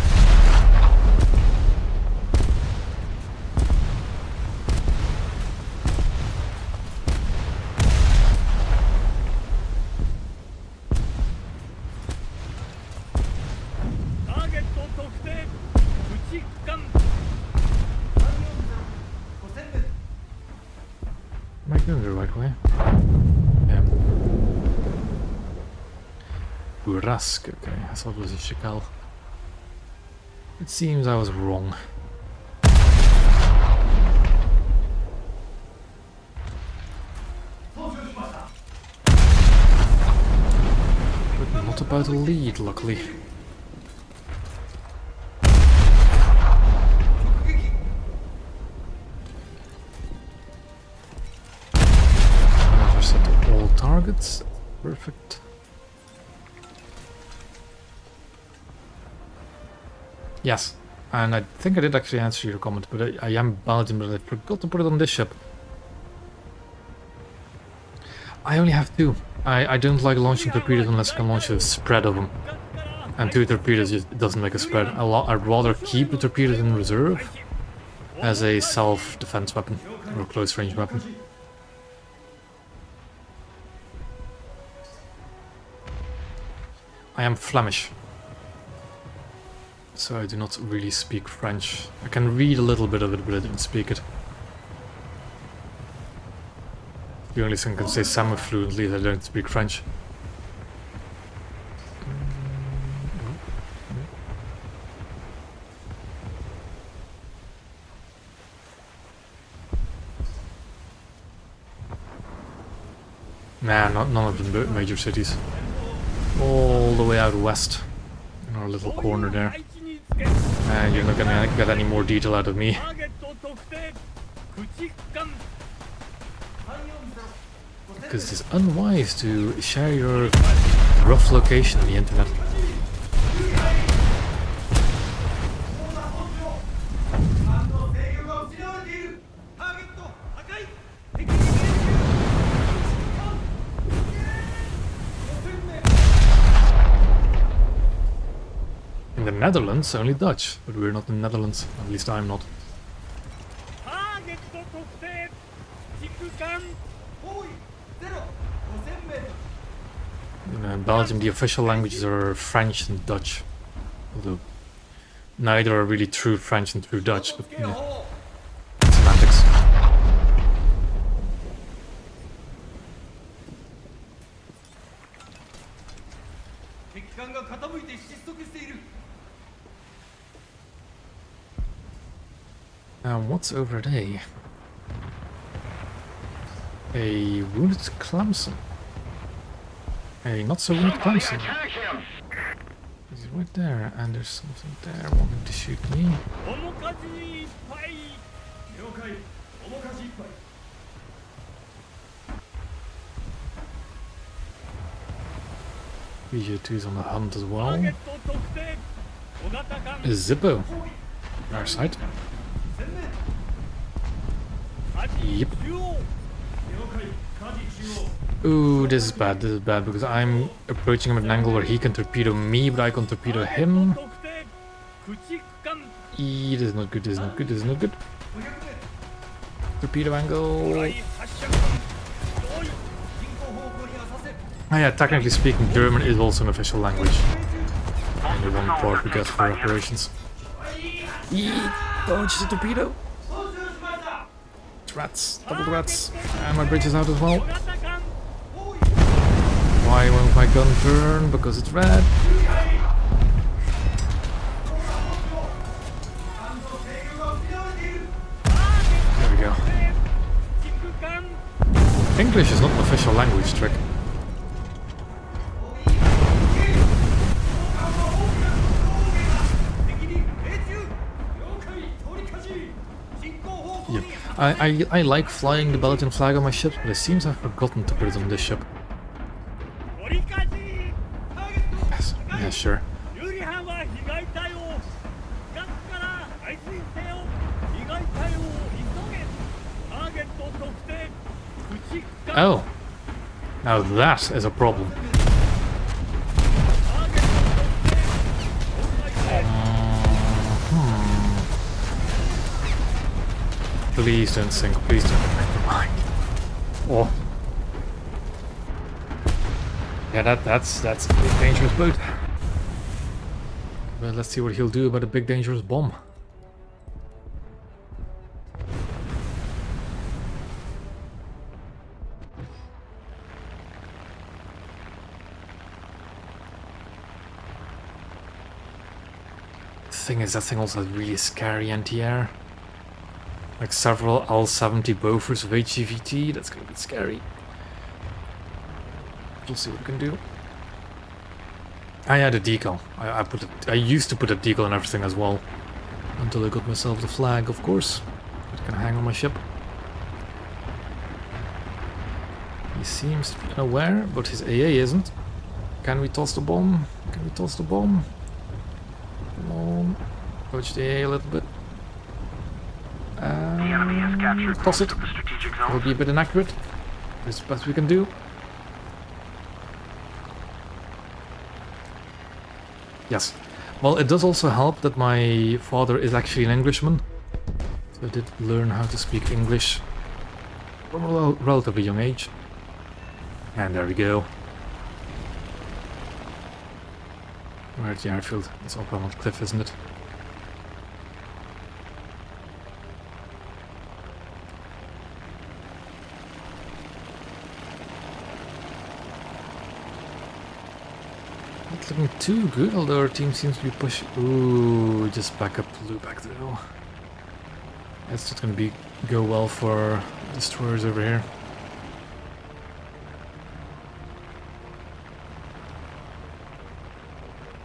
Am I going the right way? Yeah. Burask, okay, I thought it was a Shakal. It seems I was wrong. But not about a lead, luckily. Targets. Perfect. Yes, and I think I did actually answer your comment, but I am Belgian, but I forgot to put it on this ship. I only have 2. I don't like launching torpedoes unless I can launch a spread of them. And 2 torpedoes just doesn't make a spread. I'd rather keep the torpedoes in reserve as a self-defense weapon or close-range weapon. I am Flemish, so I do not really speak French. I can read a little bit of it, but I don't speak it. The only thing I can say semi-fluently is I don't speak French. Nah, none of the major cities. All the way out west, in our little corner there. And you're not gonna get any more detail out of me. Because it's unwise to share your rough location on the internet. Netherlands, only Dutch. But we're not in the Netherlands. At least I'm not. In Belgium, the official languages are French and Dutch. Although neither are really true French and true Dutch, but yeah. Semantics. Now, what's over there? A wounded Clemson. A not so wounded Clemson. Attack him! He's right there, and there's something there wanting to shoot me. VJ2's on the hunt as well. A Zippo. Our side. Yep. Ooh, this is bad. This is bad because I'm approaching him at an angle where he can torpedo me, but I can torpedo him. This is not good. This is not good. This is not good. Torpedo angle. Oh yeah, technically speaking, German is also an official language. And the one part we get for operations. Dodge the torpedo. Rats, double rats, and my bridge is out as well. Why won't my gun turn? Because it's red. There we go. English is not an official language, Trick. Yep. I like flying the Belgian flag on my ships, but it seems I've forgotten to put it on this ship. Yes, yeah, sure. Oh, now that is a problem. Please don't sink, please don't. Never mind. Oh. Yeah, that's a big dangerous boat. Well, let's see what he'll do about a big dangerous bomb. The thing is, that thing also has really scary anti-air. Like several L-70 Bofors of HGVT, that's gonna be scary. We'll see what we can do. I had a decal. I used to put a decal on everything as well. Until I got myself the flag, of course. It can hang on my ship. He seems to be aware, but his AA isn't. Can we toss the bomb? Can we toss the bomb? Come on. Approach the AA a little bit. The enemy has captured Toss most it. of the strategic It'll zones. be a bit inaccurate. It's the best we can do. Yes. Well, it does also help that my father is actually an Englishman. So I did learn how to speak English from a relatively young age. And there we go. We're at the airfield. It's up on the cliff, isn't it? Not looking too good, although our team seems to be pushing. Ooh, just back up the loop back though. That's not gonna go well for destroyers over here.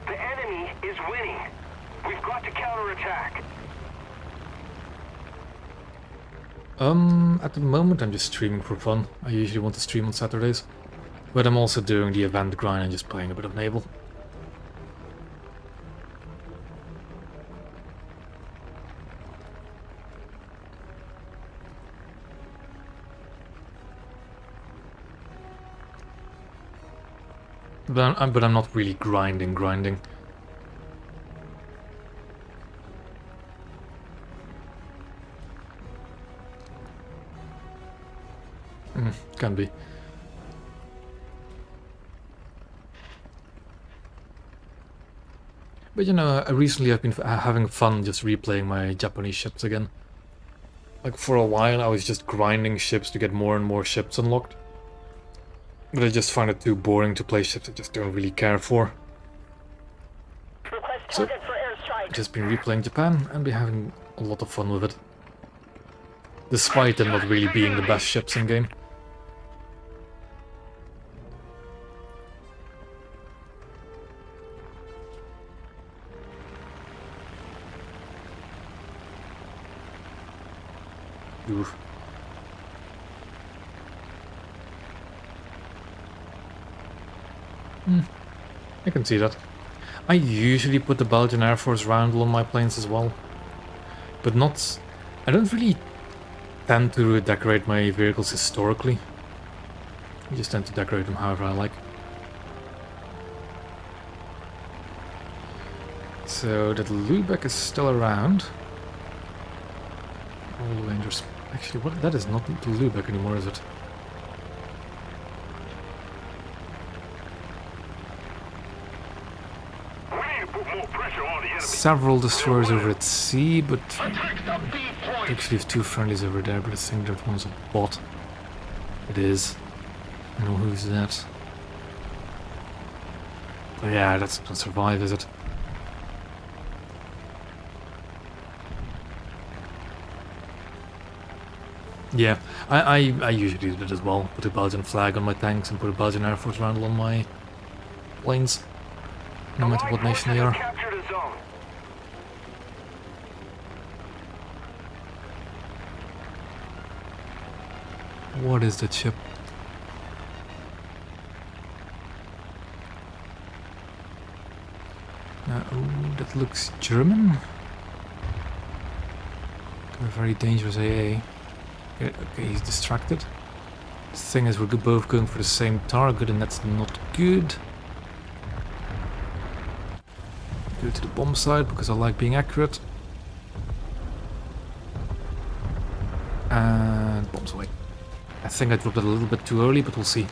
The enemy is winning. We've got to counterattack. At the moment I'm just streaming for fun. I usually want to stream on Saturdays. But I'm also doing the event grind and just playing a bit of Naval. But I'm not really grinding. Can be. But you know, recently I've been having fun just replaying my Japanese ships again. Like for a while I was just grinding ships to get more and more ships unlocked. But I just find it too boring to play ships I just don't really care for. So, I've just been replaying Japan and been having a lot of fun with it. Despite them not really being the best ships in game. Oof. I can see that. I usually put the Belgian Air Force Roundel on my planes as well. But not... I don't really tend to decorate my vehicles historically. I just tend to decorate them however I like. So that Lubeck is still around. All Rangers... Actually, what? That is not the Lubeck anymore, is it? We need to put more pressure on the enemy. Several destroyers over at sea, but actually have two friendlies over there, but I think that one's a bot. It is. I know who's that. But yeah, that's not gonna survive, is it? Yeah, I usually do that as well. Put a Belgian flag on my tanks and put a Belgian Air Force Roundel on my planes. No matter what nation they are. Captured a zone. What is that ship? Oh, that looks German. A very dangerous AA. Okay, he's distracted. The thing is, we're both going for the same target, and that's not good. Go to the bomb side because I like being accurate. And bombs away. I think I dropped it a little bit too early, but we'll see.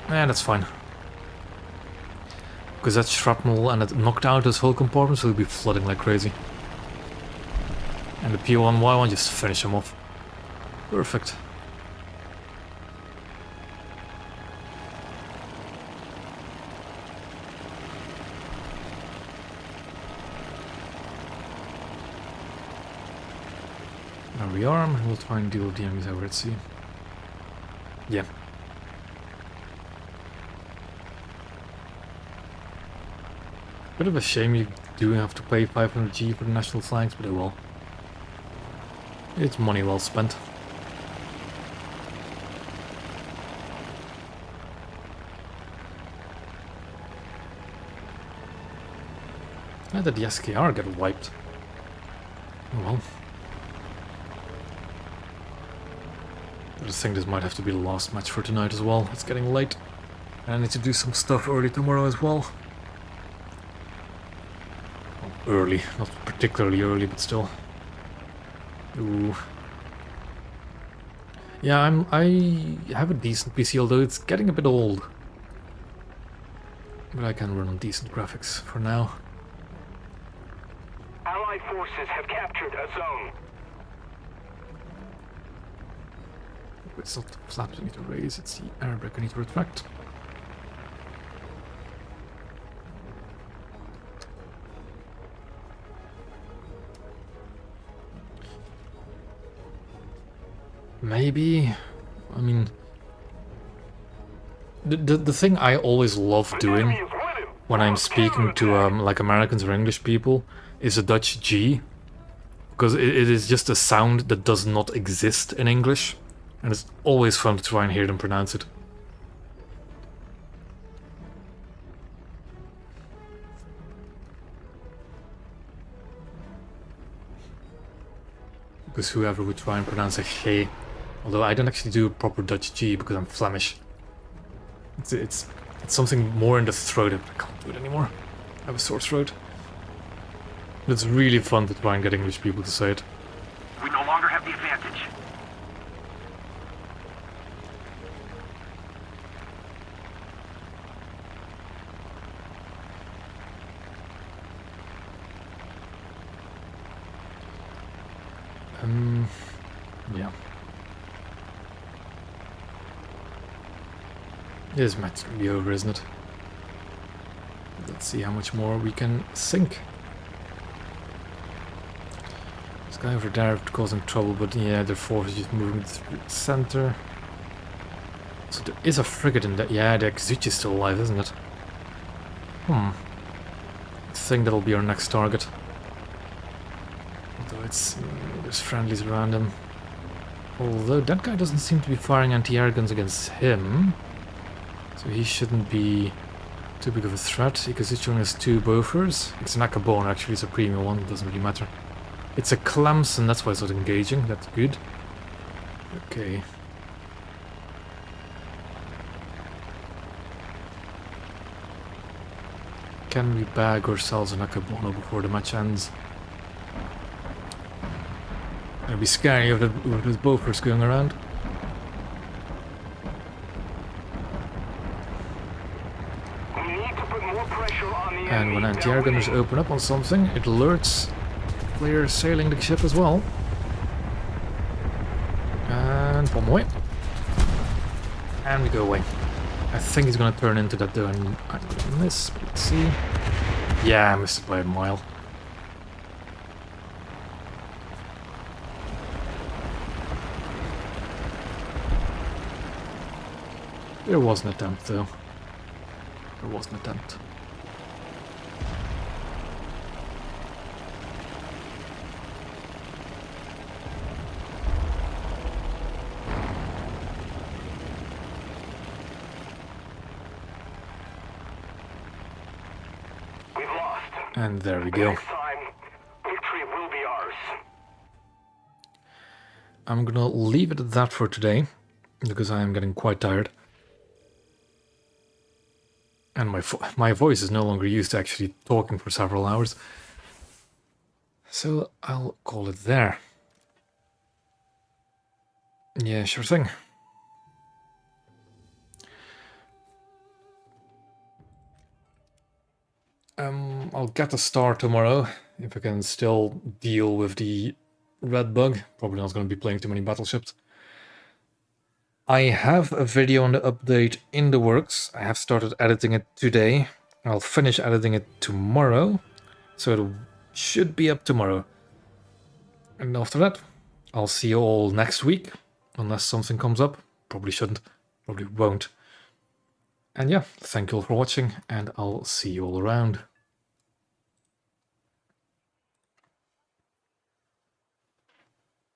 That's fine. Because that's shrapnel and it knocked out his whole compartment, so he'll be flooding like crazy. And the P1Y1 just finish him off. Perfect. Now rearm, and we'll try and deal with the enemies over at sea. Yeah. Bit of a shame you do have to pay 500G for the national flags, but oh well. It's money well spent. How did the SKR get wiped? Oh well. But I think this might have to be the last match for tonight as well. It's getting late. And I need to do some stuff early tomorrow as well. Well, early, not particularly early, but still. Ooh. Yeah, I have a decent PC, although it's getting a bit old. But I can run on decent graphics for now. Allied forces have captured a zone. It's not the flaps I need to raise, it's the air brake I need to retract. Maybe, I mean, the thing I always love doing when I'm speaking to like Americans or English people is a Dutch G, because it is just a sound that does not exist in English, and it's always fun to try and hear them pronounce it. Because whoever would try and pronounce a G, although I don't actually do a proper Dutch G because I'm Flemish. It's something more in the throat. I can't do it anymore. I have a sore throat. But it's really fun to try and get English people to say it. We no longer have the advantage. Yeah. This match can be over, isn't it? Let's see how much more we can sink. This guy over there causing trouble, but yeah, their force is just moving through the center. So there is a frigate in there. Yeah, the Exuchi is still alive, isn't it? I think that'll be our next target. Although it's there's friendlies around him. Although that guy doesn't seem to be firing anti-air guns against him, so he shouldn't be too big of a threat, because each one has 2 Bofors. It's an Akabon actually, it's a premium one, it doesn't really matter. It's a Clemson, that's why it's not engaging, that's good. Okay. Can we bag ourselves an Akabono before the match ends? It'd be scary if there's Bofors going around. We need to put more pressure on the And when enemy. anti-air gunners open up on something, it alerts players sailing the ship as well. And one more. And we go away. I think he's gonna turn into that though, and I'm gonna miss, but let's see. Yeah, I missed it by a mile. There was an attempt though. There was an attempt. We've lost. And there we go. Next time, victory will be ours. I'm gonna leave it at that for today, because I am getting quite tired. And my voice is no longer used to actually talking for several hours. So I'll call it there. Yeah, sure thing. I'll get a star tomorrow, if I can still deal with the red bug. Probably not going to be playing too many battleships. I have a video on the update in the works. I have started editing it today. I'll finish editing it tomorrow, so it should be up tomorrow. And after that, I'll see you all next week, unless something comes up. Probably shouldn't, probably won't. And yeah, thank you all for watching, and I'll see you all around.